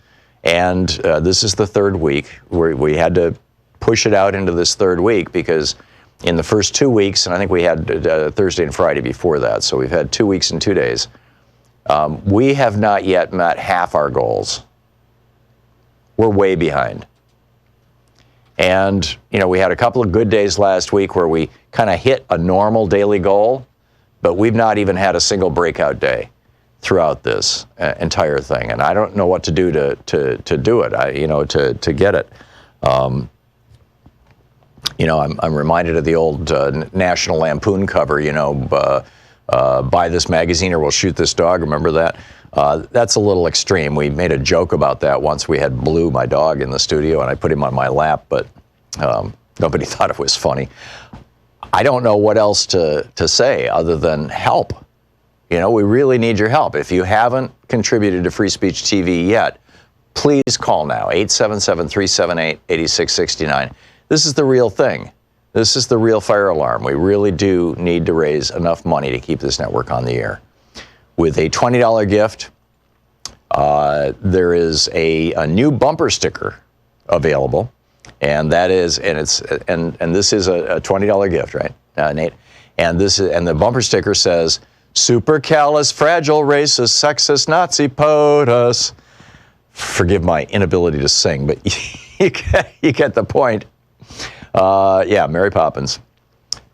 And this is the third week. We had to push it out into this third week because in the first 2 weeks, and I think we had Thursday and Friday before that, so we've had 2 weeks and 2 days, we have not yet met half our goals. We're way behind. And, we had a couple of good days last week where we kind of hit a normal daily goal, but we've not even had a single breakout day throughout this entire thing. And I don't know what to do to do it, to get it. I'm reminded of the old National Lampoon cover, buy this magazine or we'll shoot this dog. Remember that? That's a little extreme. We made a joke about that once. We had Blue, my dog, in the studio, and I put him on my lap, but nobody thought it was funny. I don't know what else to say other than help. We really need your help. If you haven't contributed to Free Speech TV yet, please call now, 877-378-8669. This is the real thing. This is the real fire alarm. We really do need to raise enough money to keep this network on the air. With a $20 gift, there is a new bumper sticker available, and that is, and this is a $20 gift, right, Nate? And the bumper sticker says, "Supercalifragilisticexpialidocious sexist Nazi POTUS." Forgive my inability to sing, but you get the point. Mary Poppins.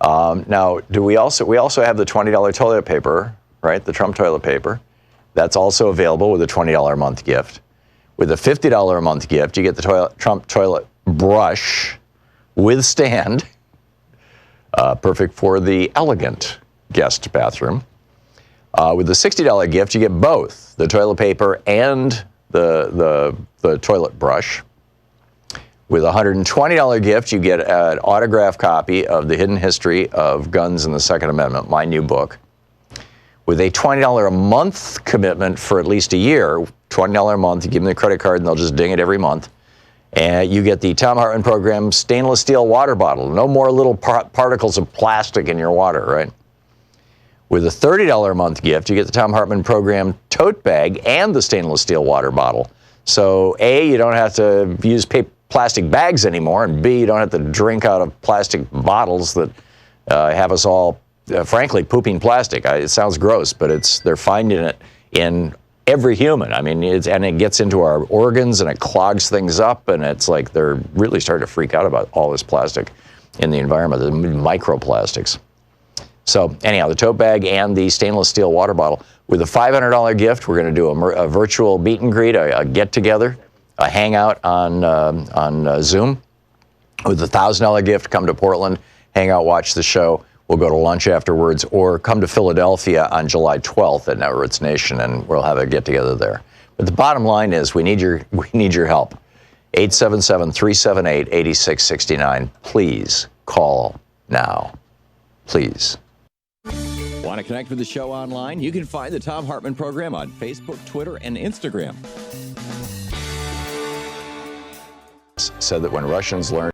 Now, we also have the $20 toilet paper, right? The Trump toilet paper. That's also available with a $20 a month gift. With a $50 a month gift, you get the Trump toilet brush with stand, perfect for the elegant guest bathroom. With the $60 gift, you get both the toilet paper and the toilet brush. With a $120 gift, you get an autographed copy of The Hidden History of Guns and the Second Amendment, my new book. With a $20 a month commitment for at least a year, $20 a month, you give them the credit card and they'll just ding it every month. And you get the Thom Hartmann Program stainless steel water bottle. No more little particles of plastic in your water, right? With a $30 a month gift, you get the Thom Hartmann Program tote bag and the stainless steel water bottle. So A, you don't have to use plastic bags anymore, and B, you don't have to drink out of plastic bottles that have us all, frankly, pooping plastic. It sounds gross, but they're finding it in every human. I mean, it gets into our organs and it clogs things up, and it's like they're really starting to freak out about all this plastic in the environment, the microplastics. So anyhow, the tote bag and the stainless steel water bottle. With a $500 gift, we're going to do a virtual meet and greet, a get-together, a hangout on Zoom. With a $1,000 gift, come to Portland, hang out, watch the show. We'll go to lunch afterwards, or come to Philadelphia on July 12th at Netroots Nation, and we'll have a get-together there. But the bottom line is we need your help. 877-378-8669. Please call now. Please. Want to connect with the show online? You can find the Thom Hartmann Program on Facebook, Twitter, and Instagram. Said that when Russians learn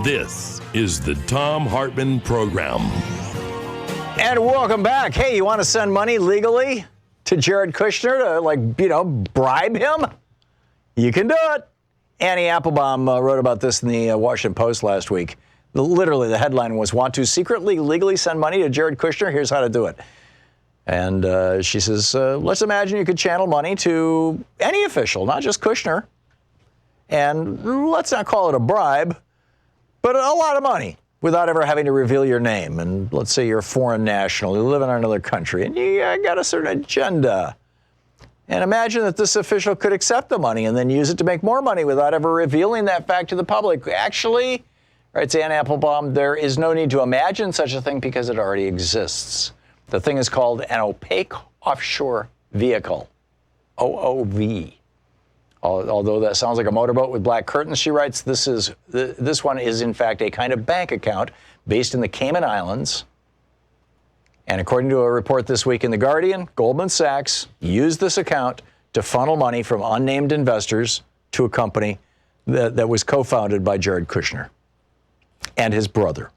This is the Thom Hartmann Program. And welcome back. Hey, you want to send money legally to Jared Kushner to, bribe him? You can do it. Annie Applebaum wrote about this in the Washington Post last week. Literally, the headline was, "Want to secretly, legally send money to Jared Kushner? Here's how to do it." And she says, let's imagine you could channel money to any official, not just Kushner. And let's not call it a bribe, but a lot of money without ever having to reveal your name. And let's say you're a foreign national, you live in another country, and you got a certain agenda. And imagine that this official could accept the money and then use it to make more money without ever revealing that fact to the public. Actually, writes Ann Applebaum, there is no need to imagine such a thing because it already exists. The thing is called an opaque offshore vehicle, OOV. Although that sounds like a motorboat with black curtains, she writes, this one is in fact a kind of bank account based in the Cayman Islands. And according to a report this week in The Guardian, Goldman Sachs used this account to funnel money from unnamed investors to a company that was co-founded by Jared Kushner and his brother.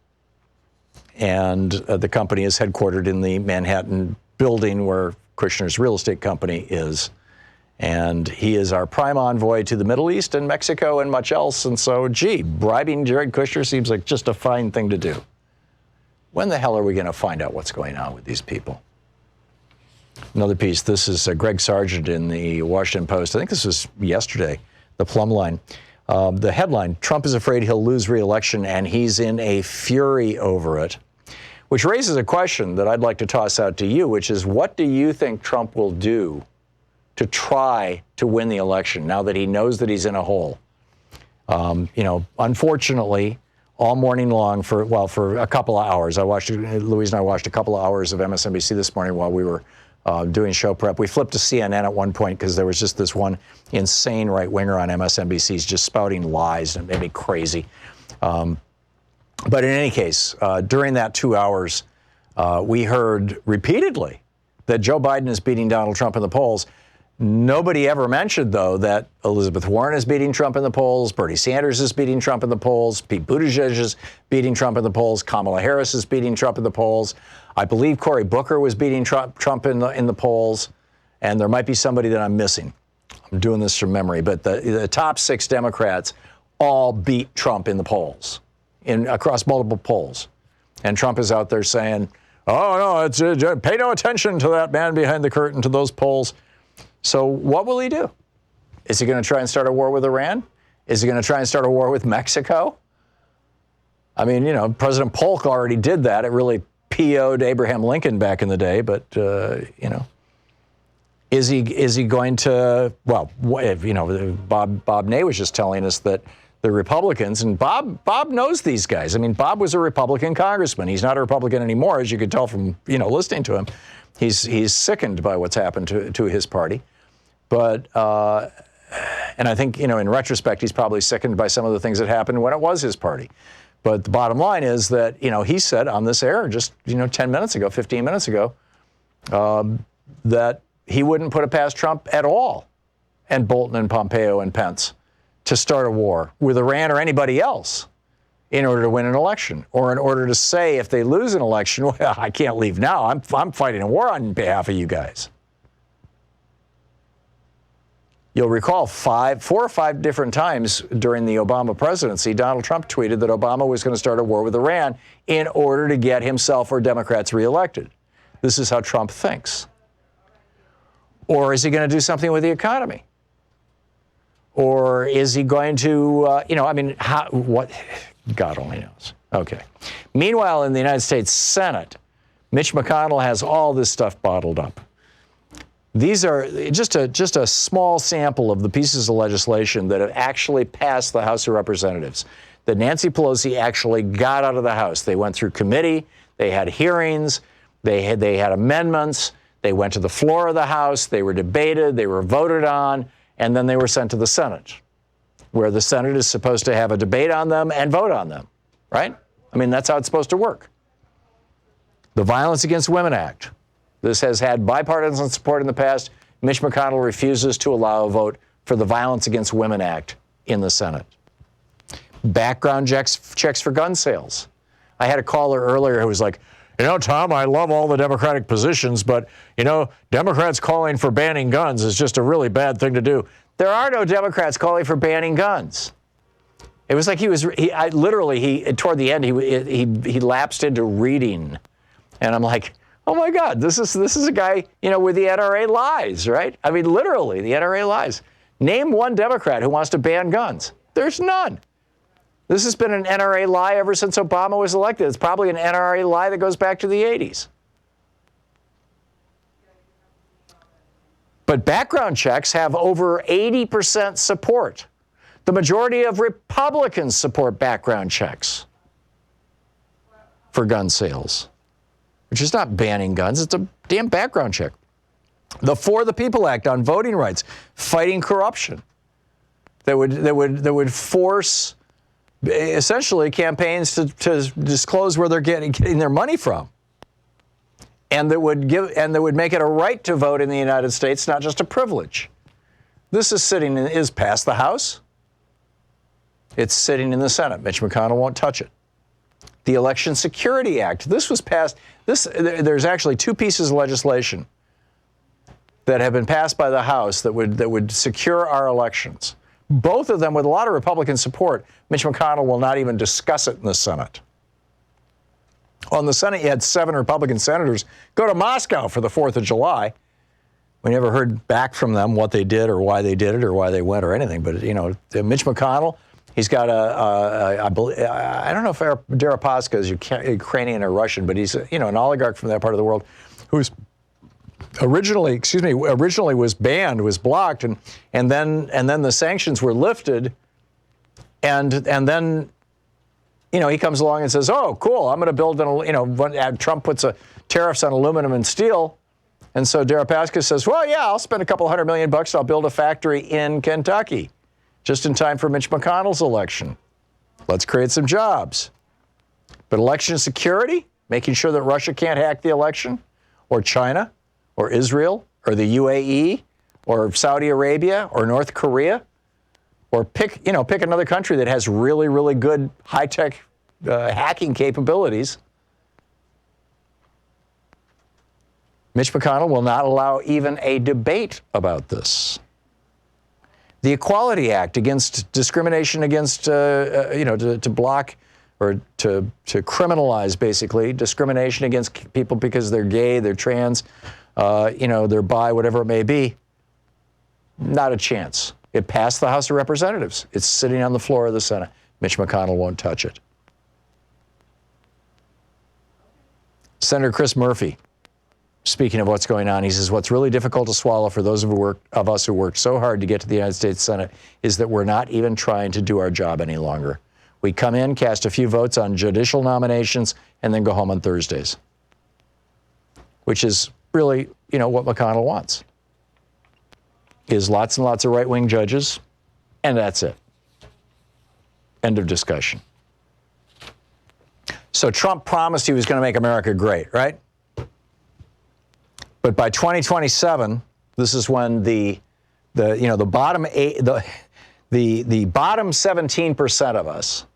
And the company is headquartered in the Manhattan building where Kushner's real estate company is. And he is our prime envoy to the Middle East and Mexico and much else. And so, bribing Jared Kushner seems like just a fine thing to do. When the hell are we going to find out what's going on with these people? Another piece. This is Greg Sargent in the Washington Post. I think this was yesterday, the plumb line. The headline, Trump is afraid he'll lose re-election and he's in a fury over it, which raises a question that I'd like to toss out to you, which is, what do you think Trump will do to try to win the election now that he knows that he's in a hole? Unfortunately, all morning long for a couple of hours, Louise and I watched a couple of hours of MSNBC this morning while we were doing show prep. We flipped to CNN at one point because there was just this one insane right-winger on MSNBC just spouting lies, and it made me crazy. But in any case, during that 2 hours, we heard repeatedly that Joe Biden is beating Donald Trump in the polls. Nobody ever mentioned, though, that Elizabeth Warren is beating Trump in the polls, Bernie Sanders is beating Trump in the polls, Pete Buttigieg is beating Trump in the polls, Kamala Harris is beating Trump in the polls. I believe Cory Booker was beating Trump in the polls, and there might be somebody that I'm missing. I'm doing this from memory, but the top 6 Democrats all beat Trump in the polls, across multiple polls. And Trump is out there saying, oh, no, pay no attention to that man behind the curtain, to those polls. So what will he do? Is he going to try and start a war with Iran? Is he going to try and start a war with Mexico? I mean, President Polk already did that. It really PO'd Abraham Lincoln back in the day. But, is he going to, Bob Ney was just telling us that the Republicans, and Bob knows these guys. I mean, Bob was a Republican congressman. He's not a Republican anymore, as you could tell from, listening to him. He's sickened by what's happened to his party. But, and I think, in retrospect, he's probably sickened by some of the things that happened when it was his party. But the bottom line is that, he said on this air just, 10 minutes ago, 15 minutes ago, that he wouldn't put it past Trump at all, and Bolton and Pompeo and Pence, to start a war with Iran or anybody else in order to win an election, or in order to say if they lose an election, well, I can't leave now. I'm fighting a war on behalf of you guys. You'll recall 4 or 5 different times during the Obama presidency, Donald Trump tweeted that Obama was going to start a war with Iran in order to get himself or Democrats reelected. This is how Trump thinks. Or is he going to do something with the economy? Or is he going to, what? God only knows. Okay. Meanwhile, in the United States Senate, Mitch McConnell has all this stuff bottled up. These are just a small sample of the pieces of legislation that have actually passed the House of Representatives, that Nancy Pelosi actually got out of the House. They went through committee, they had hearings, they had amendments, they went to the floor of the House, they were debated, they were voted on, and then they were sent to the Senate, where the Senate is supposed to have a debate on them and vote on them, right? I mean, that's how it's supposed to work. The Violence Against Women Act. This has had bipartisan support in the past. Mitch McConnell refuses to allow a vote for the Violence Against Women Act in the Senate. Background checks for gun sales. I had a caller earlier who was like, Tom, I love all the Democratic positions, but, Democrats calling for banning guns is just a really bad thing to do. There are no Democrats calling for banning guns. It was like toward the end, he lapsed into reading. And I'm like, oh my God, this is a guy, where the NRA lies, right? I mean, literally, the NRA lies. Name one Democrat who wants to ban guns. There's none. This has been an NRA lie ever since Obama was elected. It's probably an NRA lie that goes back to the 80s. But background checks have over 80% support. The majority of Republicans support background checks for gun sales, which is not banning guns. It's a damn background check. The For the People Act on voting rights, fighting corruption, that would force essentially campaigns to disclose where they're getting their money from, and that would make it a right to vote in the United States, not just a privilege. This is past the House. It's sitting in the Senate. Mitch McConnell won't touch it. The Election Security Act. This was passed. There's actually 2 pieces of legislation that have been passed by the House that would secure our elections. Both of them with a lot of Republican support. Mitch McConnell will not even discuss it in the Senate. On the Senate, you had 7 Republican senators go to Moscow for the 4th of July. We never heard back from them what they did or why they did it or why they went or anything. But, Mitch McConnell, he's got I don't know if Deripaska is Ukrainian or Russian, but he's, an oligarch from that part of the world who's originally was banned, was blocked, and then the sanctions were lifted, and then he comes along and says, "Oh, cool, I'm going to build when Trump puts tariffs on aluminum and steel," and so Deripaska says, "Well, yeah, I'll spend a couple $100 million bucks. I'll build a factory in Kentucky, just in time for Mitch McConnell's election. Let's create some jobs." But election security, making sure that Russia can't hack the election, or China, or Israel, or the UAE, or Saudi Arabia, or North Korea, or pick another country that has really, really good high-tech hacking capabilities. Mitch McConnell will not allow even a debate about this. The Equality Act against discrimination against, to block or to criminalize, basically, discrimination against people because they're gay, they're trans, they're bi, whatever it may be. Not a chance. It passed the House of Representatives. It's sitting on the floor of the Senate. Mitch McConnell won't touch it. Senator Chris Murphy, speaking of what's going on, he says, what's really difficult to swallow for those of us who worked so hard to get to the United States Senate is that we're not even trying to do our job any longer. We come in, cast a few votes on judicial nominations, and then go home on Thursdays, which is really, what McConnell wants, is lots and lots of right-wing judges, and that's it. End of discussion. So Trump promised he was going to make America great, right? But by 2027, this is when the bottom 17% of us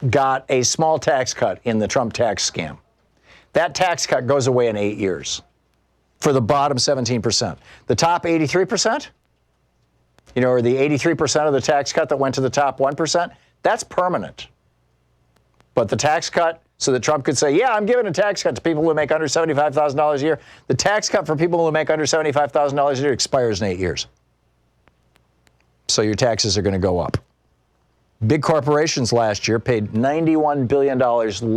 got a small tax cut in the Trump tax scam. That tax cut goes away in 8 years. for the bottom 17%. The top 83%, or the 83% of the tax cut that went to the top 1%, that's permanent. But the tax cut, so that Trump could say, yeah, I'm giving a tax cut to people who make under $75,000 a year. The tax cut for people who make under $75,000 a year expires in 8 years. So your taxes are going to go up. Big corporations last year paid $91 billion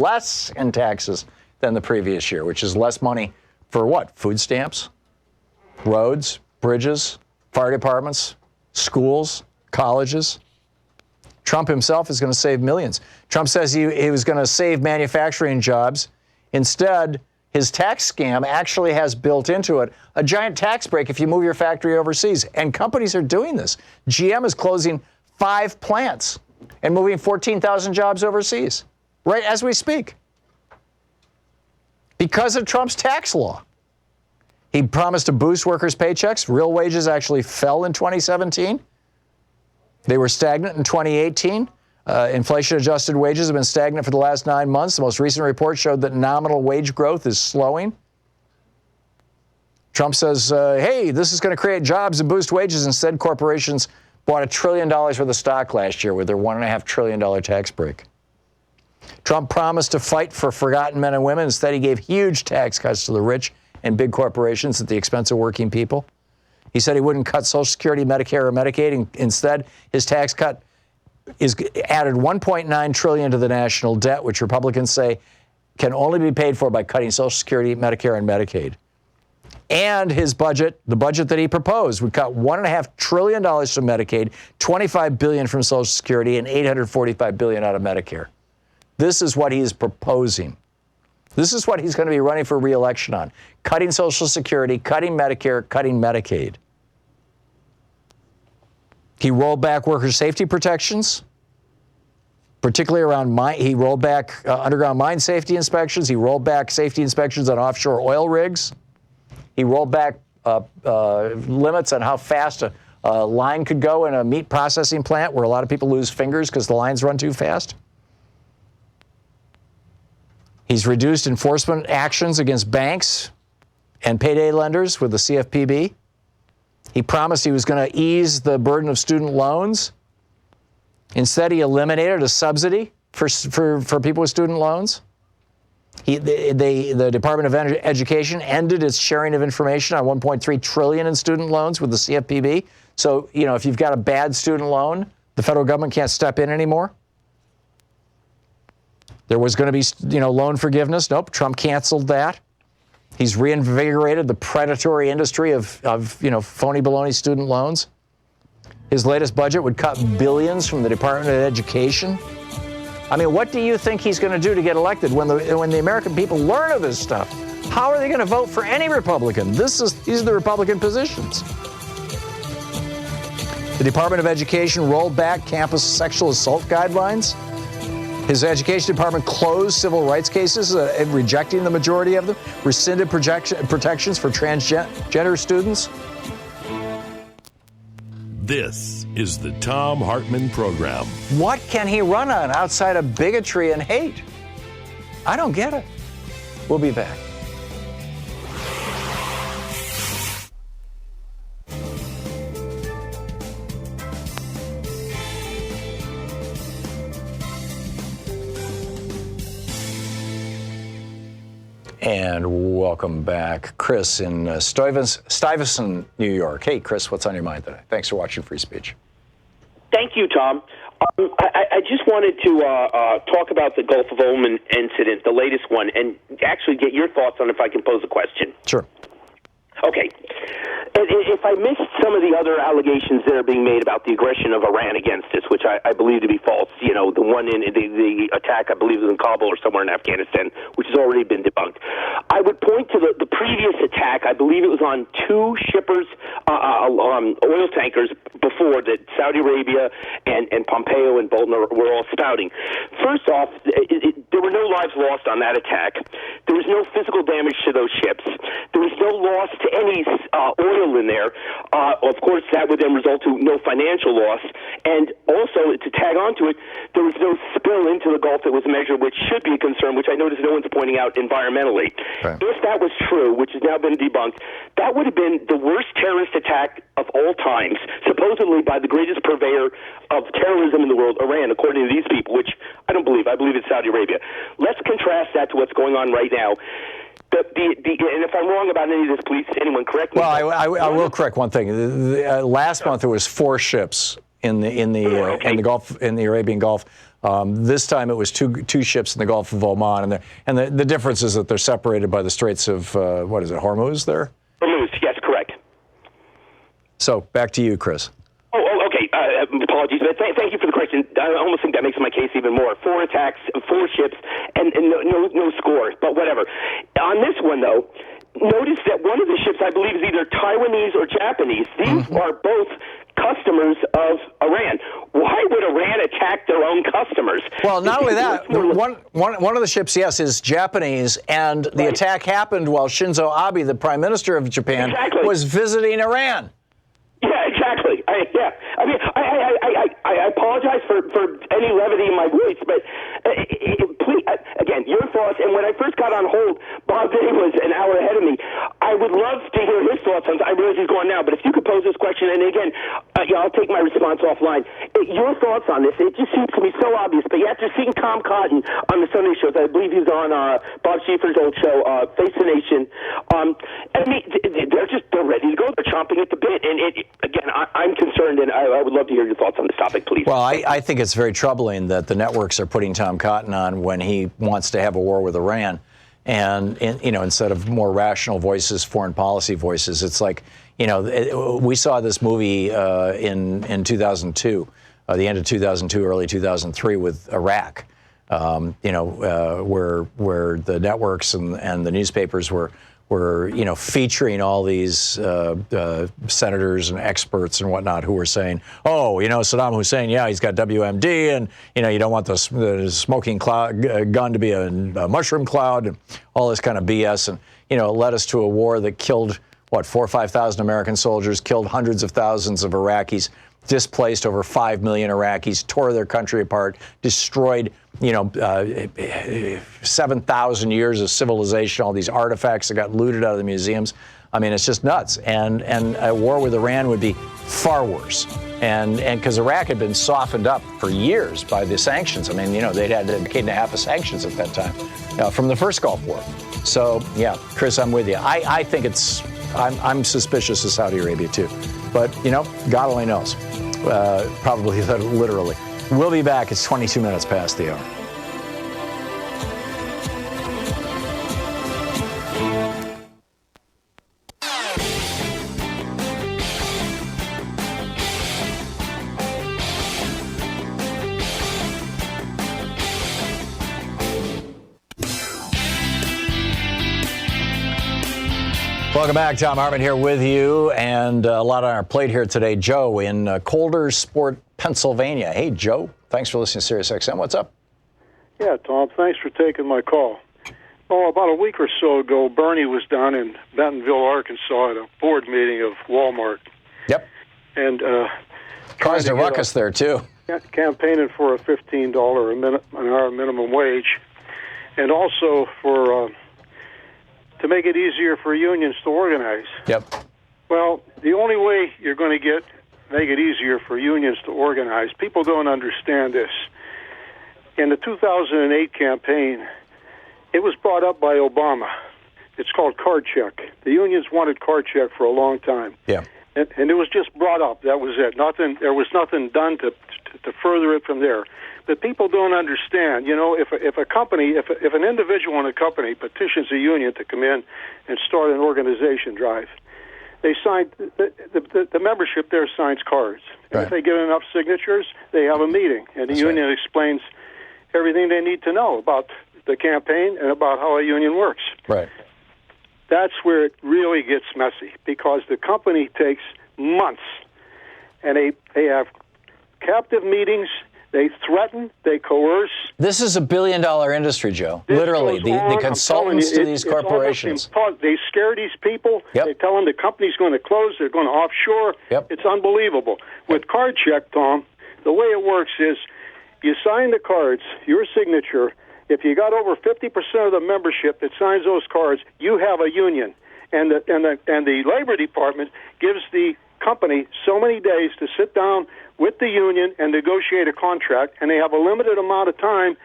less in taxes than the previous year, which is less money for what? Food stamps, roads, bridges, fire departments, schools, colleges. Trump himself is going to save millions. Trump says he was going to save manufacturing jobs. Instead, his tax scam actually has built into it a giant tax break if you move your factory overseas. And companies are doing this. GM is closing 5 plants and moving 14,000 jobs overseas, right as we speak, because of Trump's tax law. He promised to boost workers' paychecks. Real wages actually fell in 2017. They were stagnant in 2018. Inflation-adjusted wages have been stagnant for the last 9 months. The most recent report showed that nominal wage growth is slowing. Trump says, hey, this is going to create jobs and boost wages. Instead, corporations bought $1 trillion worth of stock last year with their $1.5 trillion tax break. Trump promised to fight for forgotten men and women. Instead, he gave huge tax cuts to the rich and big corporations at the expense of working people. He said he wouldn't cut Social Security, Medicare, or Medicaid. Instead, his tax cut added $1.9 trillion to the national debt, which Republicans say can only be paid for by cutting Social Security, Medicare, and Medicaid. And his budget, the budget that he proposed, would cut $1.5 trillion from Medicaid, $25 billion from Social Security, and $845 billion out of Medicare. This is what he's proposing. This is what he's going to be running for re-election on: cutting Social Security, cutting Medicare, cutting Medicaid. He rolled back worker safety protections, particularly around he rolled back underground mine safety inspections. He rolled back safety inspections on offshore oil rigs. He rolled back limits on how fast a line could go in a meat processing plant where a lot of people lose fingers because the lines run too fast. He's reduced enforcement actions against banks and payday lenders with the CFPB. He promised he was going to ease the burden of student loans. Instead, he eliminated a subsidy for people with student loans. The Department of Education ended its sharing of information on $1.3 trillion in student loans with the CFPB. So, if you've got a bad student loan, the federal government can't step in anymore. There was going to be, loan forgiveness. Nope, Trump canceled that. He's reinvigorated the predatory industry of phony baloney student loans. His latest budget would cut billions from the Department of Education. I mean, what do you think he's going to do to get elected when the American people learn of this stuff? How are they going to vote for any Republican? These are the Republican positions. The Department of Education rolled back campus sexual assault guidelines. His education department closed civil rights cases, rejecting the majority of them, rescinded protections for transgender students. This is the Thom Hartmann Program. What can he run on outside of bigotry and hate? I don't get it. We'll be back. And welcome back. Chris in Stuyvesant, New York. Hey, Chris, what's on your mind today? Thanks for watching Free Speech. Thank you, Tom. I just wanted to talk about the Gulf of Oman incident, the latest one, and actually get your thoughts on if I can pose a question. Sure. Okay. If I missed some of the other allegations that are being made about the aggression of Iran against us, which I believe to be false, the one in the attack, I believe, was in Kabul or somewhere in Afghanistan, which has already been debunked. I would point to the previous attack. I believe it was on 2 shippers, oil tankers before that Saudi Arabia and Pompeo and Bolton were all spouting. First off, there were no lives lost on that attack. There was no physical damage to those ships. There was no loss to any oil in there. Of course, that would then result to no financial loss. And also, to tag on to it, there was no spill into the Gulf that was measured, which should be a concern, which I notice no one's pointing out environmentally. Right. If that was true, which has now been debunked, that would have been the worst terrorist attack of all times, supposedly by the greatest purveyor of terrorism in the world, Iran, according to these people, which I don't believe. I believe it's Saudi Arabia. Let's contrast that to what's going on right now. And if I'm wrong about any of this, please, anyone correct me. Well, I will correct one thing. Last month there was 4 ships in the Gulf, in the Arabian Gulf. This time it was two ships in the Gulf of Oman, and the difference is that they're separated by the Straits of Hormuz there? Hormuz, yes, correct. So back to you, Chris. Oh, okay. Apologies, but thank you for the question. I almost think that makes my case even more. 4 attacks, 4 ships, and no score, but whatever. On this one, though, notice that one of the ships, I believe, is either Taiwanese or Japanese. These are both customers of Iran. Why would Iran attack their own customers? Well, not only that, one of the ships, yes, is Japanese, and the attack happened while Shinzo Abe, the Prime Minister of Japan, was visiting Iran. Yeah, exactly. I apologize for any levity in my voice, but please, again, your thoughts. And when I first got on hold, Bob Day was an hour ahead of me. I would love to hear his thoughts on. I realize he's gone now, but if you could pose this question, and again, I'll take my response offline. Your thoughts on this? It just seems to be so obvious. But after seeing Tom Cotton on the Sunday shows, I believe he's on Bob Schieffer's old show, Face the Nation. I mean, they're ready to go. They're chomping at the bit. And again, I'm concerned, and I would love to hear your thoughts on this topic, please. Well, I think it's very troubling that the networks are putting Tom Cotton on when he wants to have a war with Iran, and instead of more rational voices, foreign policy voices. It's like, we saw this movie in 2002, the end of 2002, early 2003, with Iraq. Where the networks and the newspapers were featuring all these senators and experts and whatnot who were saying, Saddam Hussein, he's got WMD, and you don't want the smoking gun to be a mushroom cloud, and all this kind of BS, and it led us to a war that killed 4,000 or 5,000 American soldiers, killed hundreds of thousands of Iraqis, displaced over 5 million Iraqis, tore their country apart, destroyed 7,000 years of civilization, all these artifacts that got looted out of the museums. I mean, it's just nuts. And a war with Iran would be far worse. And because Iraq had been softened up for years by the sanctions. I mean, they'd had a decade and a half of sanctions at that time from the first Gulf War. So, yeah, Chris, I'm with you. I think I'm suspicious of Saudi Arabia, too. But, God only knows. Probably literally. We'll be back. It's 22 minutes past the hour. Welcome back. Thom Hartmann here with you, and a lot on our plate here today. Joe in Coldersport, Pennsylvania. Hey, Joe. Thanks for listening to Sirius XM. What's up? Yeah, Tom. Thanks for taking my call. Oh, about a week or so ago, Bernie was down in Bentonville, Arkansas, at a board meeting of Walmart. Yep. And caused a ruckus there too. Campaigning for a $15 an hour minimum wage, and also for to make it easier for unions to organize. Yep. Well, the only way you're going to make it easier for unions to organize, people don't understand this. In the 2008 campaign, it was brought up by Obama. It's called card check. The unions wanted card check for a long time. Yeah. And it was just brought up. That was it. There was nothing done to further it from there. But people don't understand. If a company, if an individual in a company petitions a union to come in and start an organization drive, they sign the membership there signs cards. And if they get enough signatures, they have a meeting, and the union explains everything they need to know about the campaign and about how a union works. Right. That's where it really gets messy, because the company takes months, and they have captive meetings. They threaten, they coerce. This is $1 billion industry, Joe. This Literally, goes on. the I'm consultants telling to you, these it's almost corporations. They scare these people. Yep. They tell them the company's going to close. They're going to offshore. Yep. It's unbelievable. With card check, Tom, the way it works is you sign the cards, your signature. If you got over 50% of the membership that signs those cards, you have a union. And the Labor Department gives the company so many days to sit down with the union and negotiate a contract, and they have a limited amount of time.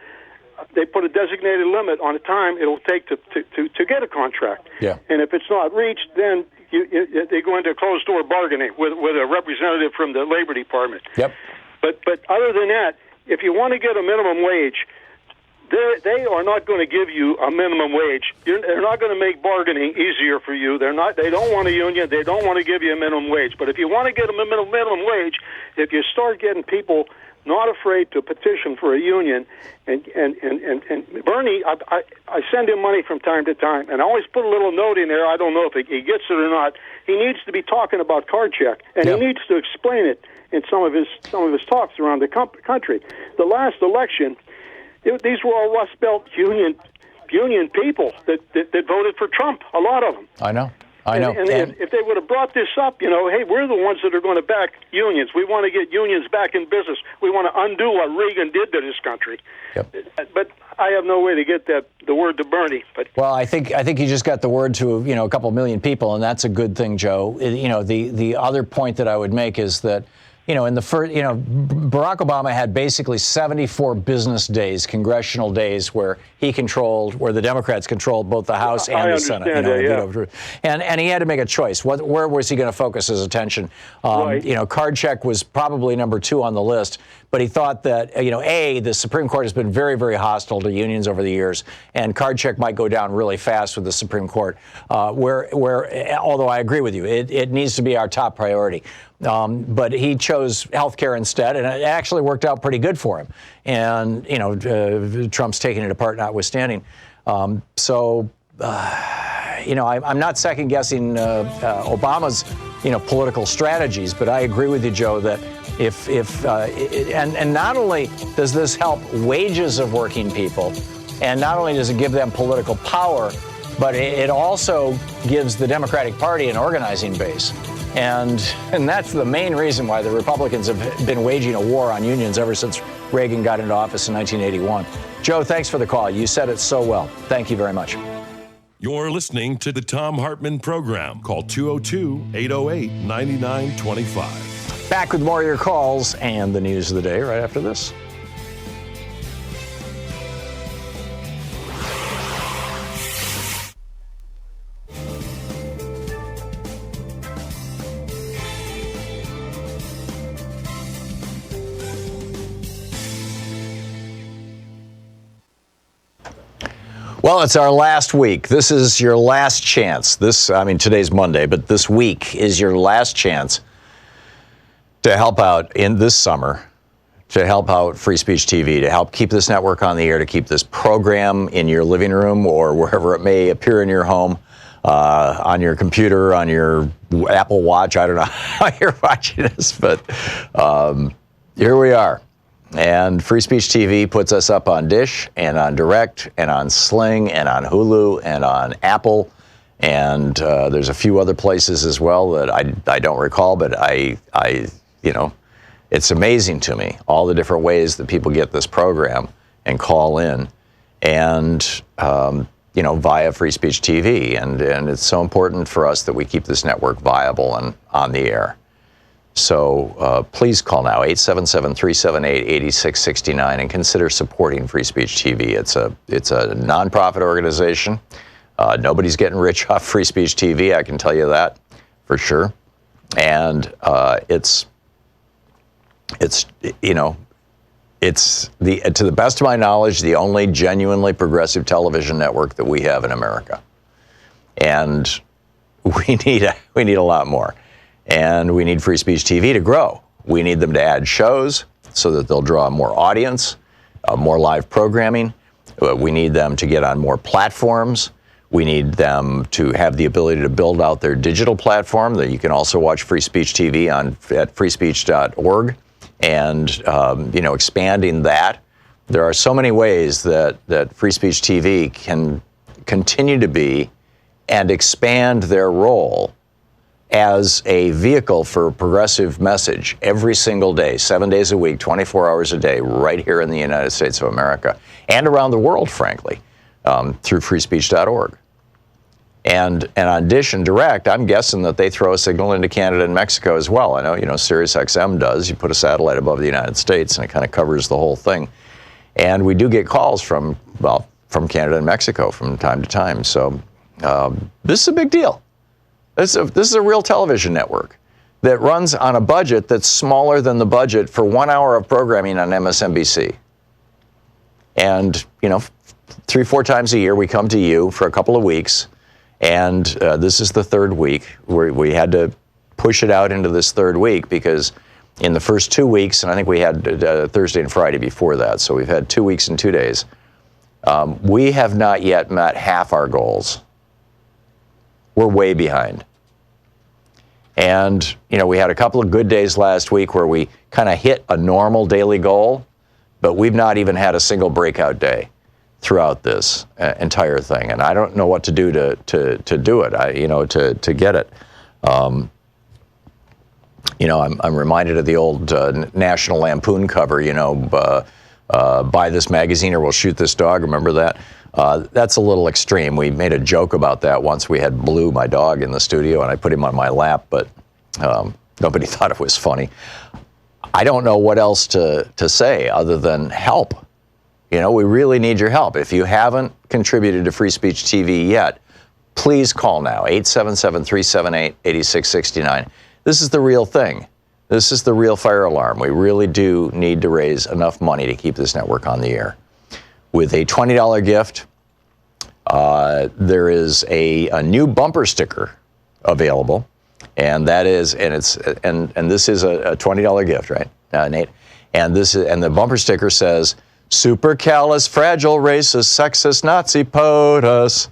They put a designated limit on the time it'll take to get a contract. Yeah. And if it's not reached, then they go into closed-door bargaining with a representative from the Labor Department. Yep. But other than that, if you want to get a minimum wage, they are not going to give you a minimum wage. They're not going to make bargaining easier for you. They don't want a union. They don't want to give you a minimum wage. But if you want to get a minimum wage, if you start getting people not afraid to petition for a union, and Bernie, I send him money from time to time, and I always put a little note in there. I don't know if he gets it or not. He needs to be talking about card check, and he needs to explain it in some of his talks around the country. The last election, these were all Rust Belt union people that voted for Trump, a lot of them. I know. And if they would have brought this up, hey, we're the ones that are going to back unions. We want to get unions back in business. We want to undo what Reagan did to this country. Yep. But I have no way to get the word to Bernie. But well, I think you just got the word to a couple million people, and that's a good thing, Joe. The other point that I would make is that in the first, Barack Obama had basically 74 business days, congressional days, where the Democrats controlled both the House and the Senate. And he had to make a choice. Where was he going to focus his attention? Card check was probably number 2 on the list. But he thought that, the Supreme Court has been very, very hostile to unions over the years, and card check might go down really fast with the Supreme Court, where although I agree with you, it needs to be our top priority. But he chose health care instead, and it actually worked out pretty good for him. And, Trump's taking it apart notwithstanding. I'm not second-guessing Obama's, political strategies, but I agree with you, Joe, that and not only does this help wages of working people, and not only does it give them political power, but it also gives the Democratic Party an organizing base. And that's the main reason why the Republicans have been waging a war on unions ever since Reagan got into office in 1981. Joe, thanks for the call. You said it so well. Thank you very much. You're listening to the Thom Hartmann Program. Call 202-808-9925. Back with more of your calls and the news of the day right after this. Well, it's our last week. This is your last chance. Today's Monday, but this week is your last chance to help out in this summer, to help out Free Speech TV, to help keep this network on the air, to keep this program in your living room or wherever it may appear in your home, on your computer, on your Apple Watch. I don't know how you're watching this, but here we are. And Free Speech TV puts us up on Dish and on Direct and on Sling and on Hulu and on Apple. And there's a few other places as well that I don't recall, but it's amazing to me, all the different ways that people get this program and call in and, via Free Speech TV. And it's so important for us that we keep this network viable and on the air. So please call now, 877-378-8669, and consider supporting Free Speech TV. It's a nonprofit organization. Nobody's getting rich off Free Speech TV, I can tell you that for sure. And it's to the best of my knowledge, the only genuinely progressive television network that we have in America. And we need a lot more. And we need Free Speech TV to grow. We need them to add shows so that they'll draw more audience, more live programming. We need them to get on more platforms. We need them to have the ability to build out their digital platform that you can also watch Free Speech TV at freespeech.org and expanding that. There are so many ways that Free Speech TV can continue to be and expand their role as a vehicle for a progressive message every single day, 7 days a week, 24 hours a day, right here in the United States of America and around the world, frankly, through freespeech.org. And on Dish and Direct, I'm guessing that they throw a signal into Canada and Mexico as well. I know, Sirius XM does. You put a satellite above the United States and it kind of covers the whole thing. And we do get calls from Canada and Mexico from time to time. So this is a big deal. This is a real television network that runs on a budget that's smaller than the budget for 1 hour of programming on MSNBC. And, 3-4 times a year, we come to you for a couple of weeks. And this is the third week. We had to push it out into this third week because in the first 2 weeks, and I think we had Thursday and Friday before that, so we've had 2 weeks and 2 days, we have not yet met half our goals. We're way behind. And, we had a couple of good days last week where we kind of hit a normal daily goal, but we've not even had a single breakout day throughout this entire thing. And I don't know what to do to do it, to get it. I'm reminded of the old National Lampoon cover, buy this magazine or we'll shoot this dog. Remember that? That's a little extreme. We made a joke about that once. We had Blue, my dog, in the studio, and I put him on my lap, but nobody thought it was funny. I don't know what else to say other than help. We really need your help. If you haven't contributed to Free Speech TV yet, please call now, 877-378-8669. This is the real thing. This is the real fire alarm. We really do need to raise enough money to keep this network on the air. With a $20 gift, there is a new bumper sticker available, and that is, and this is a $20 gift, right, Nate? And the bumper sticker says, "Supercalifragilisticexpialidocious sexist Nazi POTUS."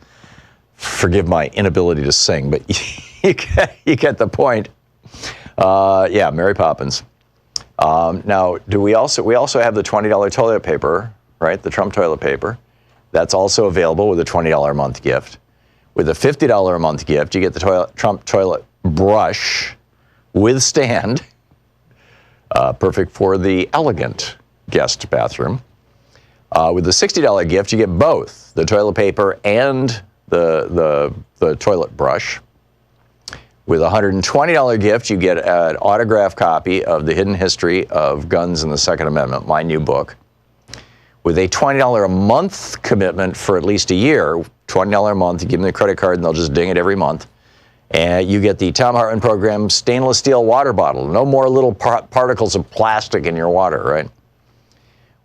Forgive my inability to sing, but you get the point. Mary Poppins. Now, we also have the $20 toilet paper, right? The Trump toilet paper. That's also available with a $20 a month gift. With a $50 a month gift, you get the Trump toilet brush with stand, perfect for the elegant guest bathroom. With the $60 gift, you get both the toilet paper and the toilet brush. With a $120 gift, you get an autographed copy of The Hidden History of Guns and the Second Amendment, my new book. With a $20 a month commitment for at least a year, $20 a month, you give them the credit card and they'll just ding it every month. And you get the Thom Hartmann Program stainless steel water bottle. No more little particles of plastic in your water, right?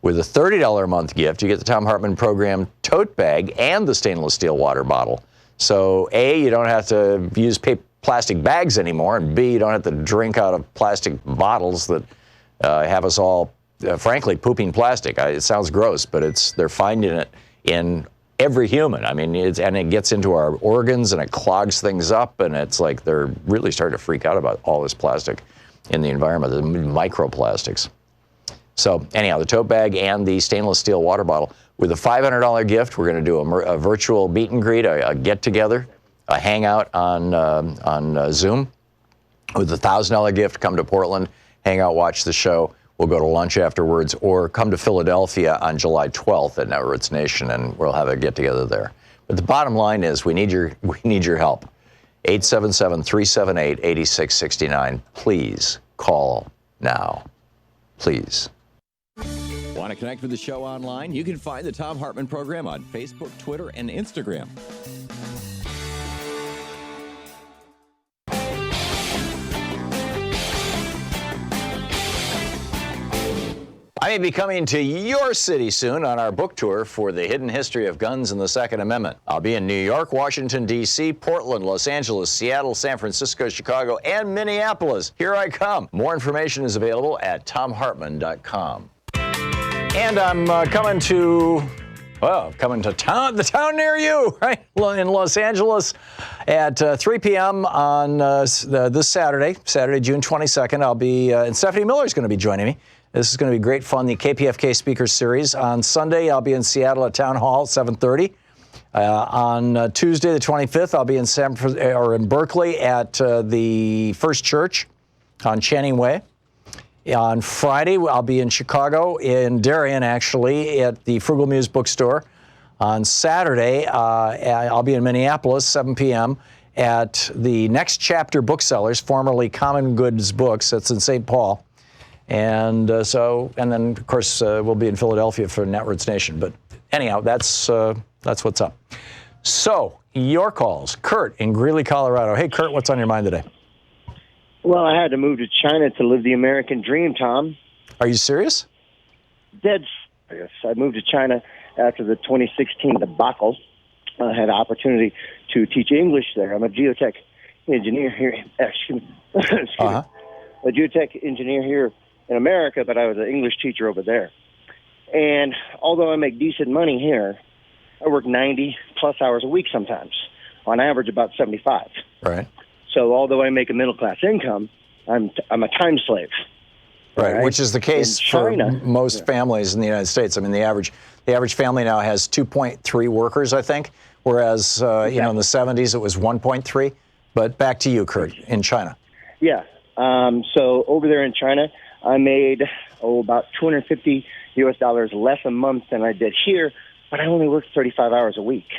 With a $30 a month gift, you get the Thom Hartmann Program tote bag and the stainless steel water bottle. So A, you don't have to use plastic bags anymore, and B, you don't have to drink out of plastic bottles that have us all, frankly, pooping plastic. It sounds gross, but they're finding it in every human. I mean, it gets into our organs and it clogs things up, and it's like they're really starting to freak out about all this plastic in the environment, the microplastics. So anyhow, the tote bag and the stainless steel water bottle. With a $500 gift, we're going to do a virtual meet and greet, a get-together, a hangout on Zoom. With a $1,000 gift, come to Portland, hang out, watch the show. We'll go to lunch afterwards, or come to Philadelphia on July 12th at Netroots Nation, and we'll have a get-together there. But the bottom line is we need your help. 877-378-8669. Please call now. Please. Want to connect with the show online? You can find the Thom Hartmann Program on Facebook, Twitter, and Instagram. I may be coming to your city soon on our book tour for The Hidden History of Guns and the Second Amendment. I'll be in New York, Washington, D.C., Portland, Los Angeles, Seattle, San Francisco, Chicago, and Minneapolis. Here I come. More information is available at thomhartmann.com. And I'm coming to Well, coming to the town near you, right? In Los Angeles at 3 p.m. on this Saturday, June 22nd. I'll be, and Stephanie Miller is going to be joining me. This is going to be great fun, the KPFK Speakers Series. On Sunday, I'll be in Seattle at Town Hall, 7:30. On Tuesday, the 25th, I'll be in Berkeley at the First Church on Channing Way. On Friday, I'll be in Chicago, in Darien, actually, at the Frugal Muse Bookstore. On Saturday, I'll be in Minneapolis, 7 p.m., at the Next Chapter Booksellers, formerly Common Goods Books. That's in St. Paul. And then, of course, we'll be in Philadelphia for Netroots Nation. But anyhow, that's what's up. So, your calls. Kurt in Greeley, Colorado. Hey, Kurt, what's on your mind today? Well, I had to move to China to live the American dream, Tom. Are you serious? Dead serious. I moved to China after the 2016 debacle. I had an opportunity to teach English there. I'm a geotech engineer here. Excuse me. A geotech engineer here in America, but I was an English teacher over there. And although I make decent money here, I work 90-plus hours a week sometimes, on average about 75. Right. So although I make a middle-class income, I'm a time slave. Right, which is the case for most families in the United States. I mean, the average family now has 2.3 workers, I think, whereas in the 70s it was 1.3. But back to you, Kurt, in China. Yeah. So over there in China, I made about $250 less a month than I did here, but I only worked 35 hours a week.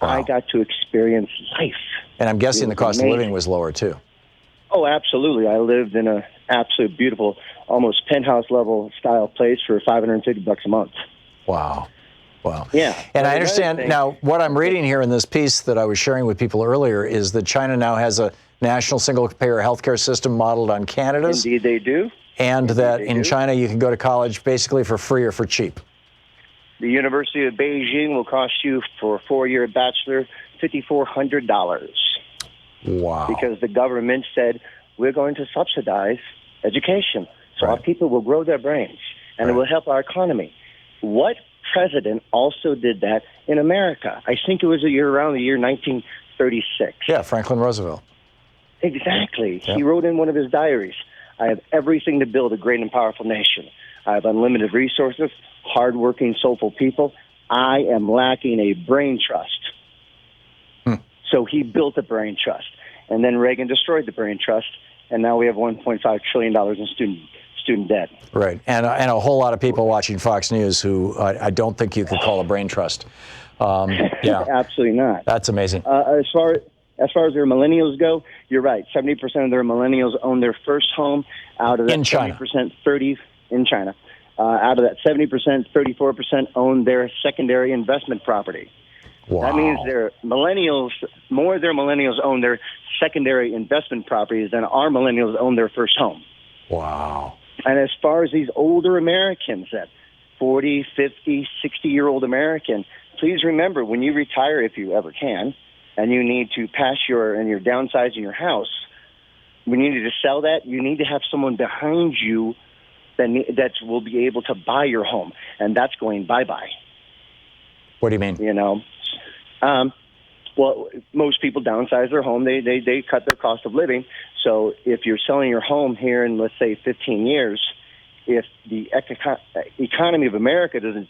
Wow. I got to experience life. And I'm guessing the cost of living was lower, too. Oh, absolutely. I lived in an absolute beautiful, almost penthouse-level style place for $550 a month. Wow. Wow. Yeah. And I understand now what I'm reading here in this piece that I was sharing with people earlier is that China now has a national single-payer healthcare system modeled on Canada's. Indeed, they do. And that in China you can go to college basically for free or for cheap. The University of Beijing will cost you for a 4-year bachelor $5,400. Wow. Because the government said, we're going to subsidize education. So our people will grow their brains, and it will help our economy. What president also did that in America? I think it was around the year 1936. Yeah, Franklin Roosevelt. Exactly. Yep. He wrote in one of his diaries, I have everything to build a great and powerful nation. I have unlimited resources, hardworking, soulful people. I am lacking a brain trust. So he built a brain trust. And then Reagan destroyed the brain trust, and now we have $1.5 trillion in student debt. Right, and a whole lot of people watching Fox News who I don't think you could call a brain trust. Yeah, absolutely not. That's amazing. As far as their millennials go, you're right. 70% of their millennials own their first home. Out of that, in China, 30% in China. Out of that 70%, 34% own their secondary investment property. Wow. That means more of their millennials own their secondary investment properties than our millennials own their first home. Wow. And as far as these older Americans, that 40, 50, 60-year-old American, please remember when you retire, if you ever can, and you need to you're downsizing your house, when you need to sell that, you need to have someone behind you that will be able to buy your home. And that's going bye-bye. What do you mean? Well, most people downsize their home. They cut their cost of living. So if you're selling your home here in, let's say, 15 years, if the economy of America doesn't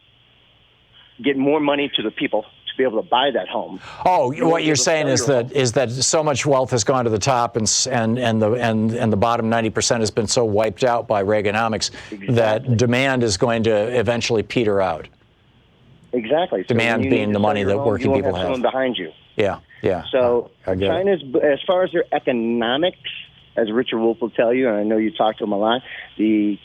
get more money to the people to be able to buy that home. Oh, what you're saying is that so much wealth has gone to the top, and the bottom 90% has been so wiped out by Reaganomics that demand is going to eventually peter out. Exactly. Demand being the money that working people have. Someone behind you. Yeah. So China's, as far as their economics, as Richard Wolff will tell you, and I know you talk to him a lot, the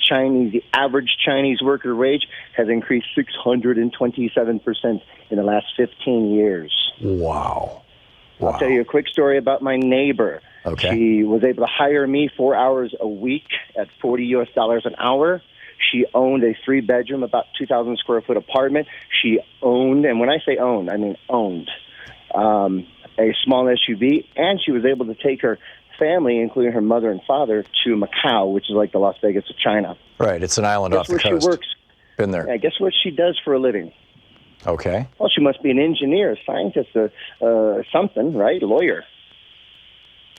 average Chinese worker wage has increased 627% in the last 15 years. Wow. I'll tell you a quick story about my neighbor. Okay. She was able to hire me 4 hours a week at $40 an hour. She owned a 3-bedroom, about 2,000 square foot apartment. She owned, and when I say owned, I mean owned, a small SUV, and she was able to take her family, including her mother and father, to Macau, which is like the Las Vegas of China. Right, it's an island off the coast. She works. Been there. Yeah, guess what she does for a living? Okay. Well, she must be an engineer, a scientist, something, right? Lawyer.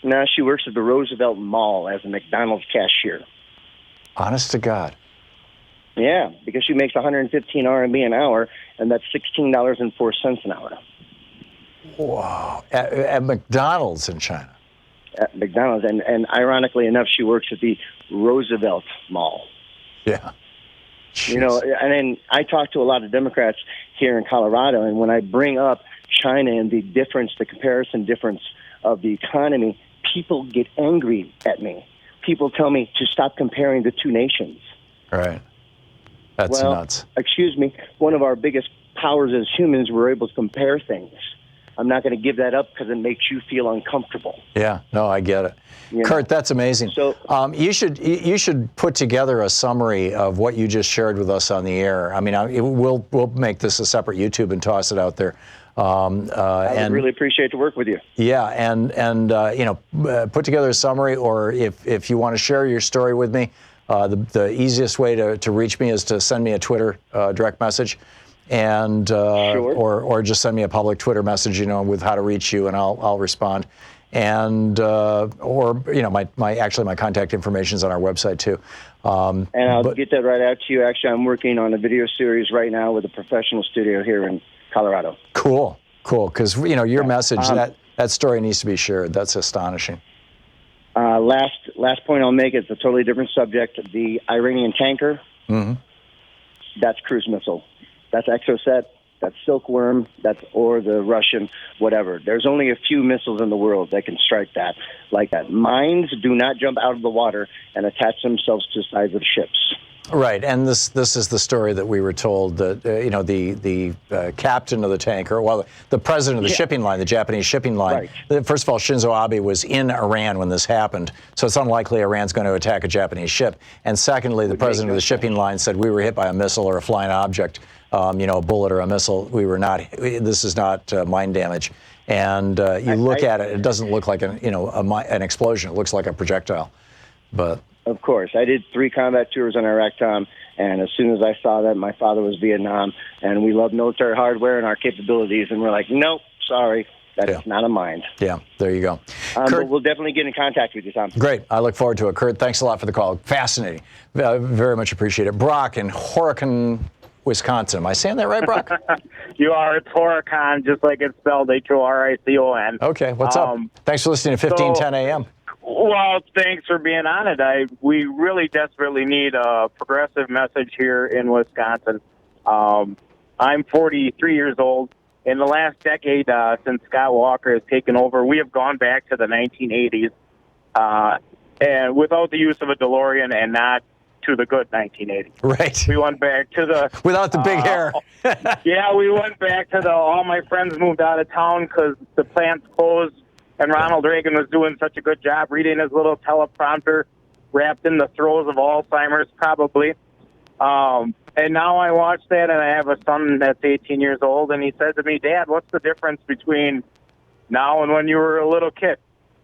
Now she works at the Roosevelt Mall as a McDonald's cashier. Honest to God. Yeah, because she makes 115 RMB an hour, and that's $16.04 an hour. Wow. At McDonald's in China. At McDonald's, and ironically enough, she works at the Roosevelt Mall. Yeah. Jeez. You know, and then I talk to a lot of Democrats here in Colorado, and when I bring up China and the difference, the comparison difference of the economy, people get angry at me. People tell me to stop comparing the two nations. Right. That's nuts. Excuse me, one of our biggest powers as humans, we're able to compare things. I'm not going to give that up because it makes you feel uncomfortable. Yeah, no, I get it. Kurt, that's amazing. So you should put together a summary of what you just shared with us on the air. I mean, we'll make this a separate YouTube and toss it out there. I would really appreciate to work with you. Yeah, and put together a summary, or if you want to share your story with me, the easiest way to reach me is to send me a Twitter direct message. And sure. or just send me a public Twitter message, with how to reach you, and I'll respond. And or my contact information is on our website too. And I'll get that right out to you. Actually, I'm working on a video series right now with a professional studio here in Colorado. Cool. Because your message, that story needs to be shared. That's astonishing. Last point I'll make is a totally different subject. The Iranian tanker. Mm-hmm. That's cruise missile. That's Exocet, that's Silkworm, or the Russian, whatever. There's only a few missiles in the world that can strike that like that. Mines do not jump out of the water and attach themselves to the sides of ships. Right, and this is the story that we were told that the captain of the tanker, the president of the shipping line, the Japanese shipping line. Right. First of all, Shinzo Abe was in Iran when this happened, so it's unlikely Iran's going to attack a Japanese ship. And secondly, the president of the shipping line said we were hit by a missile or a flying object, a bullet or a missile. We were not. This is not mine damage. And you look at it; it doesn't look like an explosion. It looks like a projectile, but. Of course. I did 3 combat tours in Iraq, Tom, and as soon as I saw that, my father was Vietnam, and we love military hardware and our capabilities, and we're like, nope, sorry, that's not a mine. Yeah, there you go. Kurt, but we'll definitely get in contact with you, Tom. Great. I look forward to it. Kurt, thanks a lot for the call. Fascinating. Very much appreciate it. Brock in Horicon, Wisconsin. Am I saying that right, Brock? You are. It's Horicon, just like it's spelled, Horicon. Okay, what's up? Thanks for listening to 1510 AM. Well, thanks for being on it. We really desperately need a progressive message here in Wisconsin. I'm 43 years old. In the last decade, since Scott Walker has taken over, we have gone back to the 1980s, and without the use of a DeLorean, and not to the good 1980s. Right. We went back to the without the big hair. Yeah, we went back to all my friends moved out of town because the plants closed. And Ronald Reagan was doing such a good job reading his little teleprompter, wrapped in the throes of Alzheimer's, probably. And now I watch that, and I have a son that's 18 years old, and he said to me, Dad, what's the difference between now and when you were a little kid?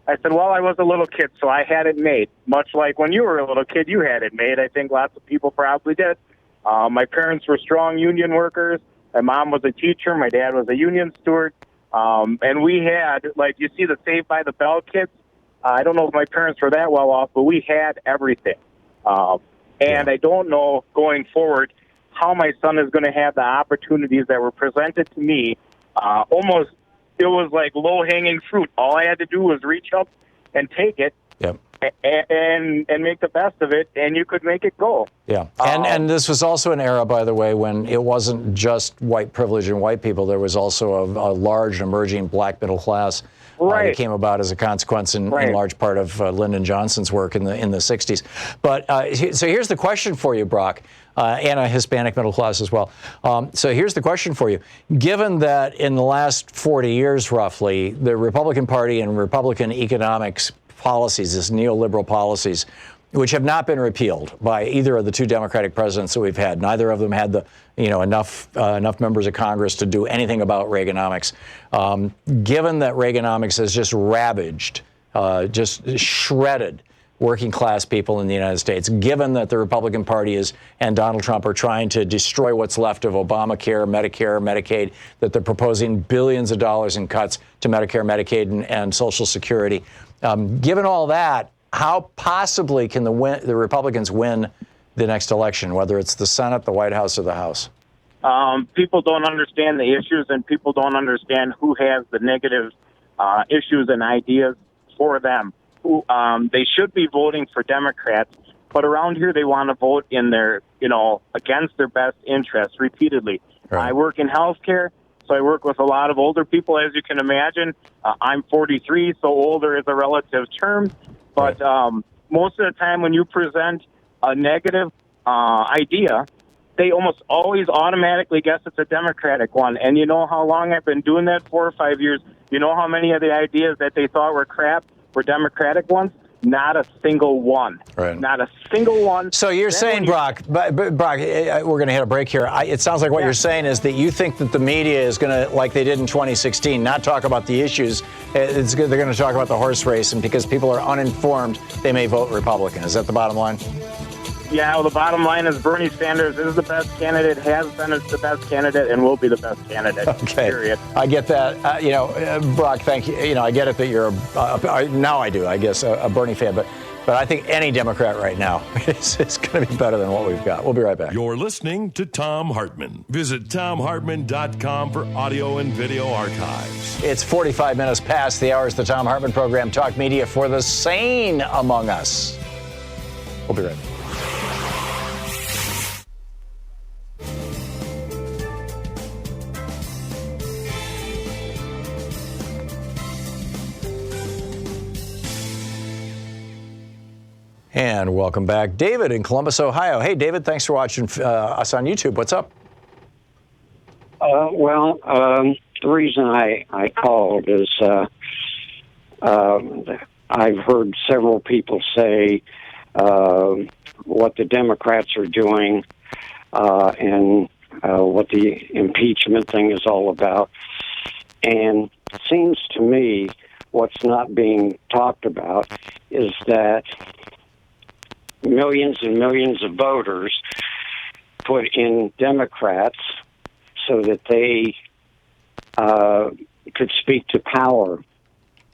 I said, well, I was a little kid, so I had it made. Much like when you were a little kid, you had it made. I think lots of people probably did. My parents were strong union workers. My mom was a teacher. My dad was a union steward. And we had, like, you see the Saved by the Bell kids. I don't know if my parents were that well off, but we had everything. And I don't know going forward how my son is going to have the opportunities that were presented to me. Almost, it was like low-hanging fruit. All I had to do was reach up and take it. Yep. And make the best of it, and you could make it go. Yeah, and this was also an era, by the way, when it wasn't just white privilege and white people. There was also a large emerging black middle class that came about as a consequence in large part of Lyndon Johnson's work in the 60s. But so here's the question for you, Brock, and a Hispanic middle class as well. So here's the question for you. Given that in the last 40 years, roughly, the Republican Party and Republican economics policies, this neoliberal policies, which have not been repealed by either of the 2 Democratic presidents that we've had. Neither of them had the, enough members of Congress to do anything about Reaganomics. Given that Reaganomics has just ravaged, just shredded working class people in the United States, given that the Republican Party and Donald Trump are trying to destroy what's left of Obamacare, Medicare, Medicaid, that they're proposing billions of dollars in cuts to Medicare, Medicaid, and Social Security. Given all that, how possibly can the Republicans win the next election, whether it's the Senate, the White House, or the House? People don't understand the issues, and people don't understand who has the negative issues and ideas for them. They should be voting for Democrats, but around here they want to vote in their, against their best interests repeatedly. Right. I work in healthcare, so I work with a lot of older people, as you can imagine. I'm 43, so older is a relative term. But most of the time when you present a negative idea, they almost always automatically guess it's a Democratic one. And you know how long I've been doing that, 4 or 5 years? You know how many of the ideas that they thought were crap were Democratic ones? Not a single one. Right. Not a single one. So you're saying, Brock, Brock, we're going to hit a break here. It sounds like what you're saying is that you think that the media is going to, like they did in 2016, not talk about the issues. They're going to talk about the horse race, and because people are uninformed, they may vote Republican. Is that the bottom line? Yeah, well, the bottom line is Bernie Sanders is the best candidate, has been the best candidate, and will be the best candidate. Okay. Period. I get that. Brock, thank you. I get it that you're now I do, I guess, a Bernie fan. But I think any Democrat right now is going to be better than what we've got. We'll be right back. You're listening to Thom Hartmann. Visit ThomHartmann.com for audio and video archives. It's 45 minutes past the hour. It's the Thom Hartmann Program, talk media for the sane among us. We'll be right back. And welcome back. David in Columbus, Ohio. Hey, David, thanks for watching us on YouTube. What's up? The reason I called is I've heard several people say what the Democrats are doing and what the impeachment thing is all about. And it seems to me what's not being talked about is that millions and millions of voters put in Democrats so that they could speak to power.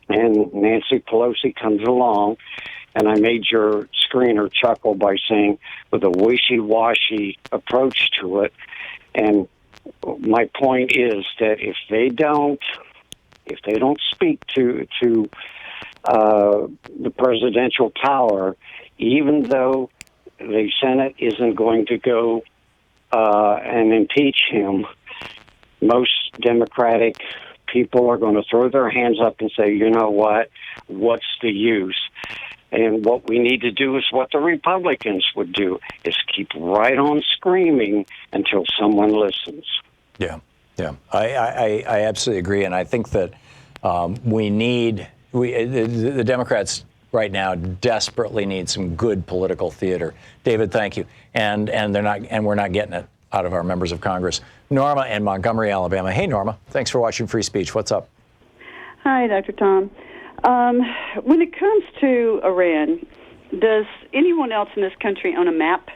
And Nancy Pelosi comes along, and I made your screener chuckle by saying with a wishy-washy approach to it. And my point is that if they don't speak to the presidential power, even though the Senate isn't going to go and impeach him, most Democratic people are going to throw their hands up and say, you know what, what's the use? And what we need to do is what the Republicans would do, is keep right on screaming until someone listens. Yeah. I absolutely agree. And I think that the Democrats right now desperately need some good political theater. David, thank you. And we're not getting it out of our members of Congress. Norma in Montgomery, Alabama. Hey, Norma. Thanks for watching Free Speech. What's up? Hi, Dr. Tom. When it comes to Iran, does anyone else in this country own a map?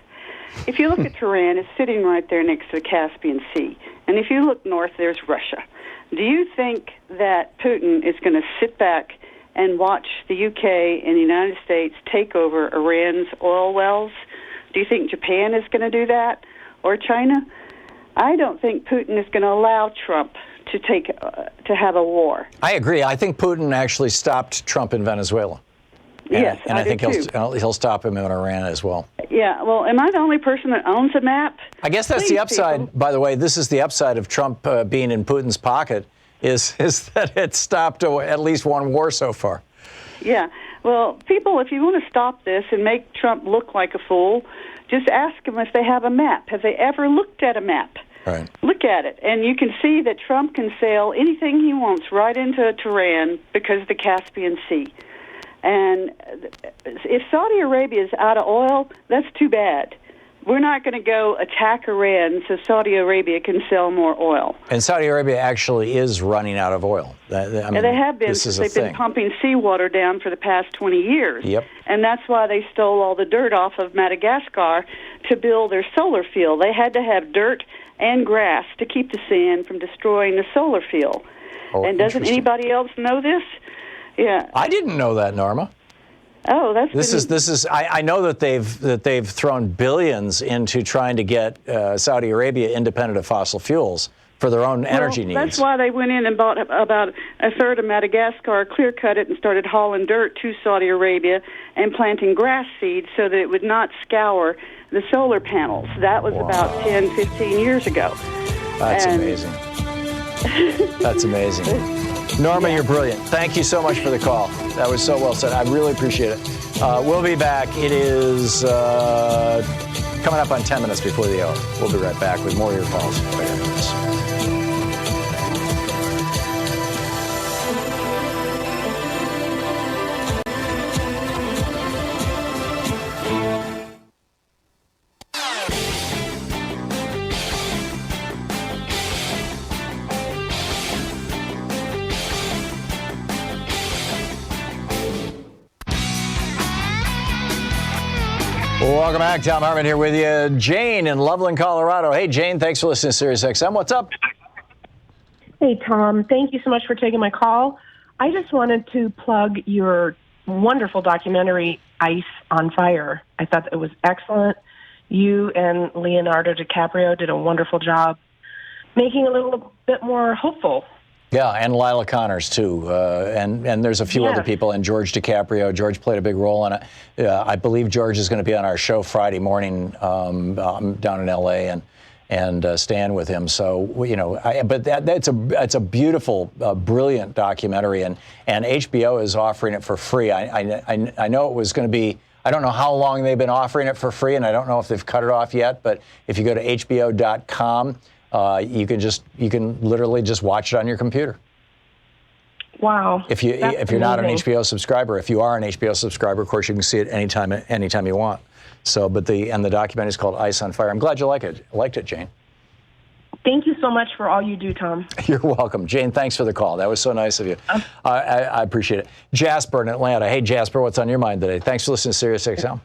If you look at Iran, it's sitting right there next to the Caspian Sea. And if you look north, there's Russia. Do you think that Putin is going to sit back and watch the UK and the United States take over Iran's oil wells? Do you think Japan is going to do that, or China? I don't think Putin is going to allow Trump to have a war. I agree. I think Putin actually stopped Trump in Venezuela. Yes, and I think do he'll stop him in Iran as well. Yeah. Well, am I the only person that owns a map? I guess that's the upside. People. By the way, this is the upside of Trump being in Putin's pocket. Is that it stopped at least one war so far. Yeah. Well, people, if you want to stop this and make Trump look like a fool, just ask them if they have a map. Have they ever looked at a map? Right. Look at it, and you can see that Trump can sail anything he wants right into Tehran because of the Caspian Sea. And if Saudi Arabia is out of oil, that's too bad. we're not going to go attack Iran so Saudi Arabia can sell more oil. And Saudi Arabia actually is running out of oil. I mean, And they have been this since is a they've been thing. pumping seawater down for the past 20 years. Yep. And that's why they stole all the dirt off of Madagascar to build their solar field. They had to have dirt and grass to keep the sand from destroying the solar field. Oh, and doesn't interesting. anybody else know this? Yeah. I didn't know that, Norma. Oh, that's This is. I know that they've thrown billions into trying to get Saudi Arabia independent of fossil fuels for their own energy needs. That's why they went in and bought about a third of Madagascar, clear-cut it, and started hauling dirt to Saudi Arabia and planting grass seeds so that it would not scour the solar panels. That was about 10, 15 years ago. That's amazing. That's amazing. Norma, you're brilliant. Thank you so much for the call. That was so well said. I really appreciate it. We'll be back. It is coming up on 10 minutes before the hour. We'll be right back with more of your calls. Right after this. Welcome back. Thom Hartmann here with you. Jane in Loveland, Colorado. Hey, Jane, thanks for listening to Sirius XM. What's up? Hey, Tom. Thank you so much for taking my call. I just wanted to plug your wonderful documentary, Ice on Fire. I thought it was excellent. You and Leonardo DiCaprio did a wonderful job making it a little bit more hopeful. Yeah, and Lila Connors, too. And there's a few other people, and George DiCaprio. George played a big role in it. I believe George is going to be on our show Friday morning down in L.A. and stand with him. So, you know, but it's a beautiful, brilliant documentary, and HBO is offering it for free. I know it was going to be, I don't know how long they've been offering it for free, and I don't know if they've cut it off yet, but if you go to HBO.com, you can literally just watch it on your computer. Wow. If you're not an HBO subscriber, if you are an HBO subscriber, of course you can see it anytime you want. So, but the documentary is called Ice on Fire. I'm glad you liked it, Jane. Thank you so much for all you do, Tom. You're welcome, Jane. Thanks for the call. That was so nice of you. I appreciate it. Jasper in Atlanta. Hey, Jasper, what's on your mind today? Thanks for listening to Sirius XM.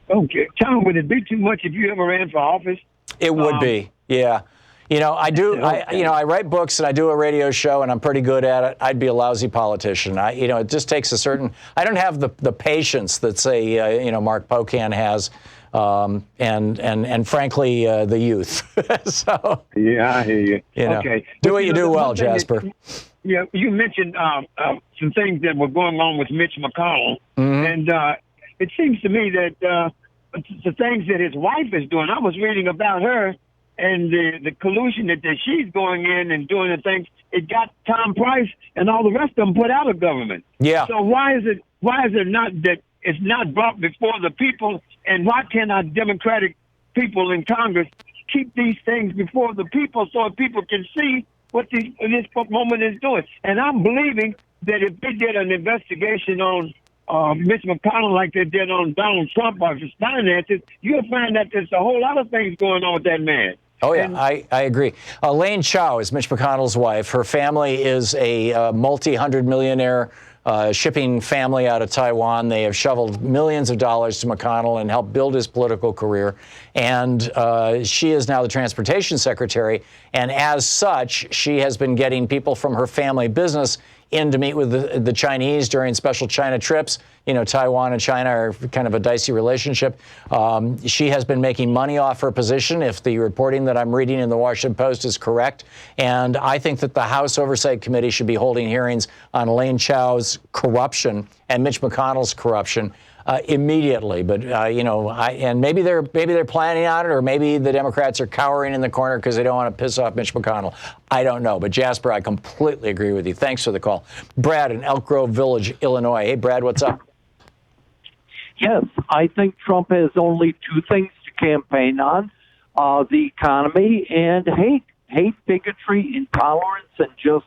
Okay, Tom, would it be too much if you ever ran for office? It would be, yeah. You know, I do. I write books and I do a radio show, and I'm pretty good at it. I'd be a lousy politician. It just takes a certain. I don't have the patience that say, Mark Pocan has, and frankly, the youth. So. Yeah, I hear you. Okay. Do what you do well, Jasper. Yeah, you mentioned some things that were going on with Mitch McConnell, and it seems to me that the things that his wife is doing. I was reading about her. And the collusion that she's going in and doing the things, it got Tom Price and all the rest of them put out of government. Yeah. So why is it not that it's not brought before the people? And why can't our Democratic people in Congress keep these things before the people so people can see what this woman is doing? And I'm believing that if they did an investigation on Mitch McConnell like they did on Donald Trump or his finances, you'll find that there's a whole lot of things going on with that man. Oh, yeah, I agree. Elaine Chao is Mitch McConnell's wife. Her family is a multi-hundred-millionaire shipping family out of Taiwan. They have shoveled millions of dollars to McConnell and helped build his political career. And she is now the transportation secretary. And as such, she has been getting people from her family business in to meet with the Chinese during special China trips. You know, Taiwan and China are kind of a dicey relationship. She has been making money off her position, if the reporting that I'm reading in the Washington Post is correct. And I think that the House Oversight Committee should be holding hearings on Elaine Chao's corruption and Mitch McConnell's corruption immediately. But and maybe they're planning on it, or maybe the Democrats are cowering in the corner because they don't want to piss off Mitch McConnell. I don't know. But Jasper, I completely agree with you. Thanks for the call. Brad in Elk Grove Village, Illinois. Hey, Brad, what's up? Yes, I think Trump has only two things to campaign on: the economy and hate, bigotry, intolerance, and just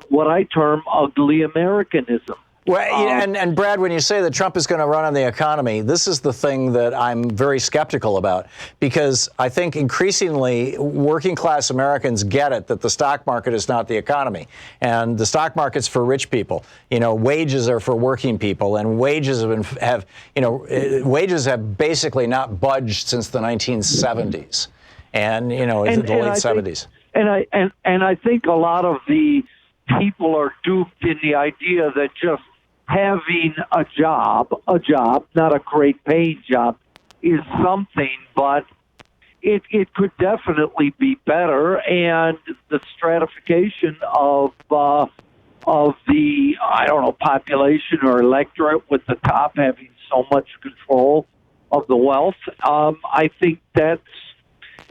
what I term ugly Americanism. Well, and Brad, when you say that Trump is going to run on the economy, this is the thing that I'm very skeptical about, because I think increasingly working class Americans get it that the stock market is not the economy, and the stock market's for rich people. Wages are for working people, and wages wages have basically not budged since the 1970s, and the late 70s. And I think a lot of the people are duped in the idea that just having a job, not a great paying job, is something, but it could definitely be better. And the stratification of the, population or electorate, with the top having so much control of the wealth, I think that's,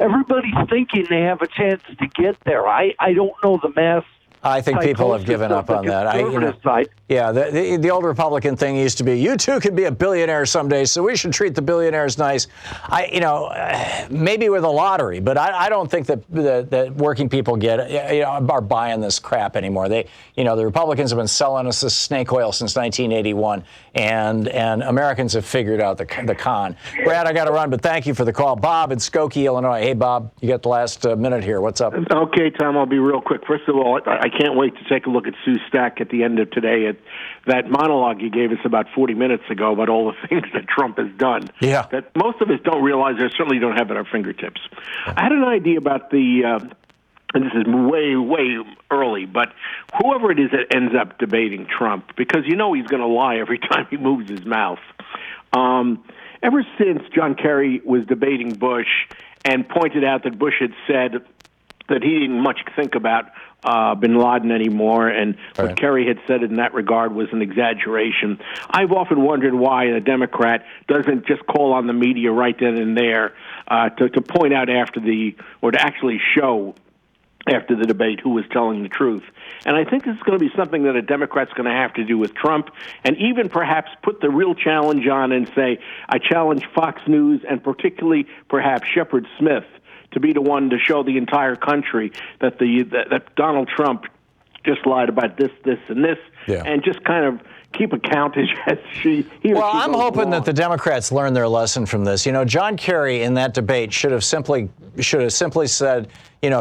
everybody's thinking they have a chance to get there. I don't know the mass. I think people have given up on that. Yeah, the old Republican thing used to be, you too could be a billionaire someday, so we should treat the billionaires nice. Maybe with a lottery, but I don't think that working people are buying this crap anymore. The Republicans have been selling us this snake oil since 1981, and Americans have figured out the con. Brad, I got to run, but thank you for the call. Bob in Skokie, Illinois. Hey, Bob, you got the last minute here. What's up? Okay, Tom, I'll be real quick. First of all, I can't wait to take a look at Sue Stack at the end of today at that monologue you gave us about 40 minutes ago about all the things that Trump has done. Yeah. That most of us don't realize, or certainly don't have at our fingertips. I had an idea about and this is way, way early, but whoever it is that ends up debating Trump, because he's going to lie every time he moves his mouth. Ever since John Kerry was debating Bush and pointed out that Bush had said that he didn't much think about bin Laden anymore, and what Kerry had said in that regard was an exaggeration. I've often wondered why a Democrat doesn't just call on the media right then and there to point out or to actually show after the debate who was telling the truth. And I think this is going to be something that a Democrat's going to have to do with Trump, and even perhaps put the real challenge on and say, I challenge Fox News and particularly perhaps Shepard Smith to be the one to show the entire country that that Donald Trump just lied about this, and this, and just kind of keep account as I'm hoping that the Democrats learn their lesson from this. John Kerry in that debate should have simply said,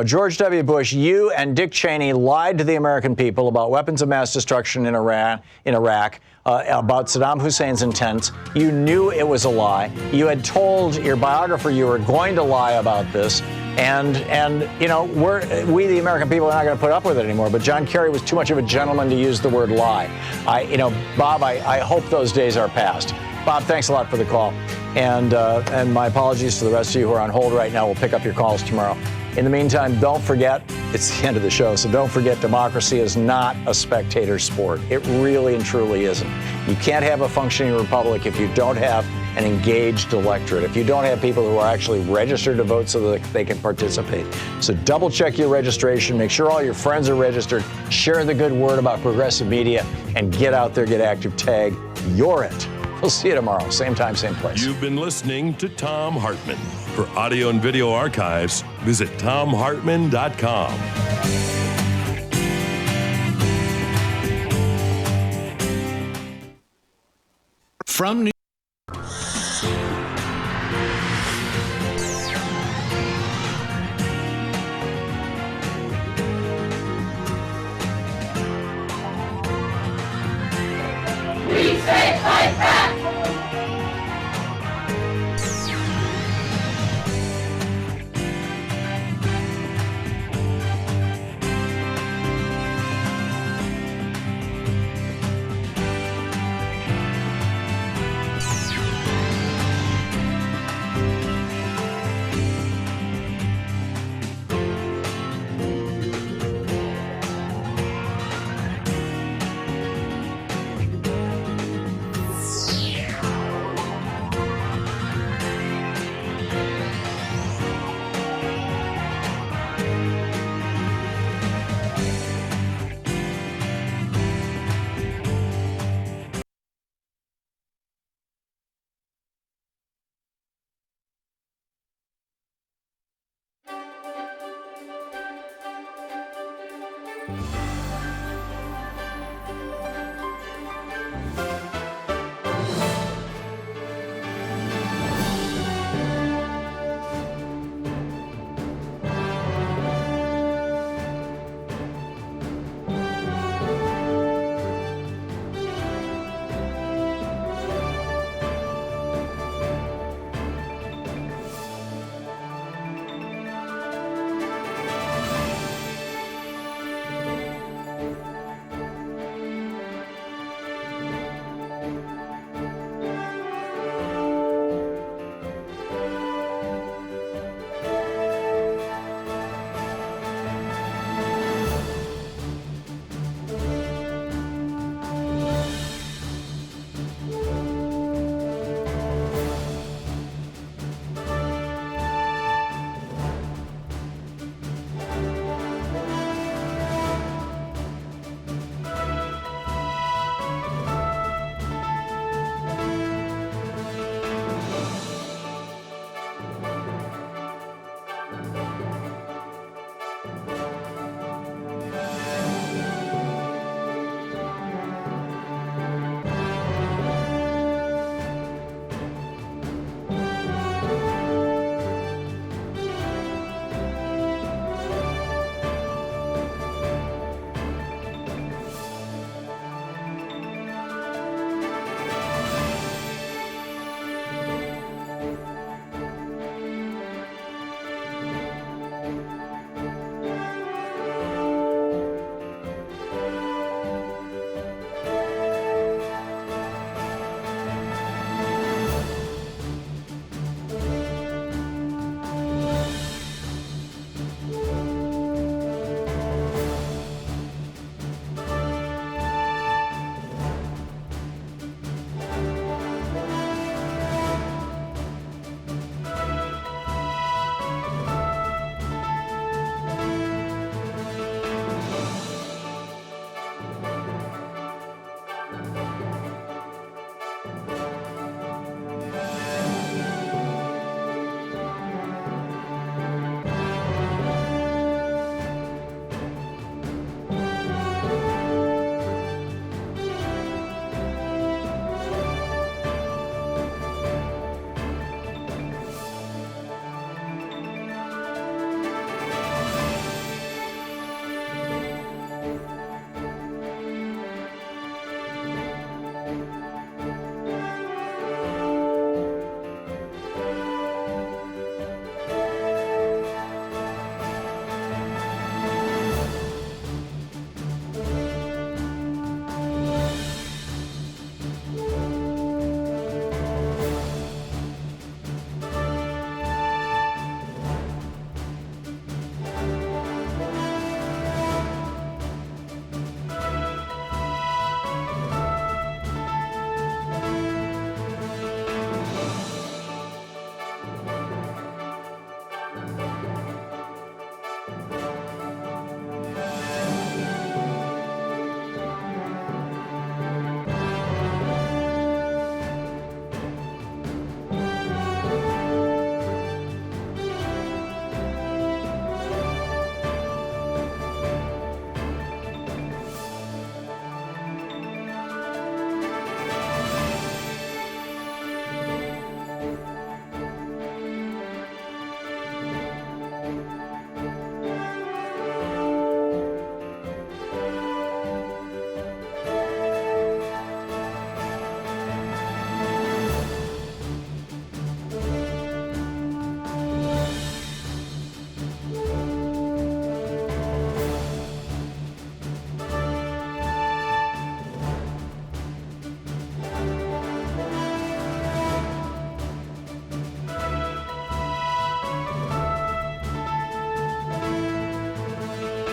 George W. Bush, you and Dick Cheney lied to the American people about weapons of mass destruction in Iraq, about Saddam Hussein's intent. You knew it was a lie. You had told your biographer you were going to lie about this. And we, the American people, are not going to put up with it anymore. But John Kerry was too much of a gentleman to use the word lie. Bob, I hope those days are past. Bob, thanks a lot for the call. And my apologies to the rest of you who are on hold right now. We'll pick up your calls tomorrow. In the meantime, don't forget, it's the end of the show, so don't forget democracy is not a spectator sport. It really and truly isn't. You can't have a functioning republic if you don't have an engaged electorate, if you don't have people who are actually registered to vote so that they can participate. So double check your registration, make sure all your friends are registered, share the good word about progressive media, and get out there, get active, tag, you're it. We'll see you tomorrow, same time, same place. You've been listening to Thom Hartmann. For audio and video archives, visit thomhartmann.com. From New We say fight back! Thank you.